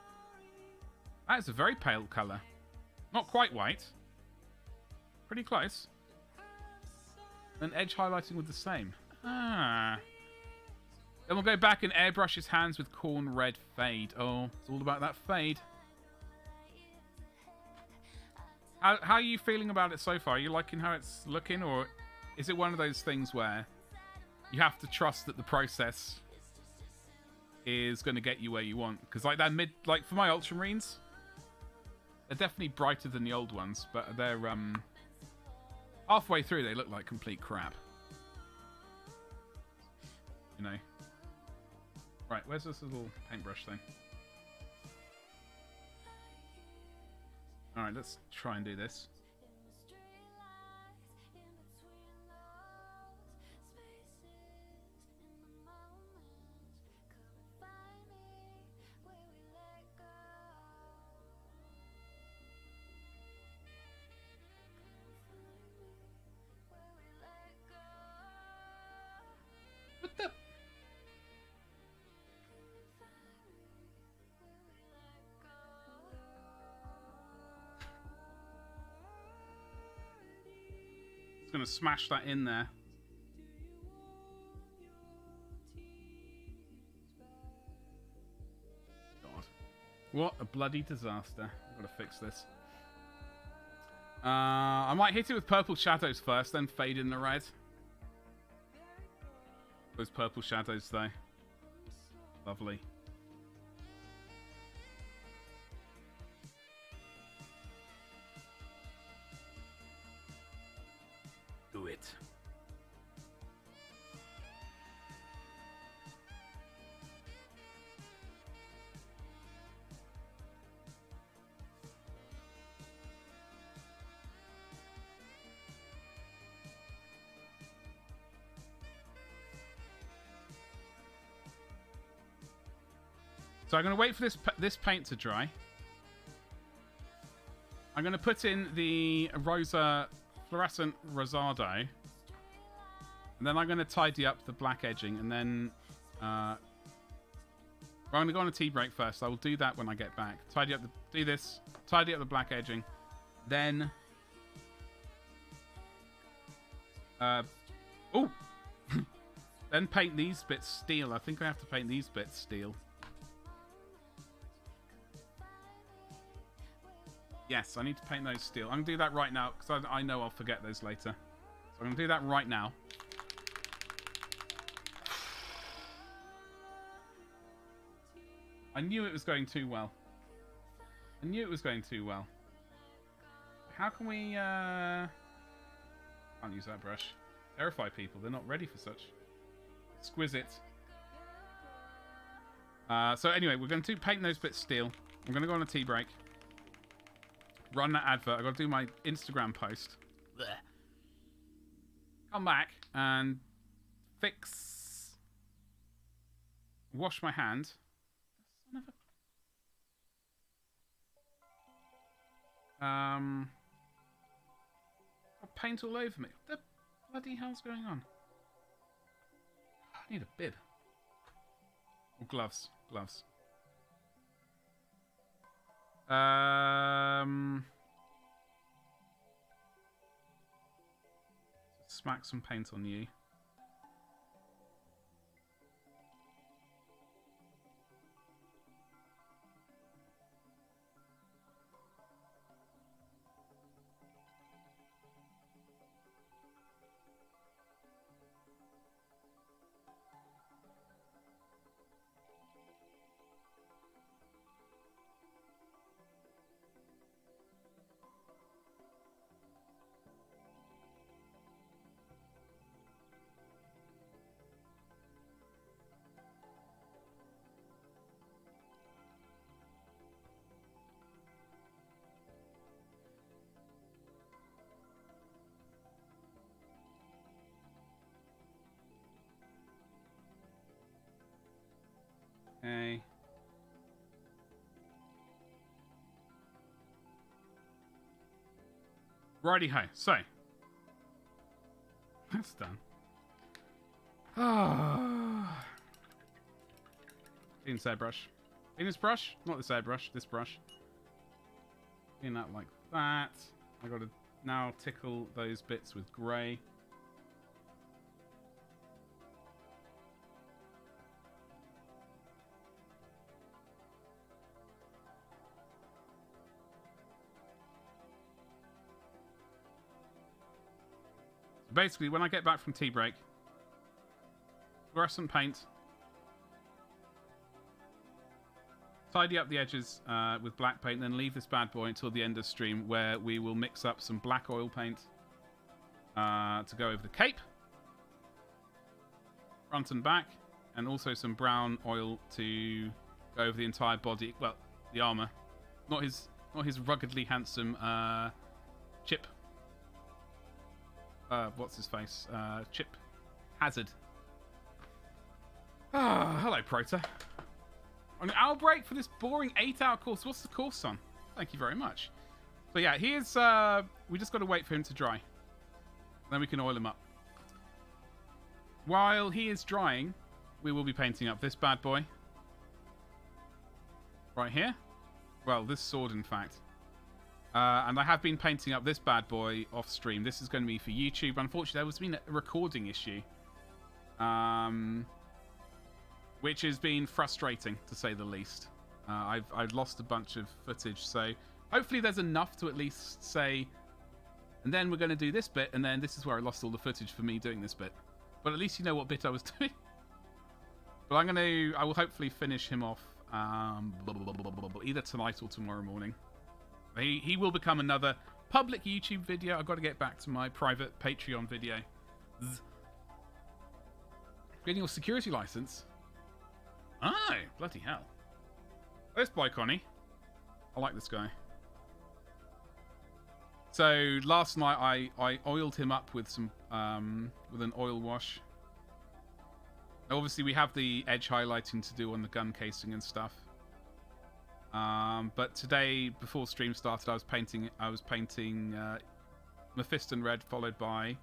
That is a very pale colour. Not quite white. Pretty close. And edge highlighting with the same. Then we'll go back and airbrush his hands with Corn Red Fade. Oh, it's all about that fade. How are you feeling about it so far? Are you liking how it's looking, or is it one of those things where you have to trust that the process is going to get you where you want? Because like that for my Ultramarines, they're definitely brighter than the old ones, but they're halfway through they look like complete crap. You know. Right, where's this little paintbrush thing? Alright, let's try and do this. What the? Going to smash that in there. God. What a bloody disaster. I've got to fix this. I might hit it with purple shadows first, then fade in the red. Those purple shadows, though. Lovely. Do it. So I'm going to wait for this paint to dry. I'm going to put in the Fluorescent Rosado. And then I'm going to tidy up the black edging. And then I'm going to go on a tea break first. I will do that when I get back. Tidy up the black edging. Then... oh! Then paint these bits steel. I think I have to paint these bits steel. Yes, I need to paint those steel. I'm going to do that right now, because I know I'll forget those later. So I'm going to do that right now. I knew it was going too well. I knew it was going too well. How can we... Can't use that brush. Terrify people. They're not ready for such. Exquisite. So anyway, we're going to paint those bits steel. I'm going to go on a tea break. Run that advert. I've got to do my Instagram post. Blech. Come back and fix... Wash my hand. Son of a... paint all over me. What the bloody hell's going on? I need a bib. Or gloves. Gloves. Smack some paint on you. Okay. Righty-ho. So. That's done. Ah. Clean this airbrush. Clean this brush? Not this airbrush. This brush. Clean that like that. I got to now tickle those bits with grey. Basically, when I get back from tea break, fluorescent paint, tidy up the edges with black paint, then leave this bad boy until the end of stream, where we will mix up some black oil paint to go over the cape, front and back, and also some brown oil to go over the entire body. Well, the armor, not his ruggedly handsome Chip. What's his face? Chip Hazard. Ah, hello, Prota. On an hour break for this boring 8-hour course. What's the course on? Thank you very much. So yeah, here's. We just got to wait for him to dry. Then we can oil him up. While he is drying, we will be painting up this bad boy. Right here. Well, this sword, in fact. And I have been painting up this bad boy off stream. This is going to be for YouTube. Unfortunately, there has been a recording issue. Which has been frustrating, to say the least. I've lost a bunch of footage, so hopefully there's enough to at least say, and then we're going to do this bit, and then this is where I lost all the footage for me doing this bit. But at least you know what bit I was doing. But I will hopefully finish him off either tonight or tomorrow morning. He will become another public YouTube video. I've got to get back to my private Patreon video. Getting your security license? Oh, bloody hell. Let's buy Connie. I like this guy. So last night I oiled him up with some with an oil wash. Obviously we have the edge highlighting to do on the gun casing and stuff. But today, before stream started, I was painting Mephiston red, followed by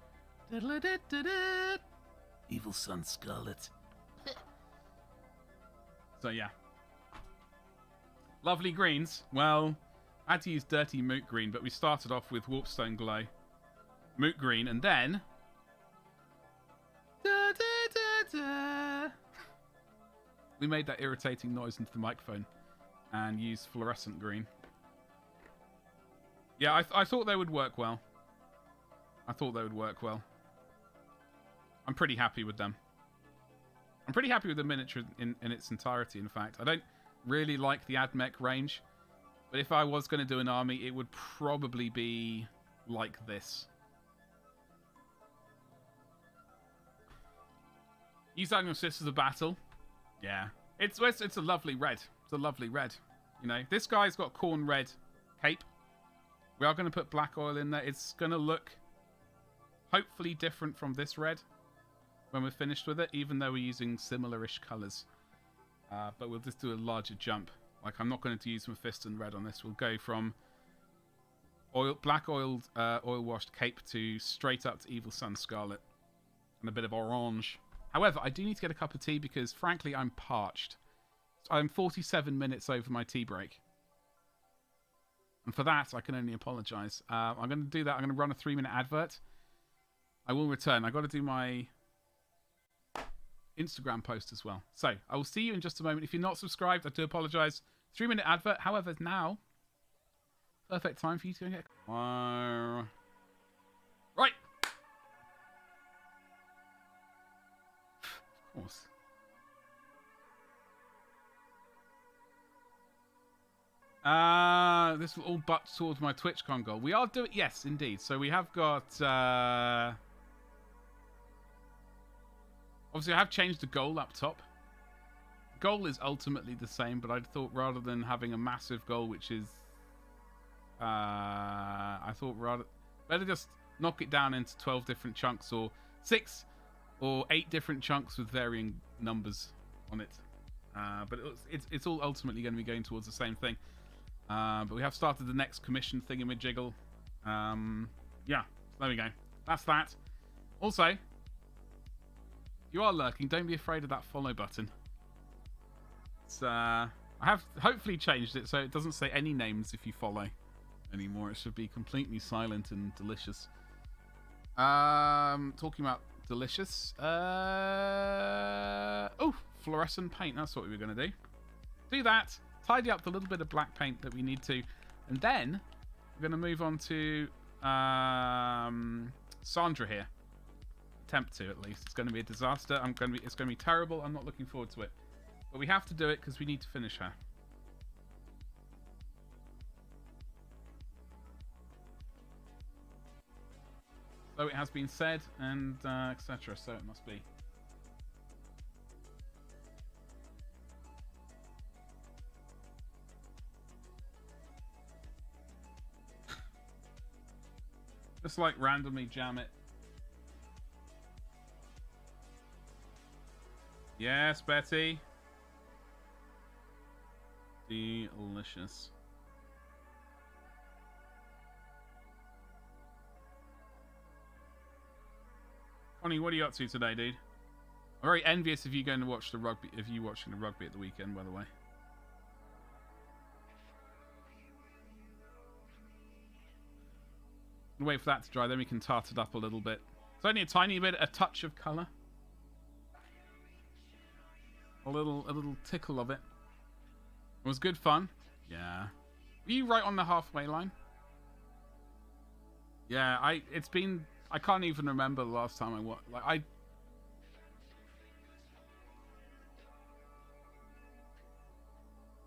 Evil Sun Scarlet. So yeah, lovely greens. Well, I had to use dirty moot green, but we started off with Warpstone Glow, moot green, and then we made that irritating noise into the microphone and used fluorescent green. Yeah, I thought they would work well. I'm pretty happy with them. I'm pretty happy with the miniature in its entirety, in fact. I don't really like the AdMech range, but if I was going to do an army, it would probably be like this. Use that on your Sisters of Battle. Yeah. It's a lovely red. It's a lovely red. You know, this guy's got corn red cape. We are going to put black oil in there. It's going to look hopefully different from this red when we're finished with it, even though we're using similar-ish colours. But we'll just do a larger jump. Like, I'm not going to use Mephiston red on this. We'll go from black oiled, oil washed cape to straight up to Evil Sun Scarlet. And a bit of orange. However, I do need to get a cup of tea because, frankly, I'm parched. I'm 47 minutes over my tea break. And for that, I can only apologise. I'm going to do that. I'm going to run a 3-minute advert. I will return. I've got to do my Instagram post as well. So, I will see you in just a moment. If you're not subscribed, I do apologise. 3-minute advert. However, now, perfect time for you to go get... Right. Of course. This will all butt towards my TwitchCon goal. We are doing... Yes, indeed. So we have got... Obviously, I have changed the goal up top. The goal is ultimately the same, but I thought rather than having a massive goal, which is... I thought better just knock it down into 12 different chunks, or 6 or 8 different chunks with varying numbers on it. But it's all ultimately going to be going towards the same thing. But we have started the next commission thingamajiggle. Yeah, there we go. That's that. Also, if you are lurking, don't be afraid of that follow button. It's, I have hopefully changed it so it doesn't say any names if you follow anymore. It should be completely silent and delicious. Talking about delicious. Oh, fluorescent paint. That's what we were going to do. Do that. Tidy up the little bit of black paint that we need to. And then we're going to move on to Sandra here. Attempt to, at least. It's going to be a disaster. It's going to be terrible. I'm not looking forward to it. But we have to do it because we need to finish her. So it has been said, and etc. So it must be. Just like randomly jam it. Yes, Betty. Delicious. Connie, what are you up to today, dude? I'm very envious of you going to watch the rugby. If you watching the rugby at the weekend, by the way. Wait for that to dry, then we can tart it up a little bit. It's only a tiny bit, a touch of colour. A little tickle of it. It was good fun. Yeah. Were you right on the halfway line? Yeah, I can't even remember the last time I watched.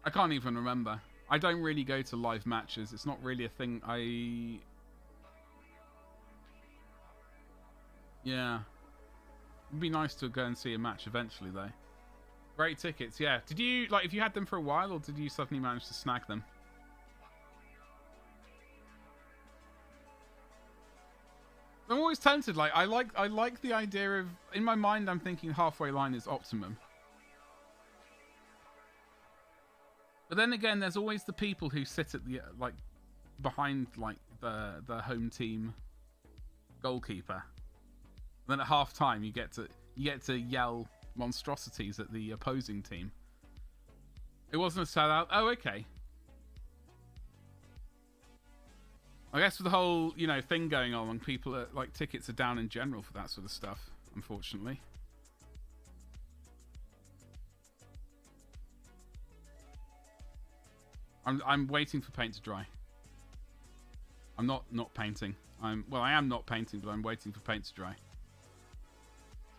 I can't even remember. I don't really go to live matches. It's not really a thing Yeah. It'd be nice to go and see a match eventually, though. Great tickets, yeah. Did you, if you had them for a while, or did you suddenly manage to snag them? I'm always tempted, I like the idea of... In my mind, I'm thinking halfway line is optimum. But then again, there's always the people who sit at the, behind, the home team goalkeeper. And then at half time, you get to yell monstrosities at the opposing team. It wasn't a sellout. Oh, okay. I guess with the whole, thing going on, and people are, tickets are down in general for that sort of stuff, unfortunately. I'm waiting for paint to dry. I'm not painting. I am not painting, but I'm waiting for paint to dry.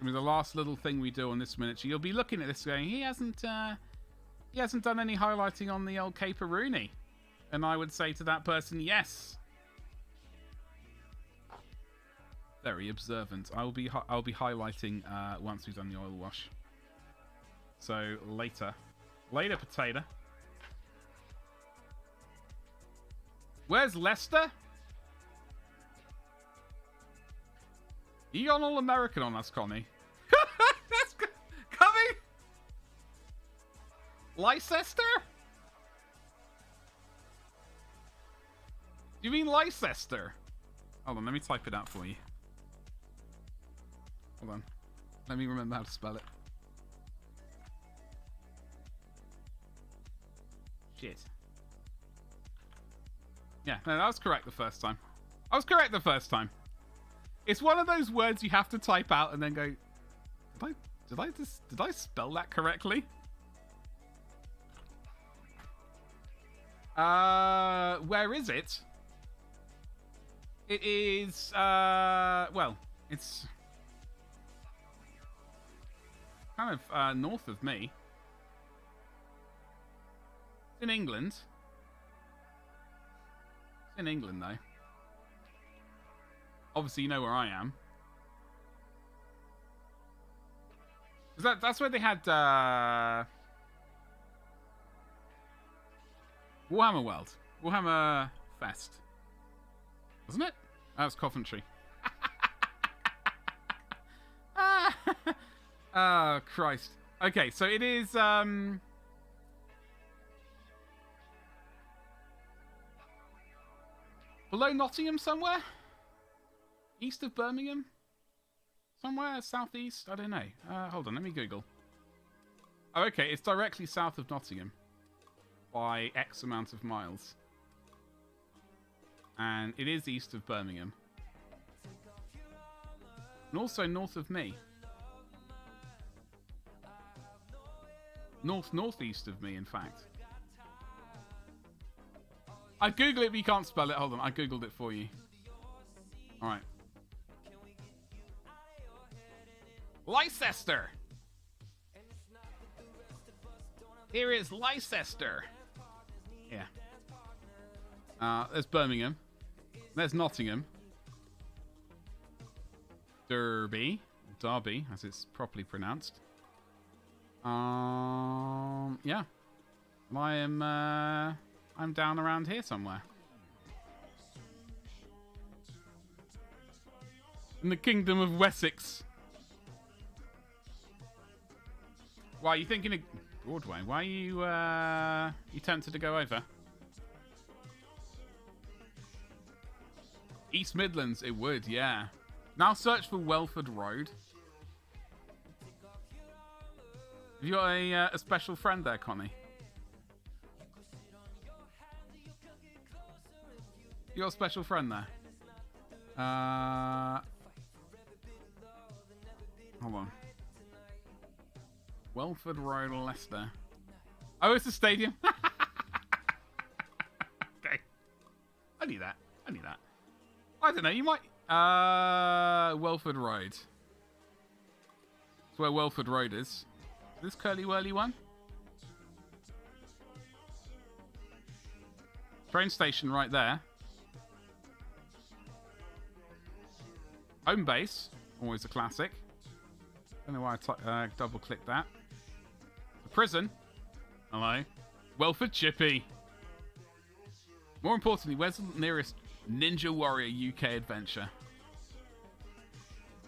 I mean, the last little thing we do on this miniature, you'll be looking at this going, he hasn't done any highlighting on the old Caperuni. And I would say to that person, yes. Very observant. I'll be highlighting once we've done the oil wash. So later, potato. Where's Lester? You gone all American on us, Connie? That's coming. Leicester? you mean Leicester? Hold on, let me type it out for you. Hold on. Let me remember how to spell it. Shit. Yeah, no, that was correct the first time. I was correct the first time. It's one of those words you have to type out and then go, did I spell that correctly? Where is it? It is, well, it's kind of north of me. It's in England. It's in England, though. Obviously, you know where I am. That's where they had Warhammer World. Warhammer Fest. Wasn't it? That was Coventry. Oh, Christ. Okay, so it is... below Nottingham somewhere? East of Birmingham? Somewhere southeast? I don't know. Hold on, let me Google. Oh, okay, it's directly south of Nottingham. By X amount of miles. And it is east of Birmingham. And also north of me. Northeast of me, in fact. I Googled it, but you can't spell it. Hold on, I Googled it for you. Alright. Leicester! Here is Leicester. Yeah. There's Birmingham. There's Nottingham. Derby, as it's properly pronounced. Yeah. I'm down around here somewhere. In the Kingdom of Wessex. Why are you thinking of Broadway? Why are you tempted to go over? East Midlands, it would, yeah. Now search for Welford Road. Have you got a special friend there, Connie? You got a special friend there? Hold on. Welford Road, Leicester. Oh, it's a stadium. Okay. I knew that. I don't know, you might... Welford Road. That's where Welford Road is. This curly whirly one? Train station right there. Home base. Always a classic. Don't know why I double-clicked that. The prison. Hello. Welford Chippy. More importantly, where's the nearest Ninja Warrior UK adventure?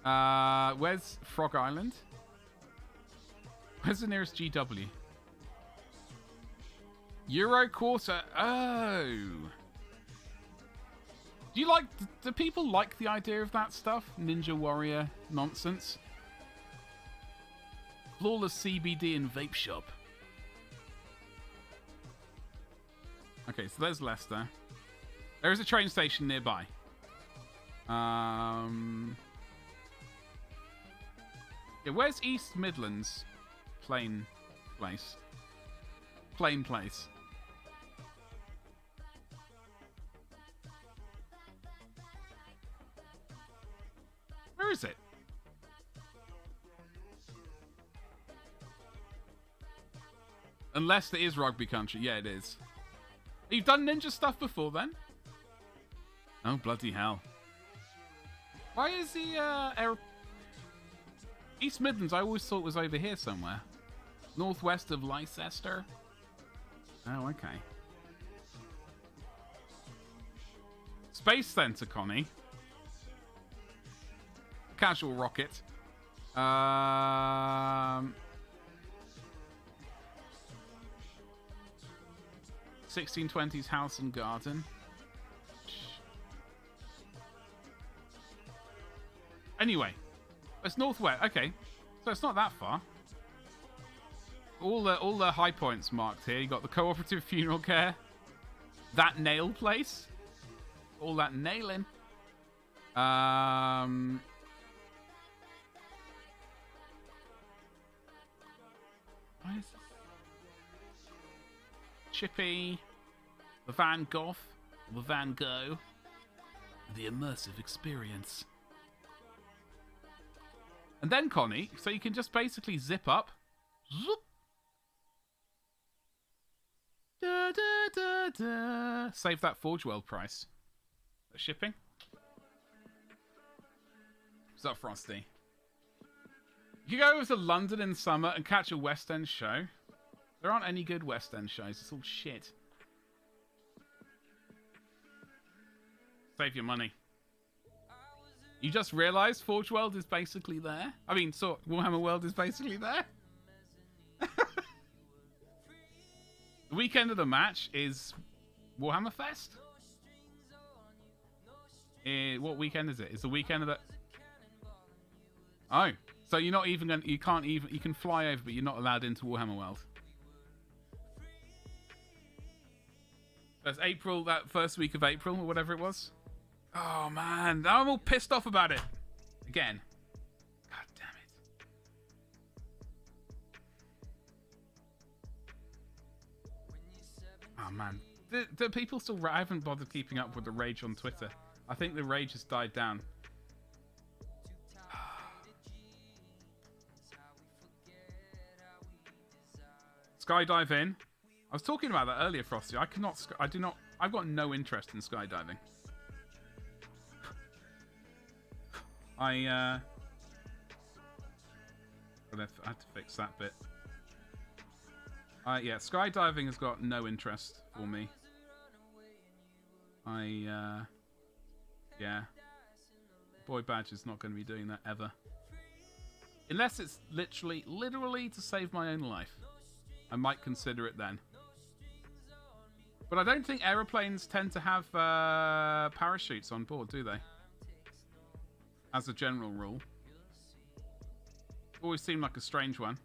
Where's Frog Island? Where's the nearest GW? Euro Quarter. Oh. Do people like the idea of that stuff? Ninja Warrior nonsense? Flawless CBD and vape shop. Okay, so there's Leicester. There is a train station nearby. Yeah, where's East Midlands? Plain place. Plain place. Where is it? Unless it is rugby country. Yeah, it is. You've done ninja stuff before then? Oh, bloody hell. Why is the East Midlands, I always thought was over here somewhere. Northwest of Leicester. Oh, okay. Space Center, Connie. Casual rocket. 1620s house and garden. Anyway, it's northwest. Okay, so it's not that far. All the high points marked here. You got the cooperative funeral care, that nail place, all that nailing. What is this? Chippy, the Van Gogh, the Van Gogh, the immersive experience. And then, Connie, so you can just basically zip up. Zoop. Da, da, da, da. Save that Forge World price. The shipping. What's up, Frosty? You go over to London in summer and catch a West End show. There aren't any good West End shows. It's all shit. Save your money. You just realised Forge World is basically there? I mean, so Warhammer World is basically there? The weekend of the match is Warhammer Fest? What weekend is it? It's the weekend of the... Oh, so you're not even going to... You can't even... You can fly over, but you're not allowed into Warhammer World. That's April, that first week of April, or whatever it was. Oh, man. Now I'm all pissed off about it. Again. God damn it. Oh, man. The people still... I haven't bothered keeping up with the rage on Twitter. I think the rage has died down. Skydive in. I was talking about that earlier, Frosty. I do not... I've got no interest in skydiving. I had to fix that bit. Yeah, skydiving has got no interest for me. Yeah. Boy Badge is not going to be doing that ever. Unless it's literally to save my own life. I might consider it then. But I don't think aeroplanes tend to have parachutes on board, do they? As a general rule. Always seemed like a strange one.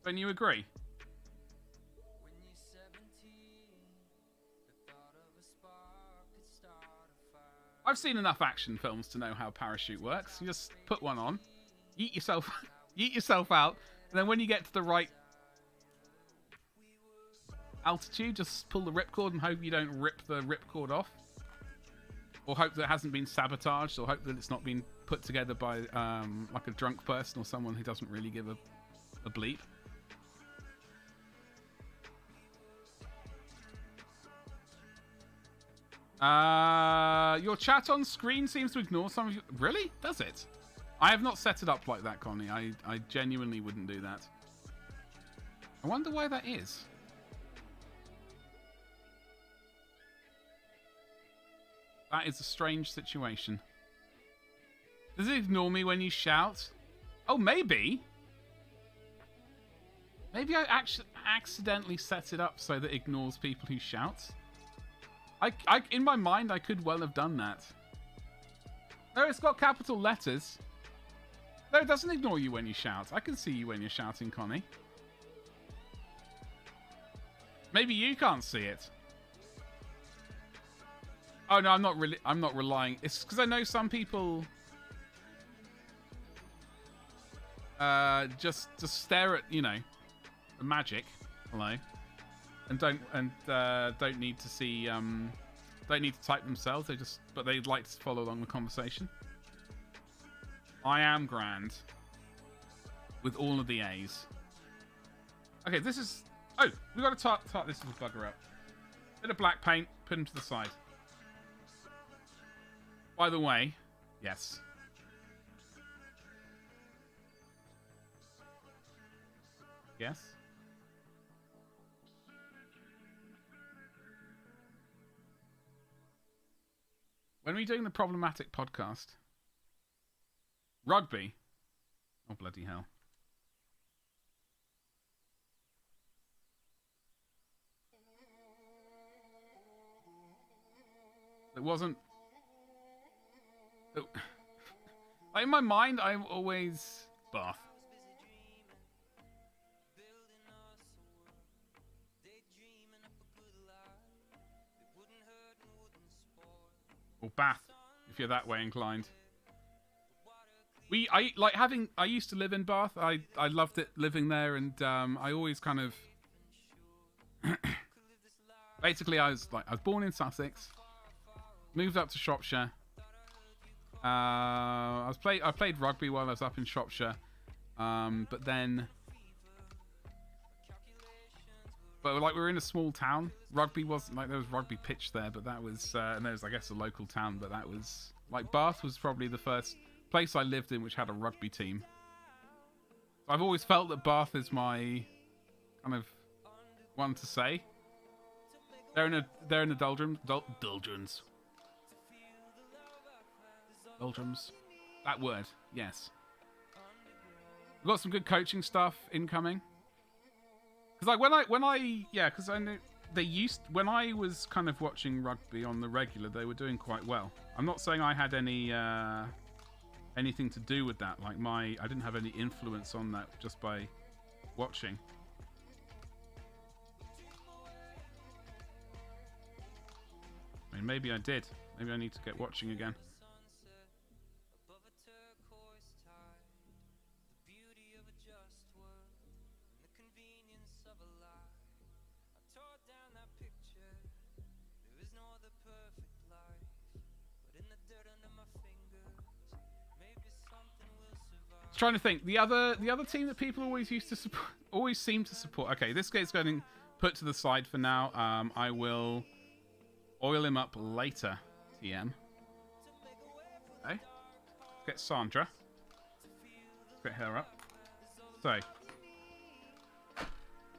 Don't you agree? I've seen enough action films to know how parachute works. You just put one on, yeet yourself out, and then when you get to the right altitude, just pull the ripcord and hope you don't rip the ripcord off. Or hope that it hasn't been sabotaged, or hope that it's not been put together by like a drunk person or someone who doesn't really give a bleep. Your chat on screen seems to ignore some of you. Really? Does it? I have not set it up like that, Connie. I genuinely wouldn't do that. I wonder why that is. That is a strange situation. Does it ignore me when you shout? Oh, maybe. Maybe I actually accidentally set it up so that it ignores people who shout. In my mind, I could well have done that. No, it's got capital letters. No, it doesn't ignore you when you shout. I can see you when you're shouting, Connie. Maybe you can't see it. Oh no, I'm not relying. It's because I know some people just stare at, you know, the magic. Hello. And don't need to see don't need to type themselves. But they'd like to follow along the conversation. I am grand with all of the A's. Okay, this is... Oh, we've got to tart this little bugger up. Bit of black paint, put him to the side. By the way, yes. Yes? When are we doing the problematic podcast? Rugby? Oh, bloody hell. It wasn't... Like, in my mind, I'm always Bath. Or Bath, if you're that way inclined. I used to live in Bath. I loved it living there, and I always kind of basically I was born in Sussex, moved up to Shropshire. I played rugby while I was up in Shropshire, but we were in a small town. Rugby wasn't there was rugby pitch there, but that was and there was, I guess, a local town, but that was Bath was probably the first place I lived in which had a rugby team. I've always felt that Bath is my kind of one to say. They're in the doldrums. Doldrums. That word, yes. We've got some good coaching stuff incoming. Because because I knew when I was kind of watching rugby on the regular, they were doing quite well. I'm not saying I had anything to do with that. I didn't have any influence on that just by watching. I mean, maybe I did. Maybe I need to get watching again. Trying to think. The other team that people always seem to support. Okay, this guy's getting put to the side for now. I will oil him up later. TM. Okay. Get Sandra. Get her up. So,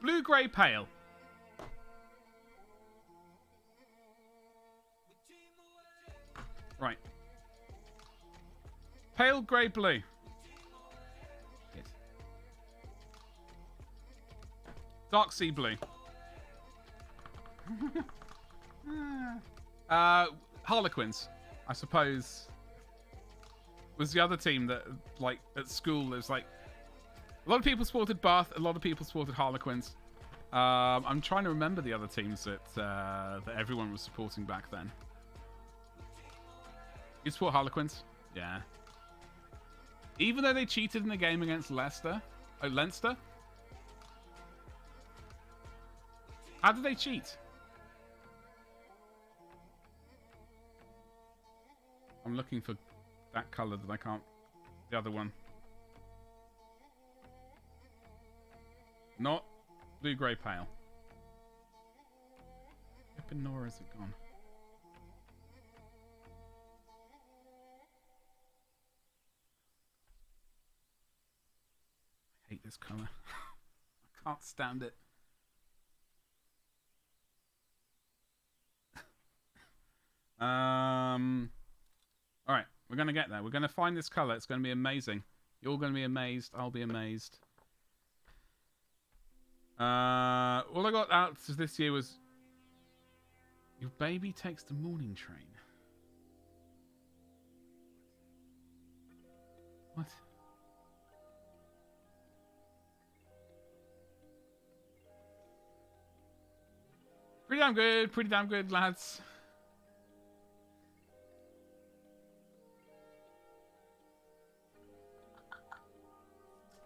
blue, grey, pale. Right. Pale, grey, blue. Dark sea blue. Harlequins, I suppose, was the other team that, at school, there's a lot of people supported Bath, a lot of people supported Harlequins. I'm trying to remember the other teams that everyone was supporting back then. You support Harlequins? Yeah. Even though they cheated in the game against Leinster? How did they cheat? I'm looking for that colour that I can't... The other one. Not blue, grey, pale. Yep, and Nora isn't gone. I hate this colour. I can't stand it. Alright, we're going to get there. We're going to find this colour. It's going to be amazing. You're all going to be amazed. I'll be amazed. All I got out this year was... Your baby takes the morning train. What? Pretty damn good, lads.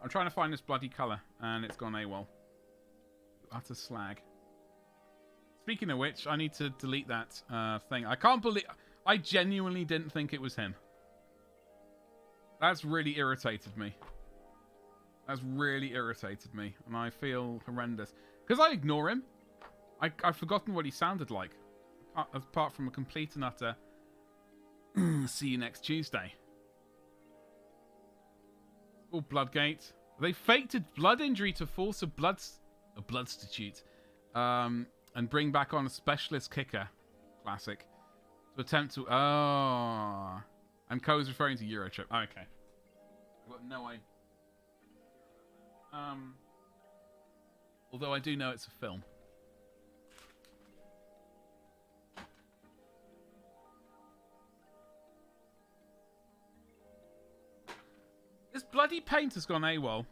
I'm trying to find this bloody colour, and it's gone AWOL. Utter slag. Speaking of which, I need to delete that thing. I can't believe... I genuinely didn't think it was him. That's really irritated me. And I feel horrendous. Because I ignore him. I've forgotten what he sounded like. Apart from a complete and utter... See you next Tuesday. Oh, Bloodgate. They faked a blood injury to force a bloodstitute. And bring back on a specialist kicker. Classic. To attempt to... Oh. And Co is referring to Eurotrip. Oh, okay. I've got no idea. Although I do know it's a film. bloody paint has gone AWOL.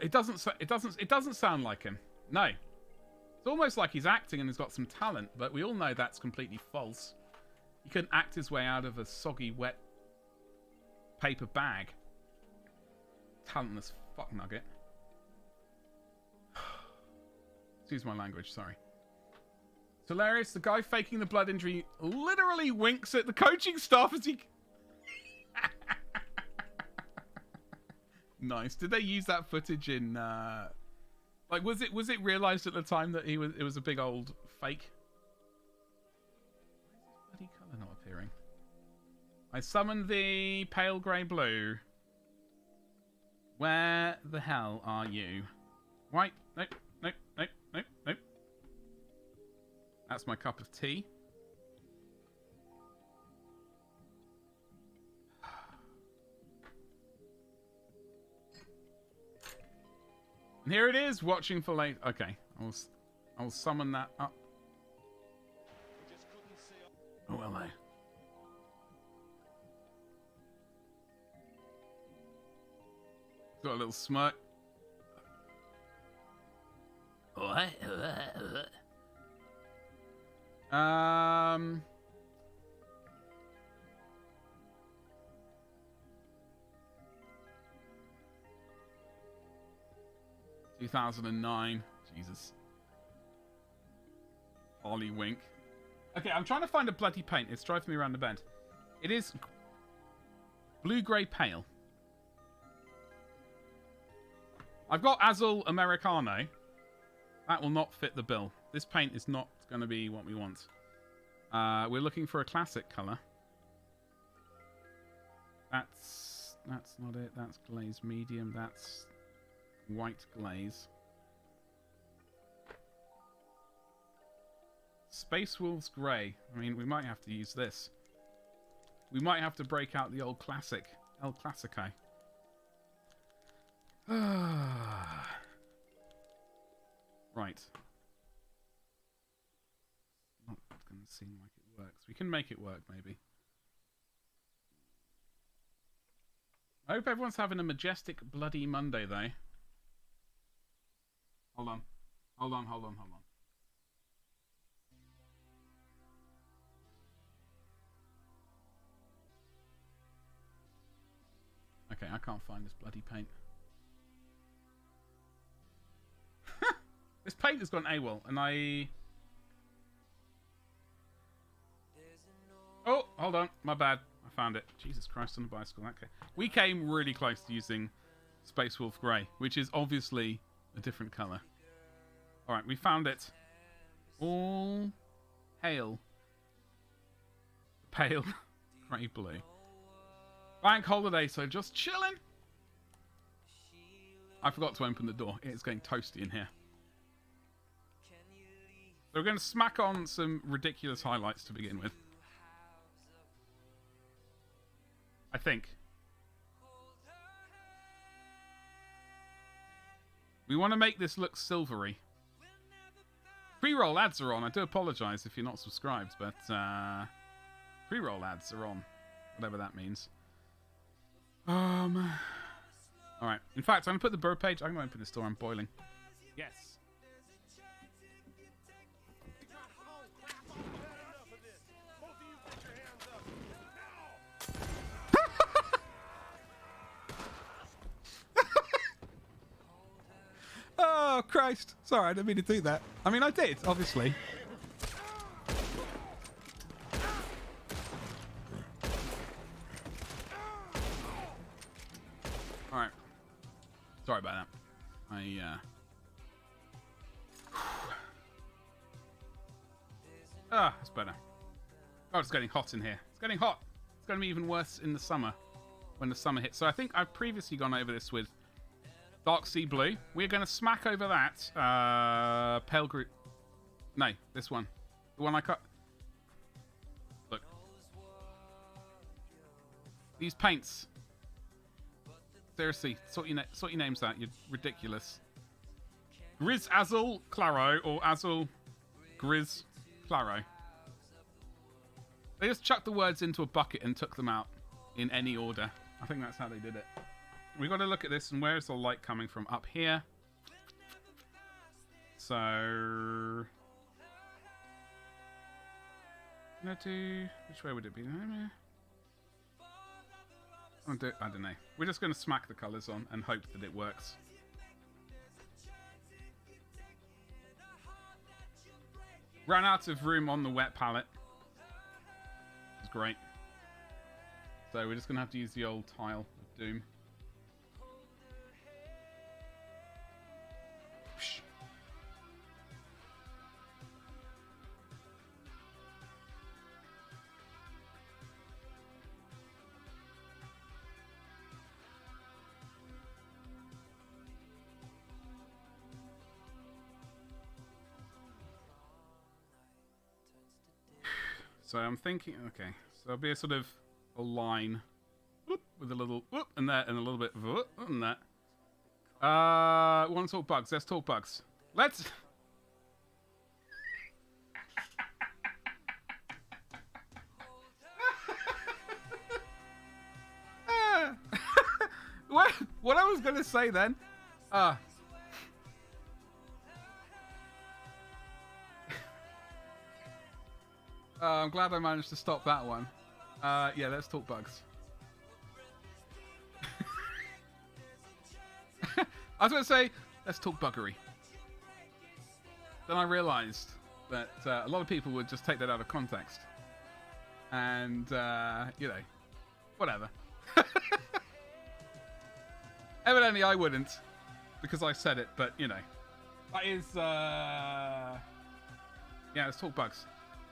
It doesn't sound like him. No. It's almost like he's acting and he's got some talent, but we all know that's completely false. He couldn't act his way out of a soggy, wet paper bag. Talentless fuck nugget. Excuse my language, sorry. It's hilarious. The guy faking the blood injury literally winks at the coaching staff as he... Nice. Did they use that footage in... Like, was it realised at the time that it was a big old fake? Why is this bloody colour not appearing? I summoned the pale grey blue. Where the hell are you? White. Nope. Nope. Nope. Nope. Nope. That's my cup of tea. And here it is, watching for late. Okay, I will summon that up. Oh, hello. Got a little smirk. Um. 2009. Jesus. Ollie wink. Okay, I'm trying to find a bloody paint. It's driving me around the bend. It is blue-grey pale. I've got Azul Americano. That will not fit the bill. This paint is not going to be what we want. We're looking for a classic colour. That's not it. That's glaze medium. That's white glaze. Space Wolves Grey. I mean, we might have to use this. We might have to break out the old classic. El Clasico. Right. Not going to seem like it works. We can make it work, maybe. I hope everyone's having a majestic bloody Monday, though. Hold on. Hold on, hold on, hold on. Okay, I can't find this bloody paint. This paint has gone AWOL, and I... Oh, hold on. My bad. I found it. Jesus Christ on a bicycle. Okay. We came really close to using Space Wolf Grey, which is obviously a different colour. Alright, we found it. All hail. Pale grey blue. Bank holiday, so just chilling. I forgot to open the door. It's getting toasty in here. So we're going to smack on some ridiculous highlights to begin with. I think. We want to make this look silvery. Pre-roll ads are on. I do apologise if you're not subscribed, but pre-roll ads are on. Whatever that means. Alright. In fact, I'm going to put the bird page. I'm going to open this door. I'm boiling. Yes. Oh, Christ. Sorry, I didn't mean to do that. I mean, I did, obviously. Alright. Sorry about that. That's better. Oh, it's getting hot in here. It's getting hot. It's going to be even worse in the summer. When the summer hits. So I think I've previously gone over this with Dark Sea Blue. We're going to smack over that. Pale Green. No, this one. The one I cut. Look. These paints. Seriously, sort your names out. You're ridiculous. Grizz Azul Claro or Azul Grizz Claro. They just chucked the words into a bucket and took them out in any order. I think that's how they did it. We got to look at this, and where is the light coming from? Up here. So, which way would it be? I don't know. We're just going to smack the colours on and hope that it works. Ran out of room on the wet palette. It's great. So we're just going to have to use the old tile of doom. Whoosh. So I'm thinking, okay, so there'll be a sort of a line whoop, with a little whoop and there, and a little bit of whoop and that. Want to talk bugs? Let's talk bugs. Let's. What I was gonna say then? I'm glad I managed to stop that one. Yeah, let's talk bugs. I was going to say, let's talk buggery. Then I realised that a lot of people would just take that out of context. And, you know, whatever. Evidently I wouldn't, because I said it, but, you know. That is, yeah, let's talk bugs.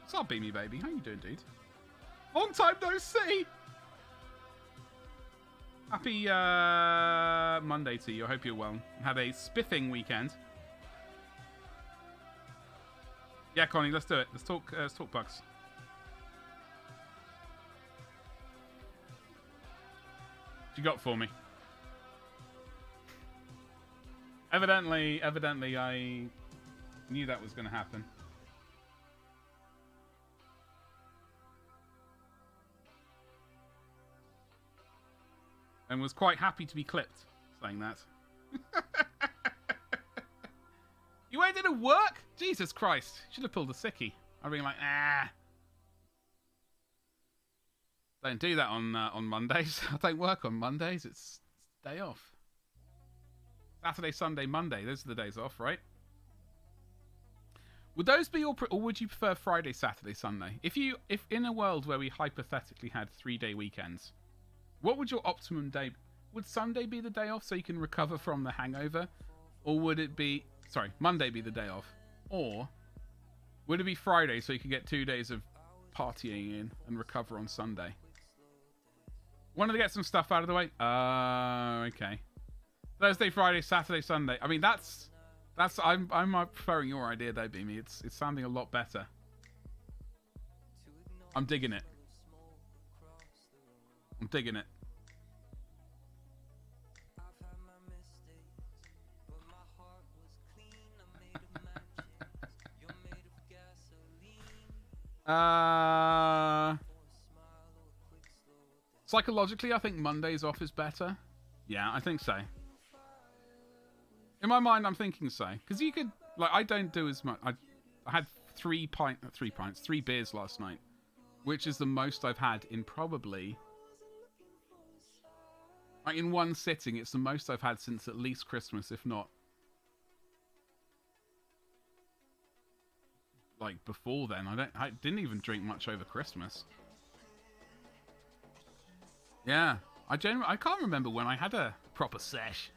What's up, Beamy Baby? How you doing, dude? Long time no see! Happy Monday to you. I hope you're well. Had a spiffing weekend. Yeah, Connie, let's do it. Let's talk bugs. What you got for me? Evidently, I knew that was going to happen. And was quite happy to be clipped saying that. You went to work? Jesus Christ. Should have pulled a sickie. I'd been like, don't do that on Mondays. I don't work on Mondays. It's day off. Saturday, Sunday, Monday. Those are the days off, right? Would those be your... or would you prefer Friday, Saturday, Sunday? If in a world where we hypothetically had 3-day weekends... what would your optimum day... would Sunday be the day off so you can recover from the hangover? Or would it be... sorry, Monday be the day off? Or would it be Friday so you can get 2 days of partying in and recover on Sunday? Wanted to get some stuff out of the way? Okay. Thursday, Friday, Saturday, Sunday. I mean, that's... I'm preferring your idea though, Beamy. It's sounding a lot better. I'm digging it. I'm digging it. Psychologically, I think Mondays off is better. Yeah, I think so. In my mind, I'm thinking so. Because you could... like, I don't do as much... I had 3 beers last night. Which is the most I've had in probably... like, in one sitting, it's the most I've had since at least Christmas, if not... like, before then. I didn't even drink much over Christmas. Yeah. I can't remember when I had a proper sesh.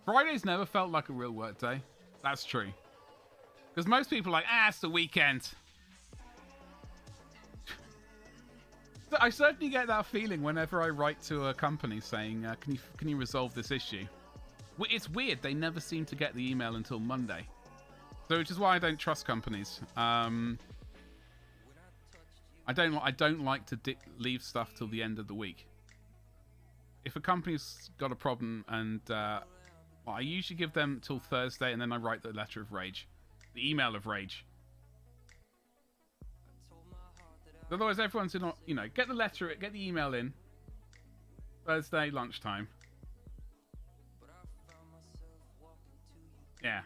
Fridays never felt like a real work day. That's true. Because most people are like, it's the weekend. I certainly get that feeling whenever I write to a company saying, can you resolve this issue? It's weird. They never seem to get the email until Monday. So, which is why I don't trust companies. I don't like to leave stuff till the end of the week. If a company's got a problem and I usually give them till Thursday, and then I write the letter of rage, the email of rage. Otherwise, everyone's in. You know, get the letter, get the email in. Thursday lunchtime. Yeah.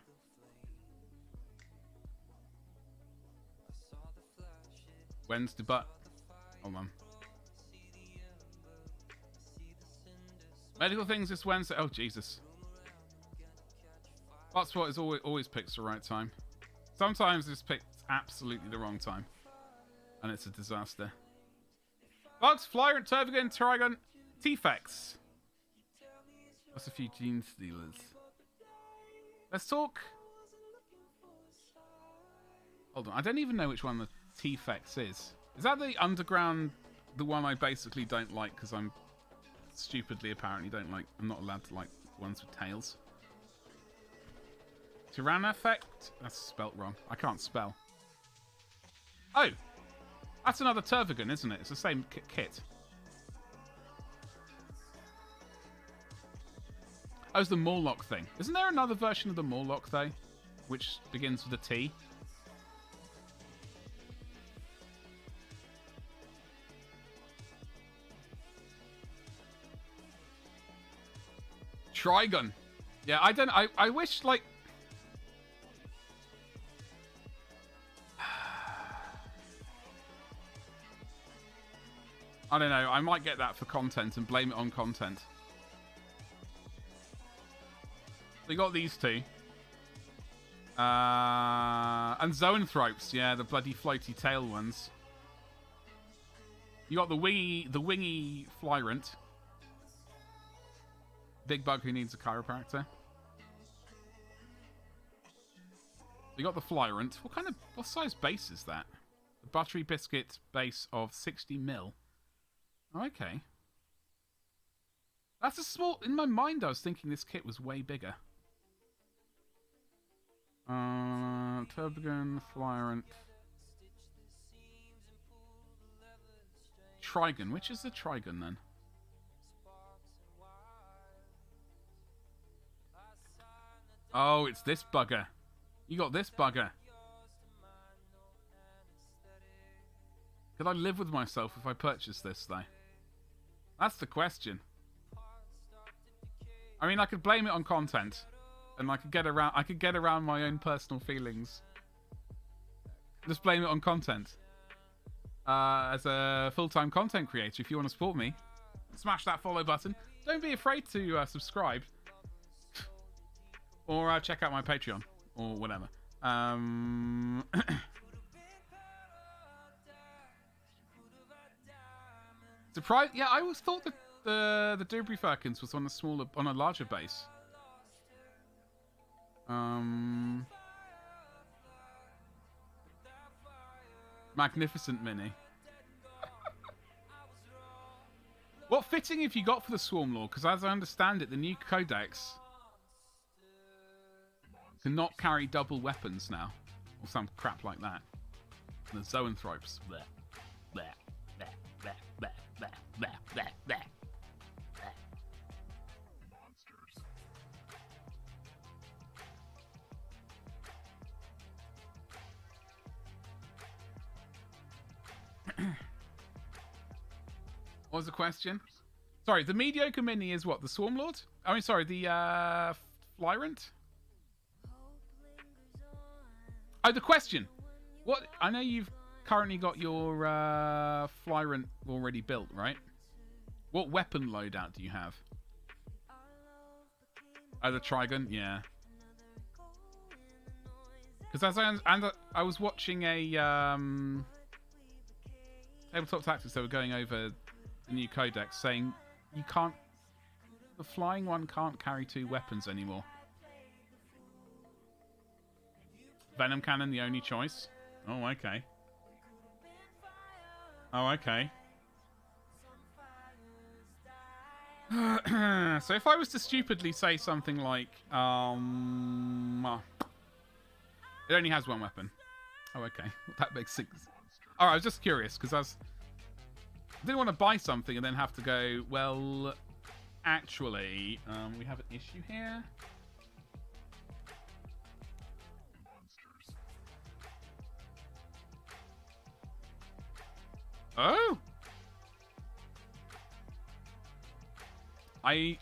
Wednesday, but hold on. Medical things this Wednesday. Oh Jesus. Hotspot is always picks the right time. Sometimes it's picked absolutely the wrong time, and it's a disaster. Bugs, Flyrant, Turbigan, Trigon, T-Fex. That's a few gene stealers. Let's talk. Hold on, I don't even know which one the T-Fex is. Is that the underground, the one I basically don't like because I'm stupidly apparently don't like. I'm not allowed to like ones with tails. Tyrannafect? That's spelt wrong. I can't spell. Oh! That's another Turvigan, isn't it? It's the same kit. Oh, it's the Morlock thing. Isn't there another version of the Morlock, though? Which begins with a T? Trigon. Yeah, I don't... I wish, like... I don't know. I might get that for content and blame it on content. We got these two. And Zoanthropes. Yeah, the bloody floaty tail ones. You got the wingy Flyrant. Big bug who needs a chiropractor. You got the Flyrant. What size base is that? The buttery biscuit base of 60 mil. Okay. That's a small... In my mind, I was thinking this kit was way bigger. Turbigan, Flyrant. Trigon. Which is the Trigon, then? Oh, it's this bugger. You got this bugger. Could I live with myself if I purchased this, though? That's the question. I mean, I could blame it on content, and I could get around my own personal feelings. Just blame it on content. As a full-time content creator, if you want to support me, smash that follow button. Don't be afraid to subscribe, or check out my Patreon or whatever. Surprise! Yeah, I always thought that the Dubry Firkins was on a larger base. Magnificent Mini. What fitting have you got for the Swarm Lord? Because as I understand it, the new Codex cannot carry double weapons now, or some crap like that. And the Zoanthropes. Bleh. Bleh. Bleh. Bleh. Bleh. Bleh. Bleh. Bleh. Bleh. What was the question? Sorry, the mediocre mini is what? The Swarm Lord? I mean, sorry, the Flyrant? Oh, the question. What? I know you've currently got your Flyrant already built, right? What weapon loadout do you have? Oh, the Trigon? Yeah. Because I was watching a Tabletop Tactics, they were going over the new Codex, saying the flying one can't carry two weapons anymore. Venom Cannon, the only choice? Oh, okay. Oh, okay. So if I was to stupidly say something like, it only has one weapon. Oh, okay. That makes sense. Alright, I was just curious, because I didn't want to buy something and then have to go, well, actually, we have an issue here. Oh! I...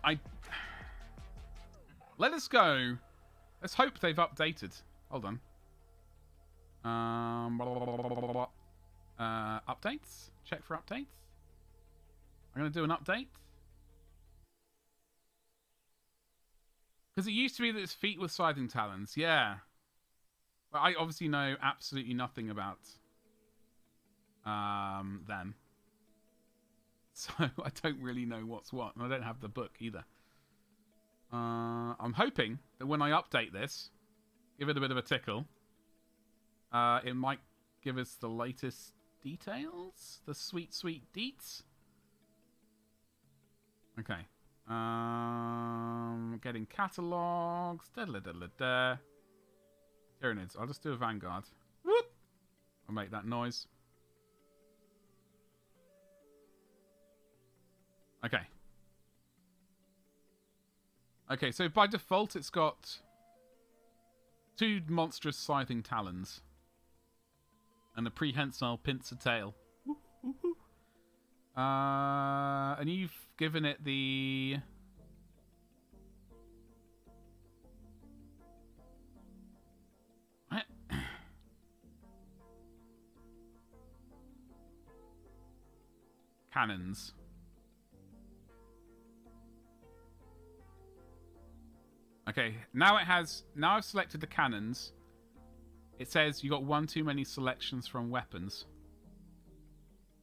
Let us go. Let's hope they've updated. Hold on. Updates? Check for updates. I'm going to do an update. Because it used to be that its feet were scything talons. Yeah. But I obviously know absolutely nothing about them. So I don't really know what's what. And I don't have the book either. I'm hoping that when I update this, give it a bit of a tickle, it might give us the latest details. The sweet, sweet deets. Okay. Getting catalogs. Tyranids. I'll just do a Vanguard. Whoop! I'll make that noise. Okay. Okay, so by default it's got 2 monstrous scything talons. And a prehensile pincer tail. And you've given it the... cannons. Okay, now it has... Now I've selected the cannons. It says you got 1 too many selections from weapons.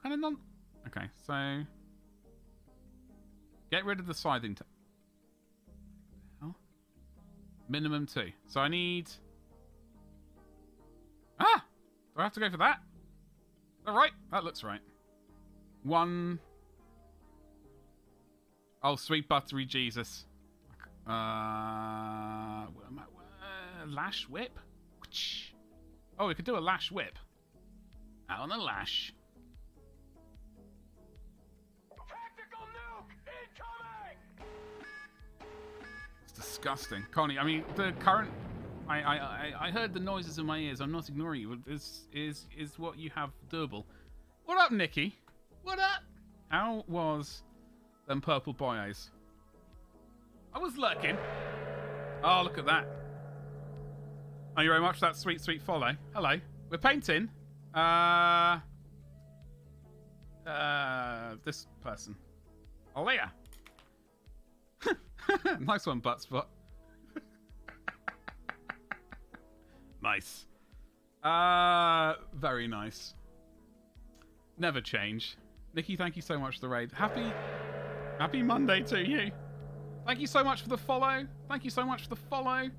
Kind of non... Okay, so... Get rid of the scything... Minimum 2. So I need... Ah! Do I have to go for that? Is that right? That looks right. 1... Oh, sweet buttery Jesus. Lash whip? Oh, we could do a lash whip. Out on a lash. Tactical nuke incoming! It's disgusting. Connie, I mean, the current... I heard the noises in my ears. I'm not ignoring you. Is what you have doable. What up, Nikki? What up? How was them purple boyos? I was lurking. Oh, look at that. Thank you very much for that sweet, sweet follow. Hello. We're painting. This person. Aleya. Nice one, Buttspot. Nice. Very nice. Never change. Nikki, thank you so much for the raid. Happy Monday to you. Thank you so much for the follow. Thank you so much for the follow.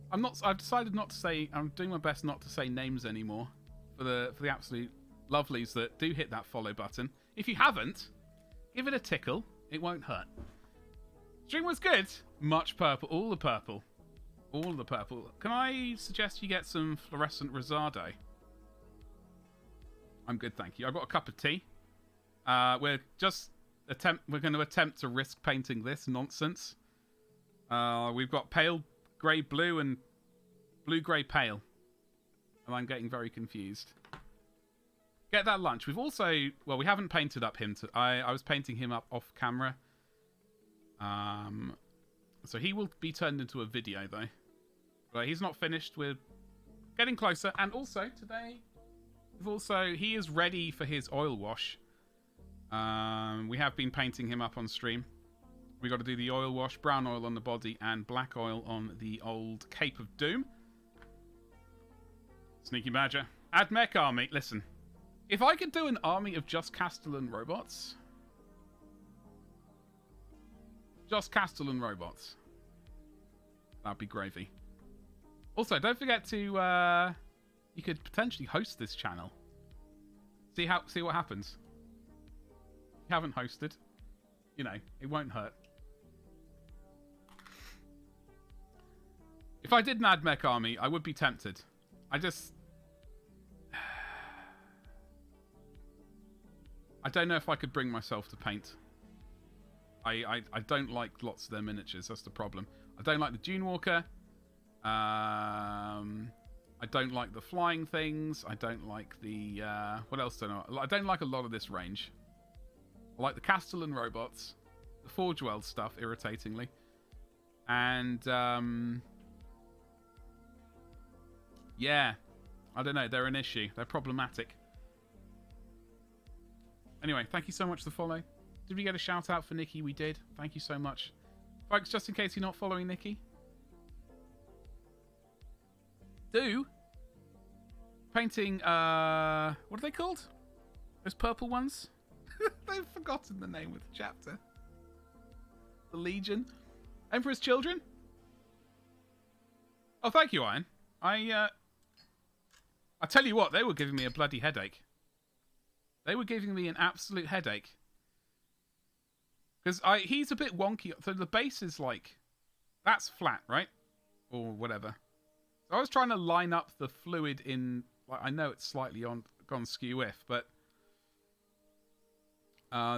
I've decided not to say... I'm doing my best not to say names anymore. For the absolute lovelies that do hit that follow button. If you haven't, give it a tickle. It won't hurt. Stream was good. Much purple. All the purple. All the purple. Can I suggest you get some fluorescent rosado? I'm good, thank you. I've got a cup of tea. We're going to attempt to risk painting this nonsense. We've got pale grey blue and blue grey pale. And I'm getting very confused. Get that lunch. We've also... Well, we haven't painted up him. I was painting him up off camera. So he will be turned into a video, though. But he's not finished. We're getting closer. And also, today... he is ready for his oil wash. We have been painting him up on stream. We got to do the oil wash, brown oil on the body, and black oil on the old Cape of Doom. Sneaky Badger. Add mech army. Listen, if I could do an army of just Castellan robots, that'd be gravy. Also, don't forget to you could potentially host this channel. See what happens. If you haven't hosted, you know, it won't hurt. If I did an AdMech army, I would be tempted. I don't know if I could bring myself to paint. I don't like lots of their miniatures. That's the problem. I don't like the Dune Walker. I don't like the flying things. I don't like the... what else don't I... I don't like a lot of this range. I like the Castellan robots. The Forge World stuff, irritatingly. And, yeah. I don't know. They're an issue. They're problematic. Anyway, thank you so much for the follow. Did we get a shout out for Nikki? We did. Thank you so much. Folks, just in case you're not following Nikki, do painting, what are they called? Those purple ones? They've forgotten the name of the chapter. The Legion. Emperor's Children? Oh, thank you, Iron. I tell you what, they were giving me a bloody headache. They were giving me an absolute headache. Because he's a bit wonky. So the base is like... That's flat, right? Or whatever. So I was trying to line up the fluid in... Like, I know it's slightly gone skew-if, but...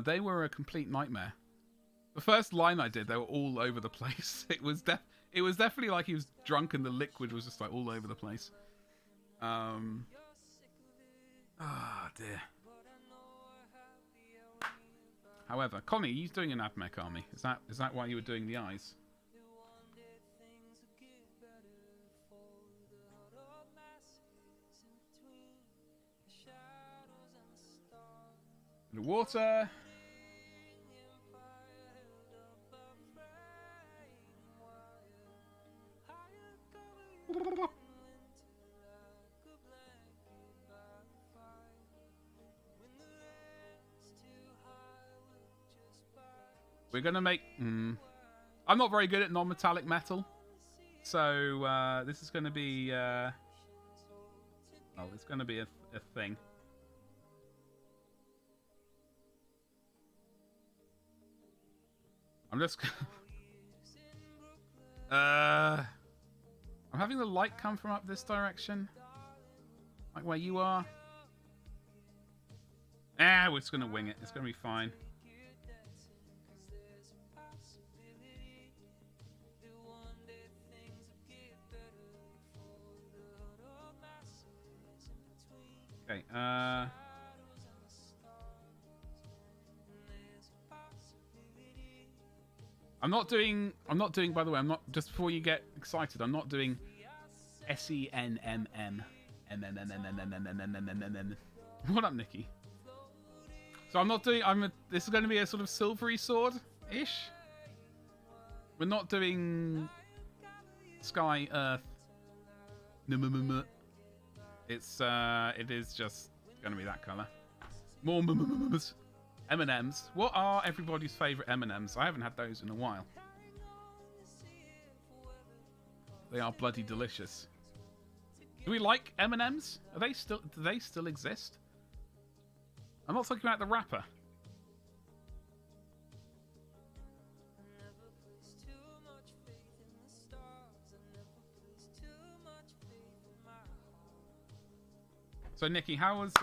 they were a complete nightmare. The first line I did, they were all over the place. It was definitely like he was drunk and the liquid was just like all over the place. Ah, dear. However, Connie, he's doing an AdMech army. Is that why you were doing the eyes? The water. We're gonna make... I'm not very good at non-metallic metal. So, this is gonna be... oh, it's gonna be a thing. I'm just... I'm having the light come from up this direction. Like where you are. We're just gonna wing it. It's gonna be fine. Okay, I'm not doing, by the way, I'm not, just before you get excited, I'm not doing SENMM. What up, Nikki? So I'm not doing, this is going to be a sort of silvery sword-ish. We're not doing Sky, Earth. It is just going to be that colour. More M&Ms. What are everybody's favourite M&Ms? I haven't had those in a while. They are bloody delicious. Do we like M&Ms? Do they still exist? I'm not talking about the wrapper. So, Nikki, how was...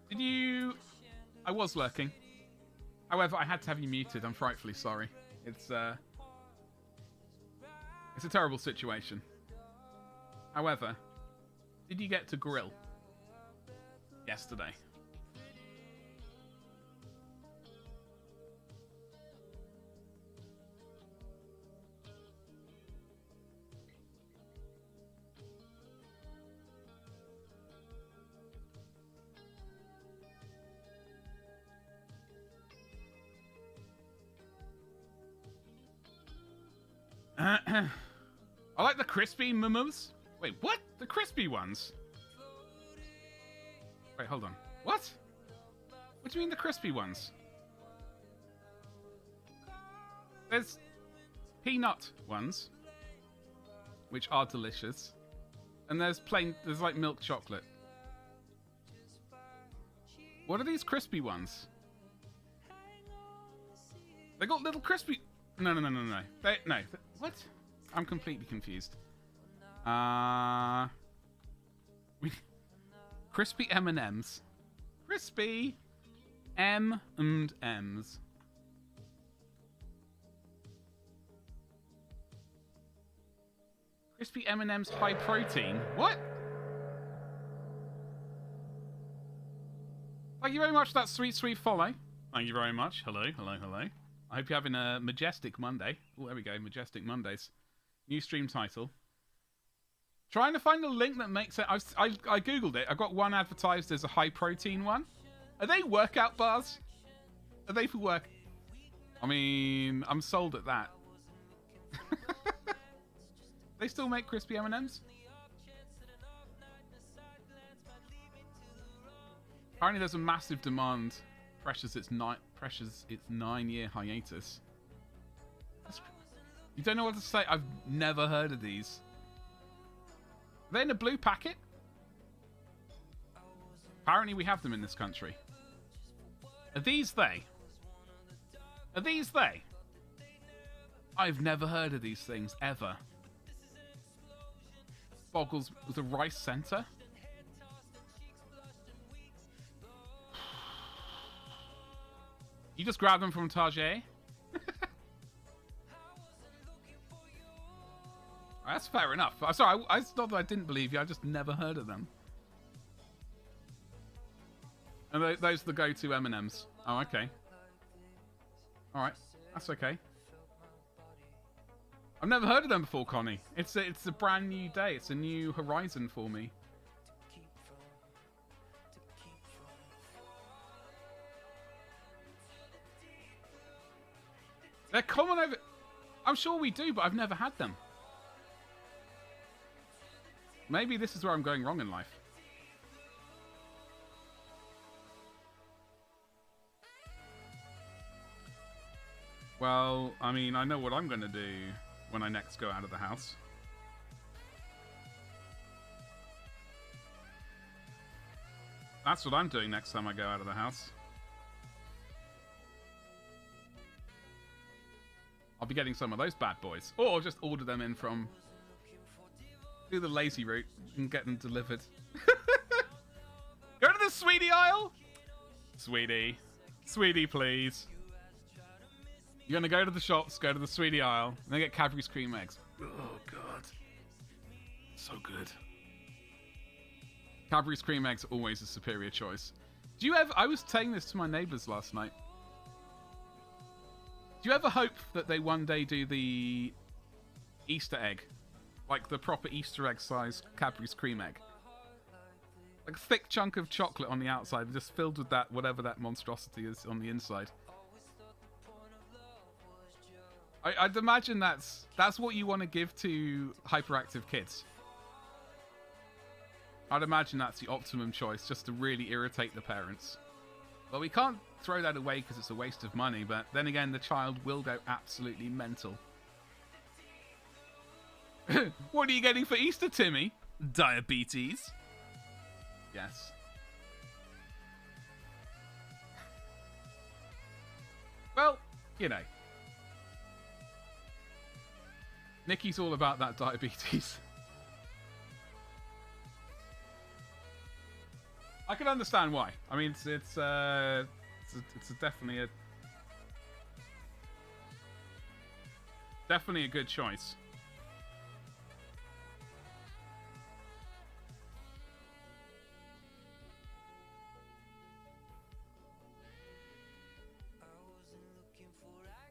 did you... I was lurking. However, I had to have you muted. I'm frightfully sorry. It's a terrible situation. However, did you get to grill yesterday? I like the crispy mumums. Wait, what? The crispy ones? Wait, hold on. What? What do you mean the crispy ones? There's peanut ones, which are delicious. And there's like milk chocolate. What are these crispy ones? They got little crispy... No. What? I'm completely confused. Crispy M&Ms. Crispy M&Ms. Crispy M&M's high protein. What? Thank you very much for that sweet, sweet follow. Thank you very much. Hello, hello, hello. I hope you're having a majestic Monday. Oh, there we go. Majestic Mondays. New stream title. Trying to find a link that makes it. I googled it. I got one advertised as a high protein one. Are they workout bars? Are they for work? I mean, I'm sold at that. They still make crispy M&Ms? Apparently, there's a massive demand. Pressures its 9-year hiatus. You don't know what to say. I've never heard of these. Are they in a blue packet? Apparently we have them in this country. Are these they? Are these they? I've never heard of these things, ever. Boggles with a rice centre? You just grab them from Target? That's fair enough. I'm sorry, it's not that I didn't believe you, I just never heard of them. And those are the go-to M&Ms. Oh, okay. Alright, that's okay. I've never heard of them before, Connie. It's a brand new day. It's a new horizon for me. They're common over... I'm sure we do, but I've never had them. Maybe this is where I'm going wrong in life. Well, I mean, I know what I'm going to do when I next go out of the house. That's what I'm doing next time I go out of the house. I'll be getting some of those bad boys. Or just order them in from... Do the lazy route and get them delivered. Go to the sweetie aisle! Sweetie. Sweetie, please. You're going to go to the shops, go to the sweetie aisle, and then get Cadbury's cream eggs. Oh, God. So good. Cadbury's cream eggs are always a superior choice. Do you ever... I was saying this to my neighbours last night. Do you ever hope that they one day do the Easter egg? Like the proper Easter egg size Cadbury's cream egg? Like a thick chunk of chocolate on the outside, just filled with that, whatever that monstrosity is on the inside. I'd imagine that's what you want to give to hyperactive kids. I'd imagine that's the optimum choice, just to really irritate the parents. Well, we can't throw that away because it's a waste of money, but then again, the child will go absolutely mental. What are you getting for Easter, Timmy? Diabetes. Yes. Well, you know. Nikki's all about that diabetes. I can understand why. I mean, it's definitely a good choice.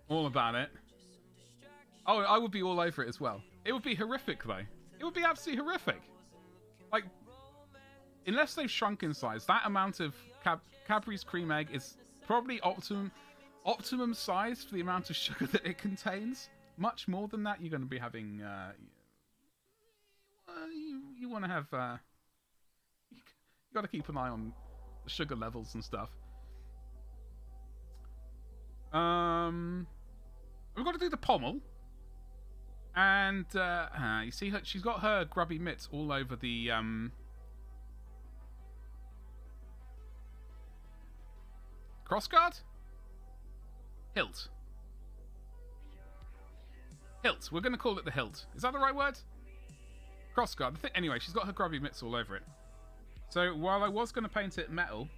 All about it. Oh, I would be all over it as well. It would be horrific, though. It would be absolutely horrific. Like, unless they've shrunk in size, that amount of Cadbury's cream egg is probably optimum size for the amount of sugar that it contains. Much more than that, you're going to be having... you want to have... you got to keep an eye on the sugar levels and stuff. We've got to do the pommel. And, you see her, she's got her grubby mitts all over the, crossguard? Hilt. Hilt. We're going to call it the hilt. Is that the right word? Crossguard. Anyway, she's got her grubby mitts all over it. So, while I was going to paint it metal...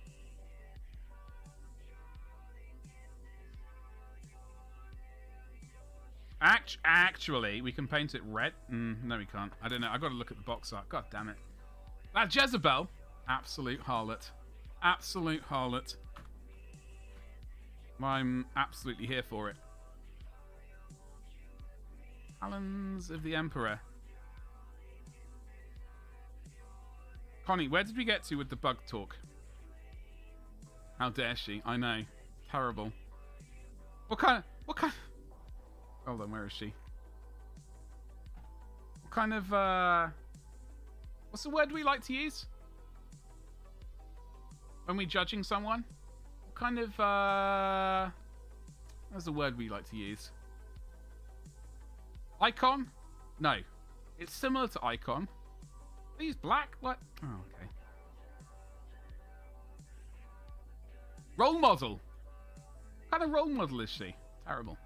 Actually, we can paint it red. No, we can't. I don't know. I've got to look at the box art. God damn it. That Jezebel. Absolute harlot. Absolute harlot. I'm absolutely here for it. Talons of the Emperor. Connie, where did we get to with the bug talk? How dare she? I know. Terrible. What kind... Hold on, where is she? What kind of, what's the word we like to use? When we're judging someone? What kind of, what's the word we like to use? Icon? No. It's similar to icon. They use black? What? Oh, okay. Role model. What kind of role model is she? Terrible.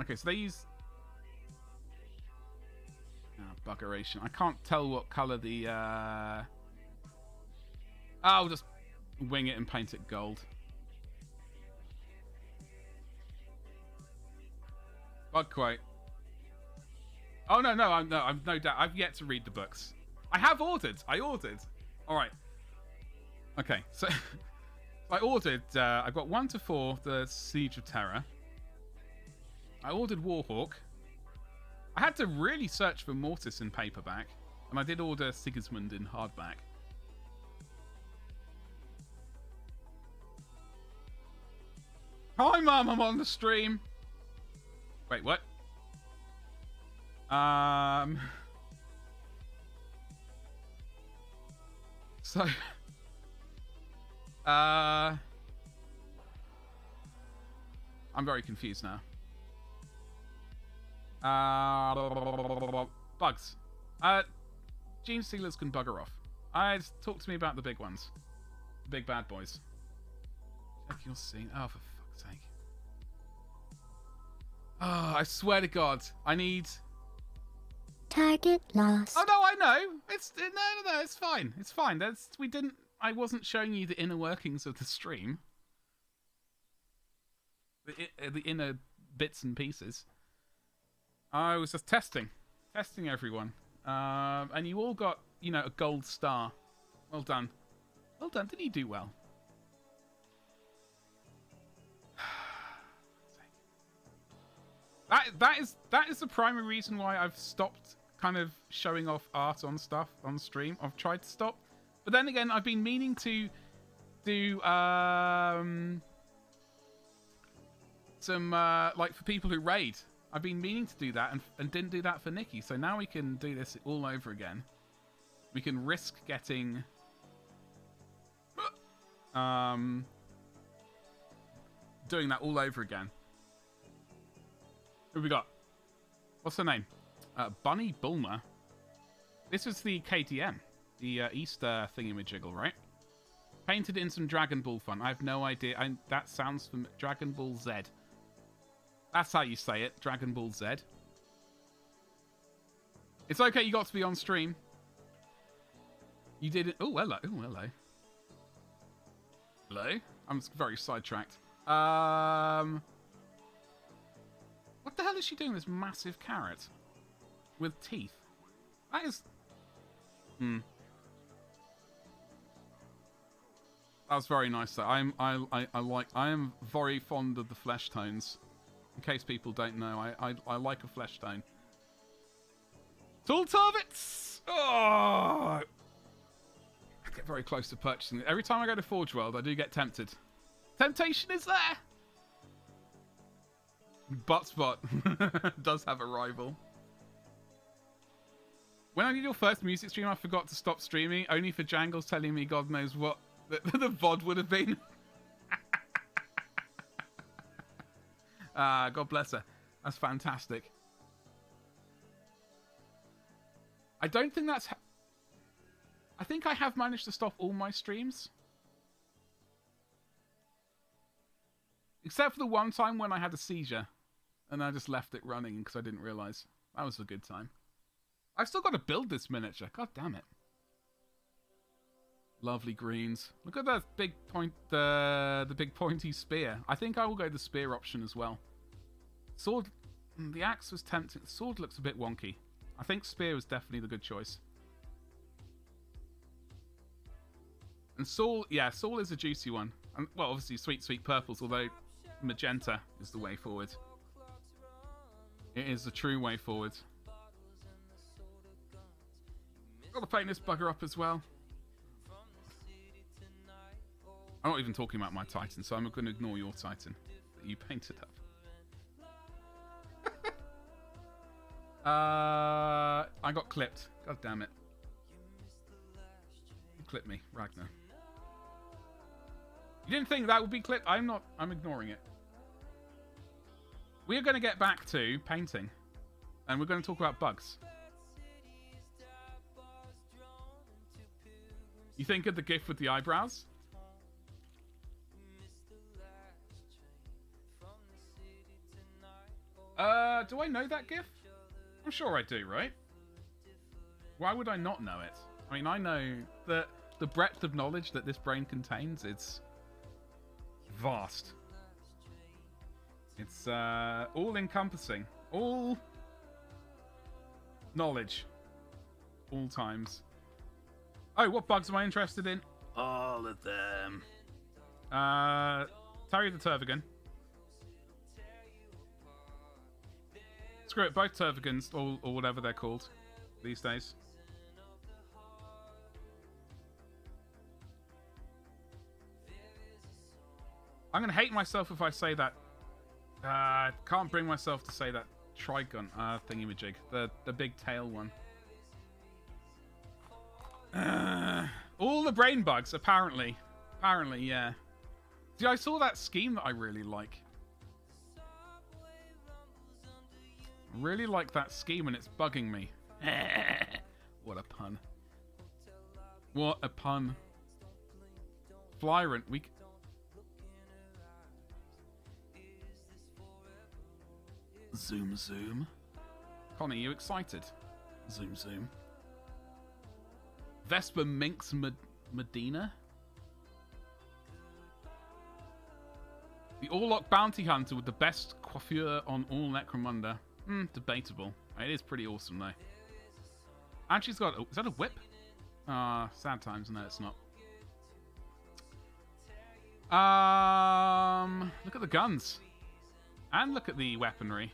Okay, so they use... buggeration. I can't tell what colour the... I'll just wing it and paint it gold. Bug quote. Oh, no, I've no doubt. I've yet to read the books. I have ordered. I ordered. All right. Okay, so... I ordered... I've got 1 to 4, the Siege of Terror. I ordered Warhawk. I had to really search for Mortis in paperback. And I did order Sigismund in hardback. Hi, Mum, I'm on the stream. Wait, what? So... I'm very confused now. Bugs. Gene Stealers can bugger off. Talk to me about the big ones. The big bad boys. Check your scene. Oh, for fuck's sake. Oh, I swear to God. I need... Target lost. Oh, no, I know. No, it's fine. It's fine. I wasn't showing you the inner workings of the stream. The inner bits and pieces. I was just testing everyone. And you all got, a gold star. Well done. Well done. Did you do well? That is the primary reason why I've stopped kind of showing off art on stuff on stream. I've tried to stop. But then again, I've been meaning to do some like for people who raid. I've been meaning to do that and didn't do that for Nikki. So now we can do this all over again. We can risk getting doing that all over again. Who we got? What's her name? Bunny Bulmer. This was the KTM. The Easter thingamajiggle, right? Painted in some Dragon Ball font. I have no idea. That sounds from Dragon Ball Z. That's how you say it. Dragon Ball Z. It's okay, you got to be on stream. You did it. Oh, hello. Oh, hello. Hello? I'm very sidetracked. What the hell is she doing, this massive carrot? With teeth? That is... That was very nice though. I am very fond of the flesh tones. In case people don't know, I like a flesh tone. Tool Targets! Oh! I get very close to purchasing it. Every time I go to Forge World, I do get tempted. Temptation is there! Buttspot does have a rival. When I did your first music stream, I forgot to stop streaming, only for Jangles telling me God knows what the VOD would have been. God bless her. That's fantastic. I don't think that's... I think I have managed to stop all my streams. Except for the one time when I had a seizure. And I just left it running because I didn't realise. That was a good time. I've still got to build this miniature. God damn it. Lovely greens. Look at that big point, the big pointy spear. I think I will go the spear option as well. Sword, the axe was tempting. Sword looks a bit wonky. I think spear was definitely the good choice. And Saul, yeah, Saul is a juicy one. And, well, obviously sweet, sweet purples, although magenta is the way forward. It is the true way forward. Got to paint this bugger up as well. I'm not even talking about my Titan, so I'm going to ignore your Titan that you painted up. I got clipped. God damn it. You clipped me, Ragnar. You didn't think that would be clipped? I'm not. I'm ignoring it. We are going to get back to painting. And we're going to talk about bugs. You think of the gif with the eyebrows? Do I know that gif? I'm sure I do, right? Why would I not know it? I mean, I know that the breadth of knowledge that this brain contains, it's vast. It's all-encompassing. All knowledge. All times. Oh, what bugs am I interested in? All of them. Terry the Tervigan. Screw it, both Tervigans, or whatever they're called these days. I'm going to hate myself if I say that. Can't bring myself to say that Trigon thingy-majig. The big tail one. All the brain bugs, apparently. Apparently, yeah. See, I saw that scheme that I really like. Really like that scheme and it's bugging me. What a pun. What a pun. Flyrant, we... Zoom, zoom. Connie, you excited? Zoom, zoom. Vespa Minx Medina? The Orlok Bounty Hunter with the best coiffure on all Necromunda. Debatable. It is pretty awesome, though. And she's got... Oh, is that a whip? Sad times. No, it's not. Look at the guns. And look at the weaponry.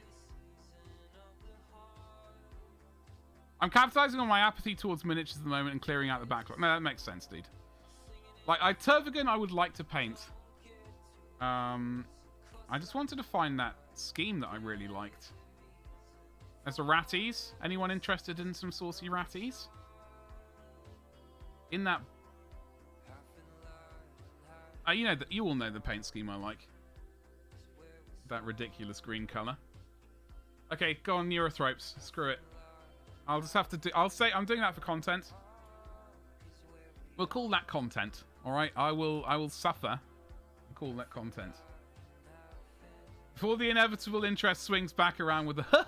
I'm capitalizing on my apathy towards miniatures at the moment and clearing out the backlog. No, that makes sense, dude. Like, Tervigan I would like to paint. I just wanted to find that scheme that I really liked. There's the ratties. Anyone interested in some saucy ratties? In that... you know that you all know the paint scheme I like. That ridiculous green colour. Okay, go on, Neurothropes. Screw it. I'll just have to do... I'll say I'm doing that for content. We'll call that content. Alright? I will suffer and call that content. Before the inevitable interest swings back around with the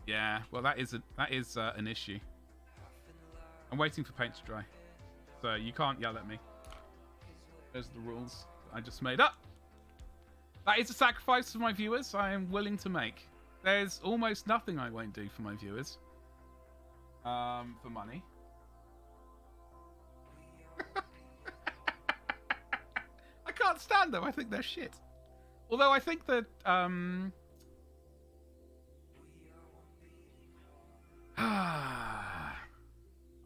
yeah, well that is an issue. I'm waiting for paint to dry. So you can't yell at me. Those are the rules I just made up. That is a sacrifice for my viewers I am willing to make. There's almost nothing I won't do for my viewers. For money. I can't stand them. I think they're shit. Although I think that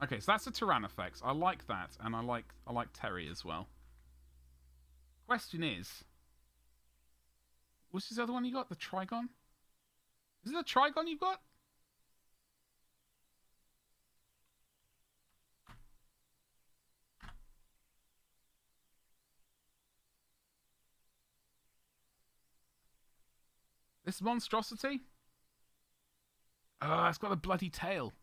okay, so that's a Tyrannofex. I like that, and I like Terry as well. Question is, what's this other one you got? The Trigon? Is it a Trigon you've got? This monstrosity? Oh, it's got a bloody tail.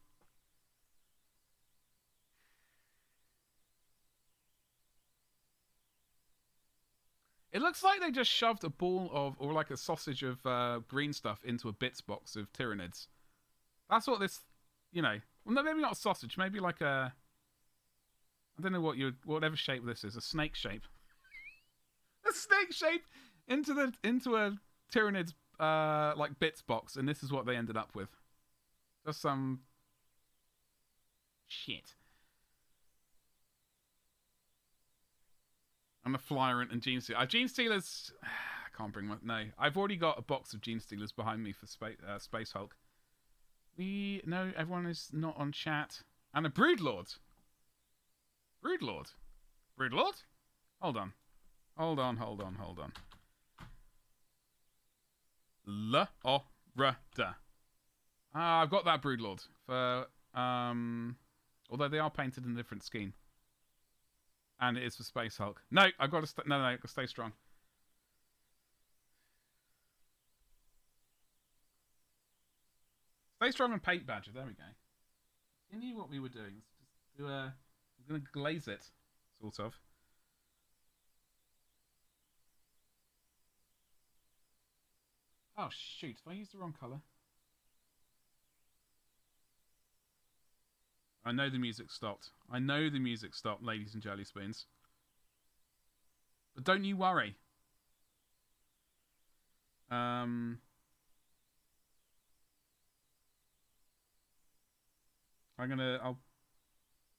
It looks like they just shoved a ball of, or like a sausage of green stuff into a bits box of Tyranids. That's what this, you know. Well, no, maybe not a sausage. Maybe like a I don't know whatever shape this is. A snake shape. A snake shape into a Tyrannid's like bits box, and this is what they ended up with. Just some shit. I'm a Flyerant and Gene Stealer. Gene Stealers. I can't bring my. No, I've already got a box of Gene Stealers behind me for Space Hulk. No, everyone is not on chat. And a Broodlord. Broodlord. Broodlord? Hold on. L-O-R-D. I've got that Broodlord for although they are painted in a different scheme. And it is for Space Hulk. No, I've got to no, I've got to stay strong. Stay strong and paint badger. There we go. Continue what we were doing. Let's just do I'm gonna glaze it, sort of. Oh shoot! Have I used the wrong colour? I know the music stopped. I know the music stopped, ladies and jelly spoons. But don't you worry. I'll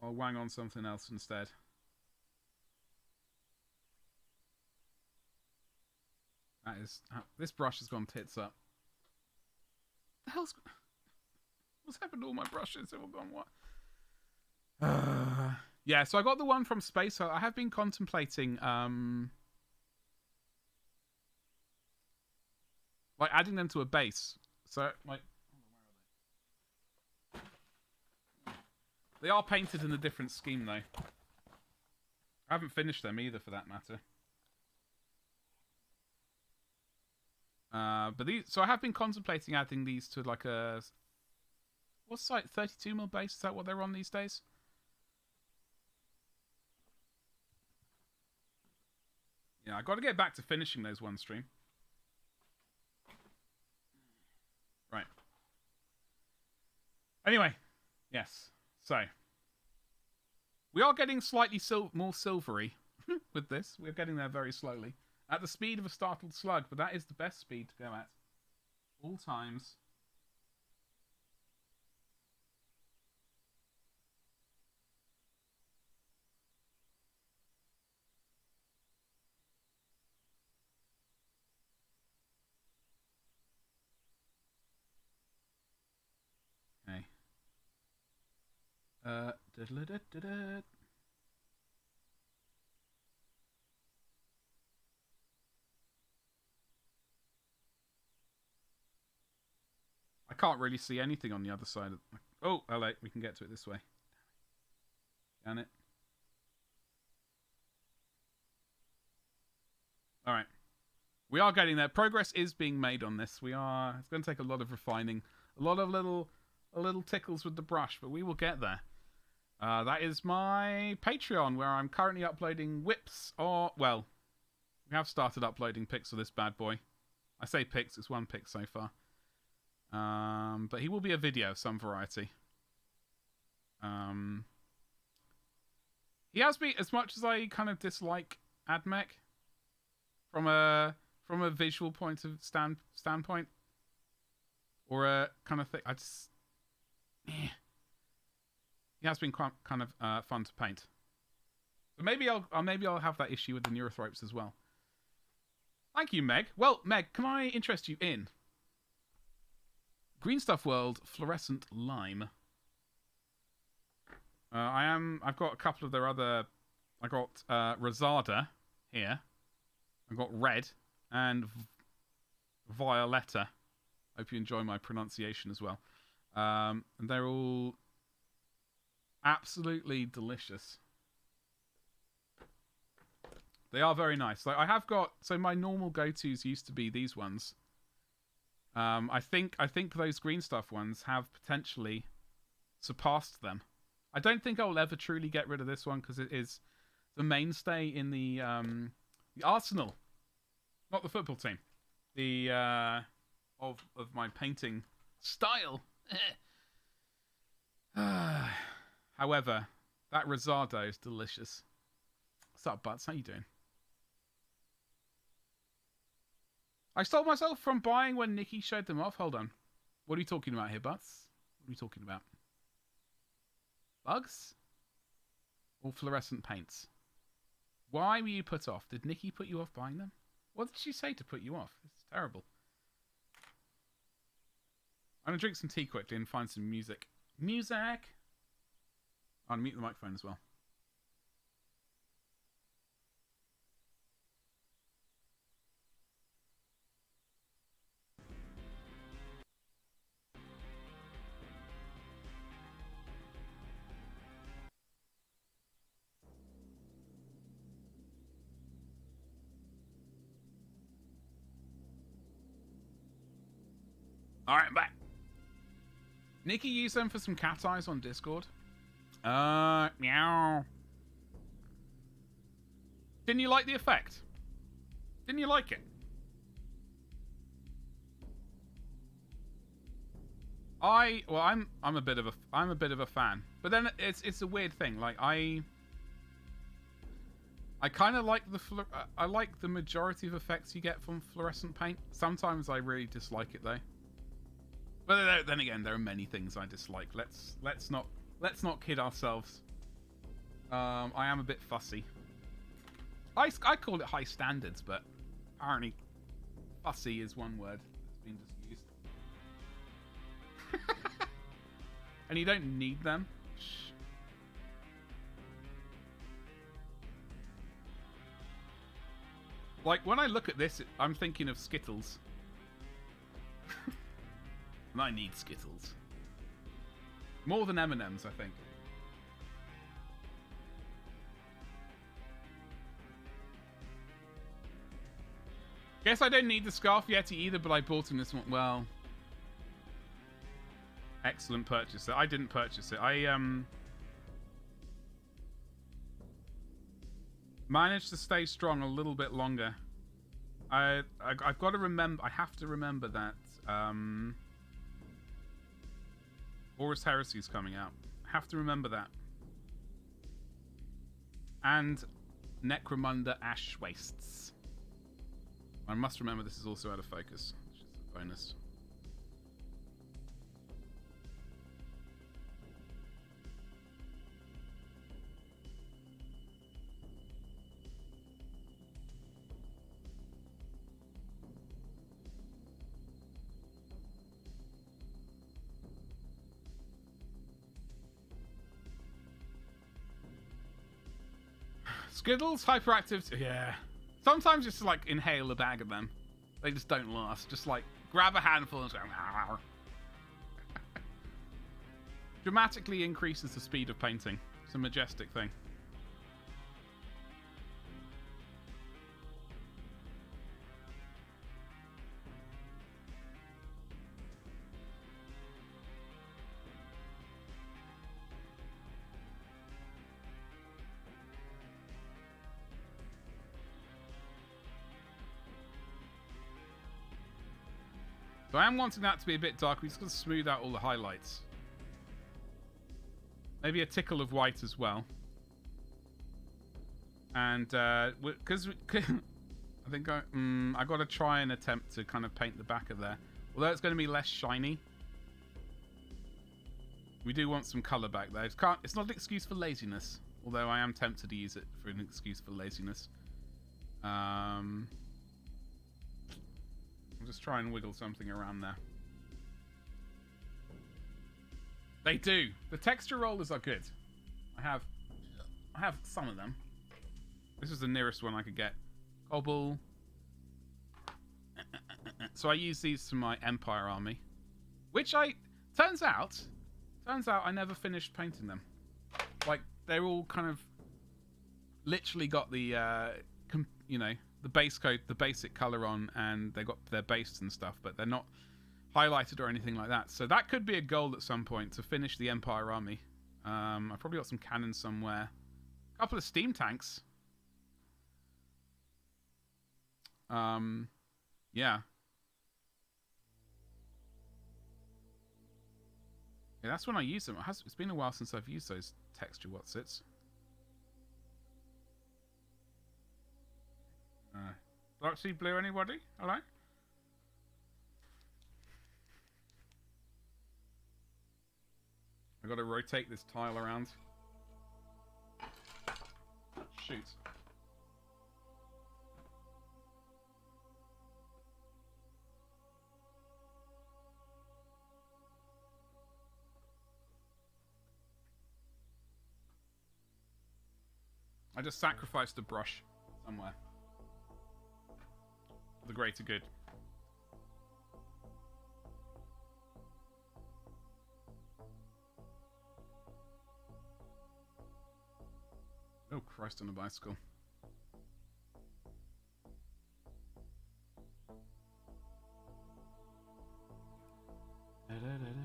wang on something else instead. That is this brush has gone tits up. The hell's what's happened to all my brushes? They've all gone what? Yeah, so I got the one from Space. So I have been contemplating like adding them to a base. So like they are painted in a different scheme though. I haven't finished them either for that matter. But these, so I have been contemplating adding these to like a what's like 32mm base? Is that what they're on these days? Yeah, I got to get back to finishing those one stream. Right. Anyway, yes. So we are getting slightly more silvery with this. We're getting there very slowly. At the speed of a startled slug, but that is the best speed to go at. All times. Okay. I can't really see anything on the other side of... Oh, hello. We can get to it this way. Can it? Alright. We are getting there. Progress is being made on this. It's going to take a lot of refining. A lot of little tickles with the brush, but we will get there. That is my Patreon, where I'm currently uploading whips, well, we have started uploading pics of this bad boy. I say pics, it's one pic so far. But he will be a video of some variety. He has been, as much as I kind of dislike Admech, from a visual point of standpoint, or a kind of thing, I just, he has been quite kind of fun to paint. But maybe I'll have that issue with the Neurothropes as well. Thank you, Meg. Well, Meg, can I interest you in Green Stuff World Fluorescent Lime? I've got a couple of their other. I got Rosada here. I've got Red and Violetta. Hope you enjoy my pronunciation as well. And they're all absolutely delicious. They are very nice. Like I have got, so my normal go-tos used to be these ones. I think those Green Stuff ones have potentially surpassed them. I don't think I'll ever truly get rid of this one because it is the mainstay in the arsenal, not the football team. The of my painting style. However, That risotto is delicious. What's up, Butts? How you doing? I stopped myself from buying when Nikki showed them off. Hold on. What are you talking about here, Butts? What are you talking about? Bugs? Or fluorescent paints? Why were you put off? Did Nikki put you off buying them? What did she say to put you off? It's terrible. I'm going to drink some tea quickly and find some music. Music! I'll mute the microphone as well. Alright, I'm back. Nikki used them for some cat eyes on Discord. Meow. Didn't you like the effect? Didn't you like it? I'm a bit of a fan. But then it's a weird thing. Like I kind of like I like the majority of effects you get from fluorescent paint. Sometimes I really dislike it though. But then again, there are many things I dislike. Let's not kid ourselves. I am a bit fussy. I call it high standards, but apparently fussy is one word that's been just used. And you don't need them. Shh. Like when I look at this, I'm thinking of Skittles. And I need Skittles. More than M&M's, I think. Guess I don't need the Scarf Yeti either, but I bought in this one. Well, excellent purchase. I didn't purchase it. I managed to stay strong a little bit longer. I've got to remember. I have to remember that. Horus Heresy is coming out. I have to remember that. And Necromunda Ash Wastes. I must remember this is also out of focus, which is a bonus. Skittles, hyperactive. Yeah. Sometimes just like inhale a bag of them. They just don't last. Just like grab a handful and just go. Dramatically increases the speed of painting. It's a majestic thing. So I am wanting that to be a bit dark. We're just going to smooth out all the highlights. Maybe a tickle of white as well. And because I think I got to try and attempt to kind of paint the back of there. Although it's going to be less shiny. We do want some colour back there. It's not an excuse for laziness. Although I am tempted to use it for an excuse for laziness. I'll just try and wiggle something around there. They do. The texture rollers are good. I have some of them. This is the nearest one I could get. Cobble. So I use these for my Empire army, which turns out I never finished painting them. Like they're all kind of literally got the the base coat, the basic color on, and they got their base and stuff, but they're not highlighted or anything like that. So that could be a goal at some point to finish the Empire army. I've probably got some cannons somewhere. A couple of steam tanks. Yeah. Yeah, that's when I use them. It's been a while since I've used those texture what's it. Dark sea blue, anybody? Hello? I've got to rotate this tile around. Shoot. I just sacrificed a brush somewhere. For the greater good. Oh, Christ on a bicycle. Da, da, da, da, da.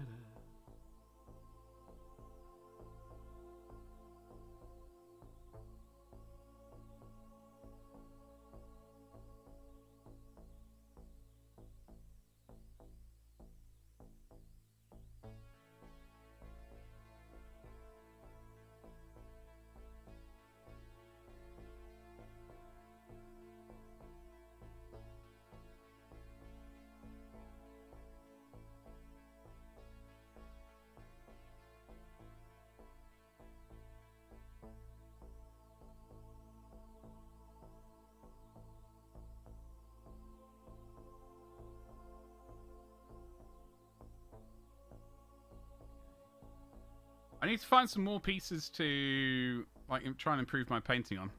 I need to find some more pieces to like try and improve my painting on.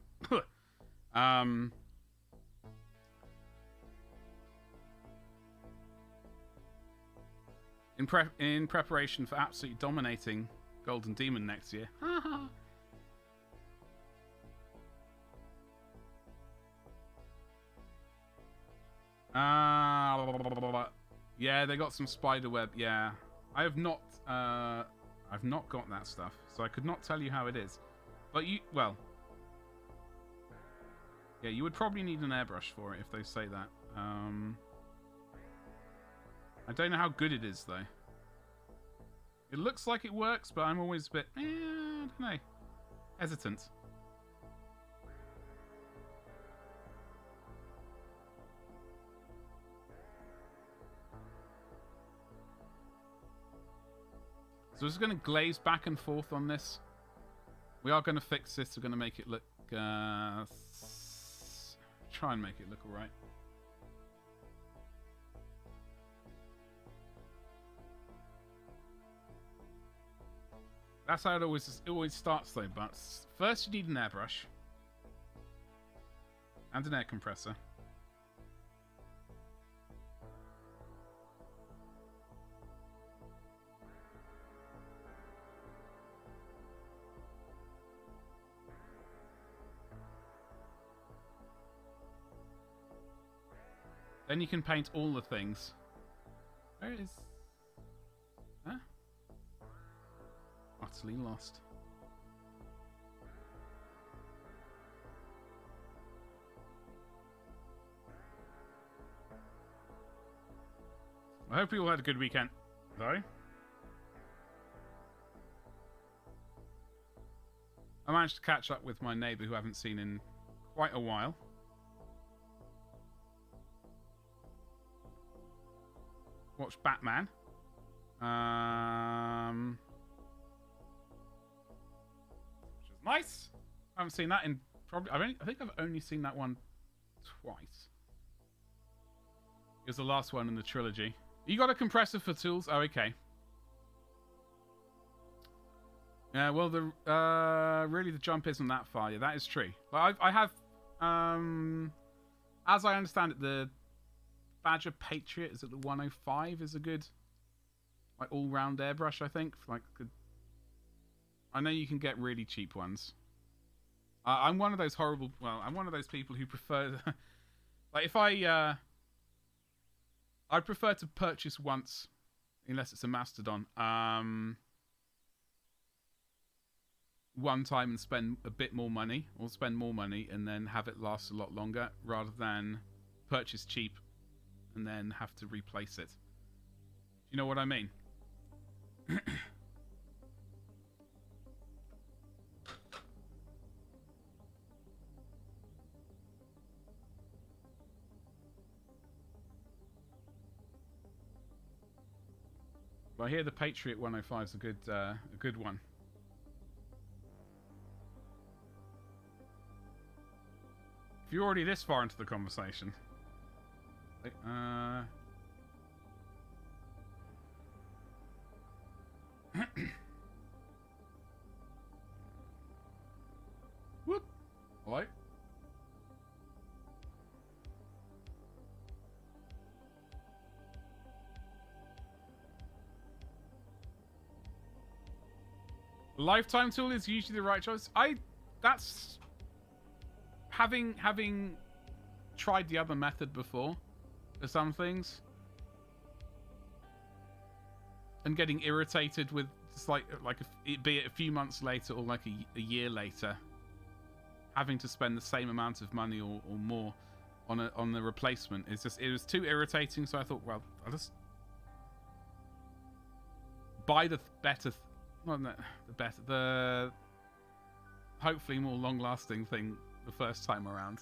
In preparation for absolutely dominating Golden Demon next year. Yeah, they got some spider web. Yeah, I have not. I've not got that stuff, so I could not tell you how it is. But well, yeah, you would probably need an airbrush for it if they say that. I don't know how good it is though. It looks like it works, but I'm always a bit, I don't know, hesitant. So we're just going to glaze back and forth on this. We are going to fix this. We're going to make it look... try and make it look alright. That's how it always starts though, but first you need an airbrush. And an air compressor. Then you can paint all the things. Where is... Huh? Utterly lost. I hope you all had a good weekend, though. I managed to catch up with my neighbour who I haven't seen in quite a while. Watched Batman. Which was nice. I haven't seen that in probably... I think I've only seen that one twice. It was the last one in the trilogy. You got a compressor for tools? Oh, okay. Yeah, well, really the jump isn't that far. Yeah, that is true. But I have... as I understand it, the Badger Patriot, is it the 105, is a good like all-round airbrush, I think. Like, I know you can get really cheap ones. I'm one of those horrible... Well, I'm one of those people who prefer... like, if I'd prefer to purchase once, unless it's a Mastodon, one time and spend a bit more money, or spend more money, and then have it last a lot longer, rather than purchase cheap and then have to replace it. Do you know what I mean? But I hear the Patriot 105 is a good one. If you're already this far into the conversation, whoop, hello. Lifetime tool is usually the right choice. That's having tried the other method before for some things and getting irritated with just be it a few months later or like a year later having to spend the same amount of money or more on the replacement. It was too irritating, so I thought, well, I'll just buy the better the hopefully more long-lasting thing the first time around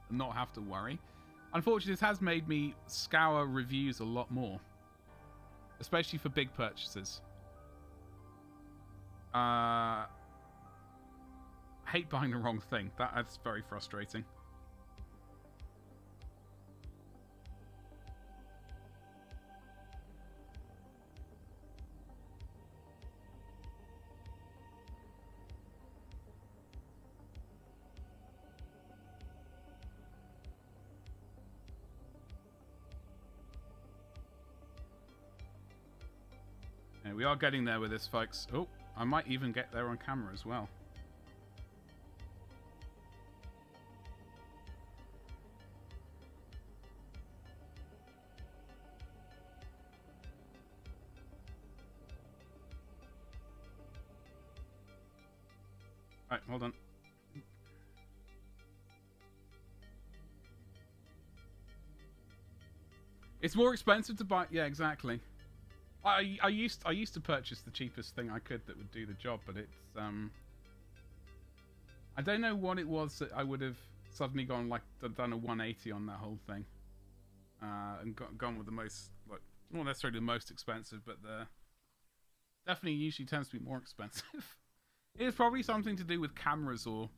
and not have to worry. Unfortunately, this has made me scour reviews a lot more, especially for big purchases. Hate buying the wrong thing. That's very frustrating. Yeah, we are getting there with this, folks. Oh, I might even get there on camera as well. Right, hold on. It's more expensive to buy. Yeah, exactly. I used to purchase the cheapest thing I could that would do the job, but it's I don't know what it was that I would have suddenly gone done a 180 on that whole thing, and gone with the most not necessarily the most expensive, but the definitely usually tends to be more expensive. It's probably something to do with cameras or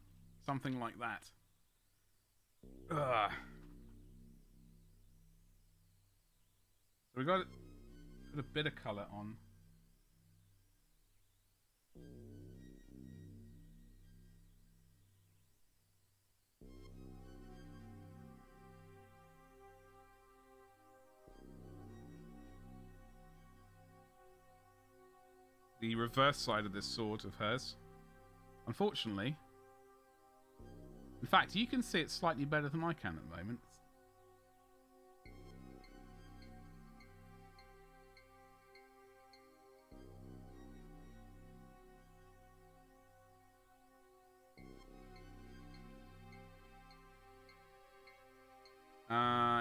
something like that. Ugh. So we got put a bit of colour on. The reverse side of this sword of hers. Unfortunately. In fact, you can see it slightly better than I can at the moment.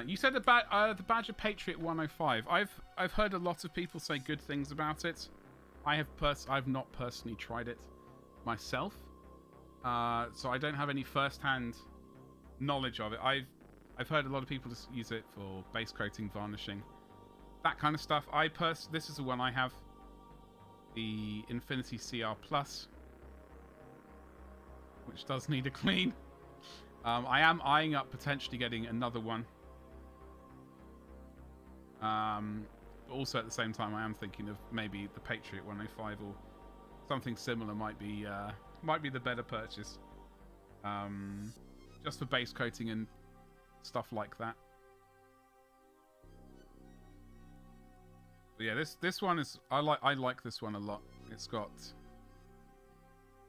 You said about the Badger Patriot 105. I've heard a lot of people say good things about it. I've not personally tried it myself, so I don't have any first-hand knowledge of it. I've heard a lot of people just use it for base coating, varnishing, that kind of stuff. This is the one I have, the Infinity CR Plus, which does need a clean. I am eyeing up potentially getting another one. But also at the same time, I am thinking of maybe the Patriot 105 or something similar might be the better purchase. Just for base coating and stuff like that. But yeah, this one is I like this one a lot. It's got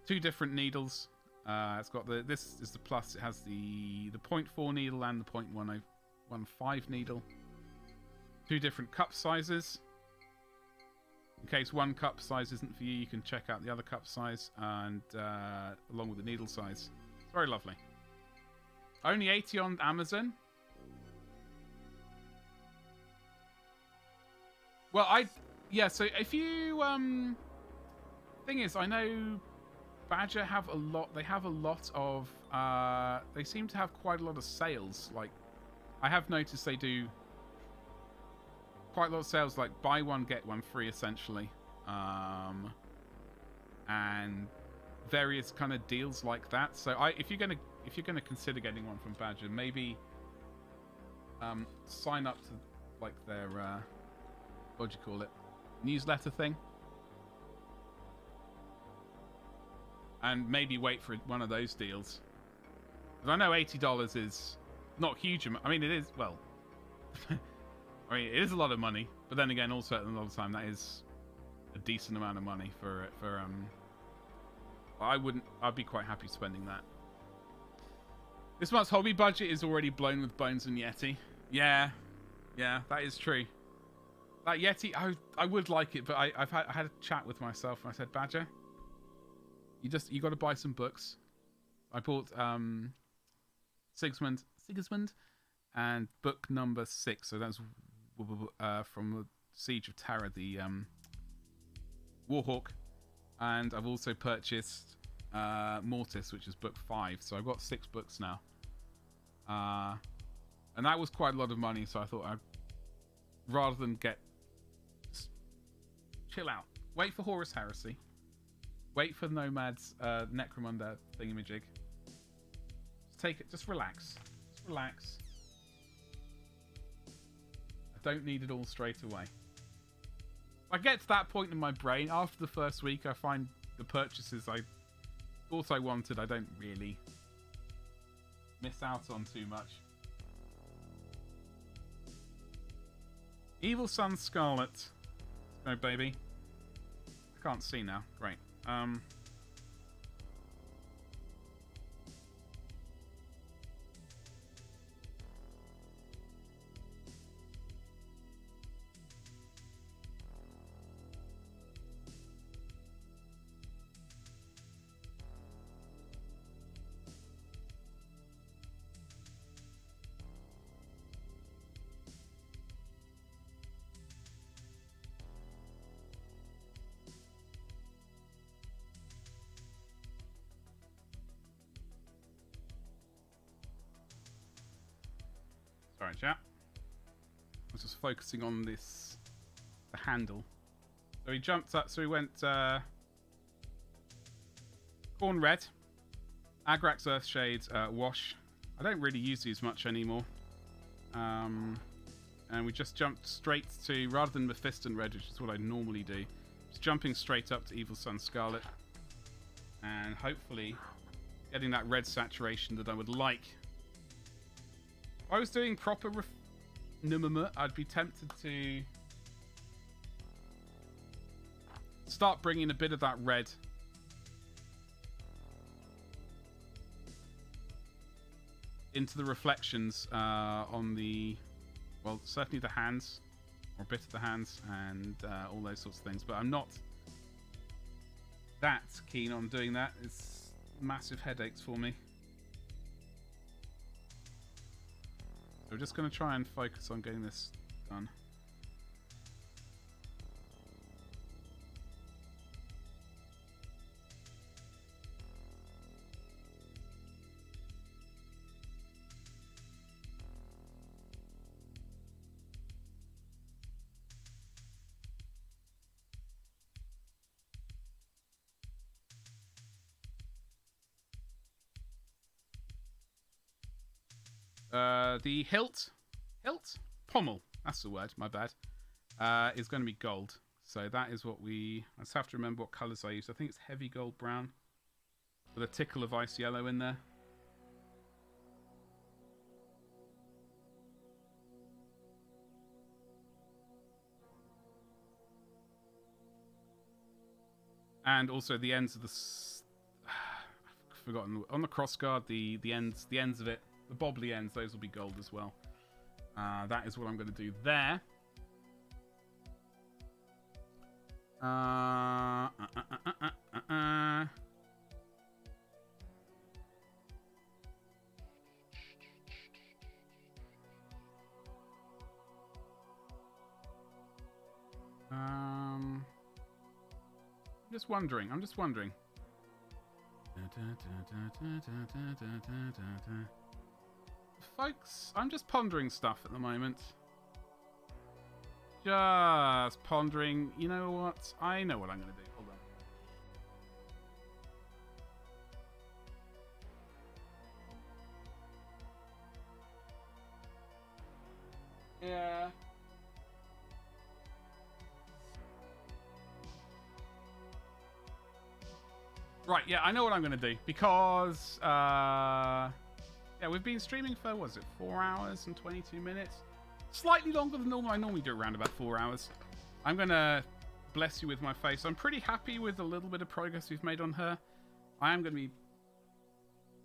two different needles. It's got this is the plus. It has the 0.4 needle and the 0.15 needle. Two different cup sizes. In case one cup size isn't for you, you can check out the other cup size and along with the needle size. It's very lovely. Only 80 on Amazon. Well, so if you thing is, I know Badger have a lot. They have a lot of. They seem to have quite a lot of sales. Like, I have noticed they do quite a lot of sales, like buy one get one free, essentially, and various kind of deals like that. So if you're gonna consider getting one from Badger, maybe sign up to like their what do you call it, newsletter thing, and maybe wait for one of those deals. Because I know $80 is not huge. I mean, it is, well, I mean, it is a lot of money, but then again, also at a lot of time, that is a decent amount of money for I'd be quite happy spending that. This month's hobby budget is already blown with Bones and Yeti. Yeah, that is true. That Yeti, I would like it, but I had a chat with myself and I said, Badger, you got to buy some books. I bought Sigismund and book number 6. So that's from the Siege of Tara, the Warhawk, and I've also purchased Mortis, which is book 5. So I've got 6 books now, and that was quite a lot of money. So I thought rather than chill out, wait for Horus Heresy, wait for Nomad's Necromunda thingamajig. Take it, just relax. I don't need it all straight away. I get to that point in my brain after the first week. I find the purchases I thought I wanted, I don't really miss out on too much. Evil Sun Scarlet. Let's go, baby. I can't see now. Great. Sorry, chat. I was just focusing on the handle. So he jumped up, so he went Corn Red, Agrax Earthshade, Wash. I don't really use these much anymore. And we just jumped straight to, rather than Mephiston Red, which is what I normally do, just jumping straight up to Evil Sun Scarlet. And hopefully getting that red saturation that I would like. If I was doing proper I'd be tempted to start bringing a bit of that red into the reflections on the, well, certainly the hands, or a bit of the hands, and all those sorts of things. But I'm not that keen on doing that. It's massive headaches for me. So we're just going to try and focus on getting this done. The hilt, pommel, that's the word, my bad, is going to be gold. So that is what I just have to remember what colours I use. I think it's heavy gold brown with a tickle of ice yellow in there. And also the ends of I've forgotten, on the crossguard, the ends of it, the bobbly ends, those will be gold as well. That is what I'm going to do there. I'm just wondering. Folks, I'm just pondering stuff at the moment. Just pondering. You know what? I know what I'm going to do. Hold on. Yeah. Right, yeah, I know what I'm going to do. Because, yeah, we've been streaming for, what was it, 4 hours and 22 minutes? Slightly longer than normal. I normally do around about 4 hours. I'm going to bless you with my face. I'm pretty happy with the little bit of progress we've made on her. I am going to be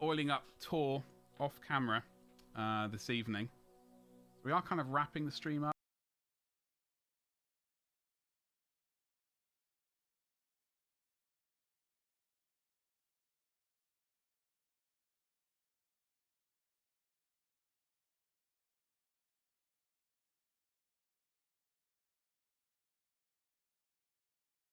oiling up Tor off camera this evening. We are kind of wrapping the stream up.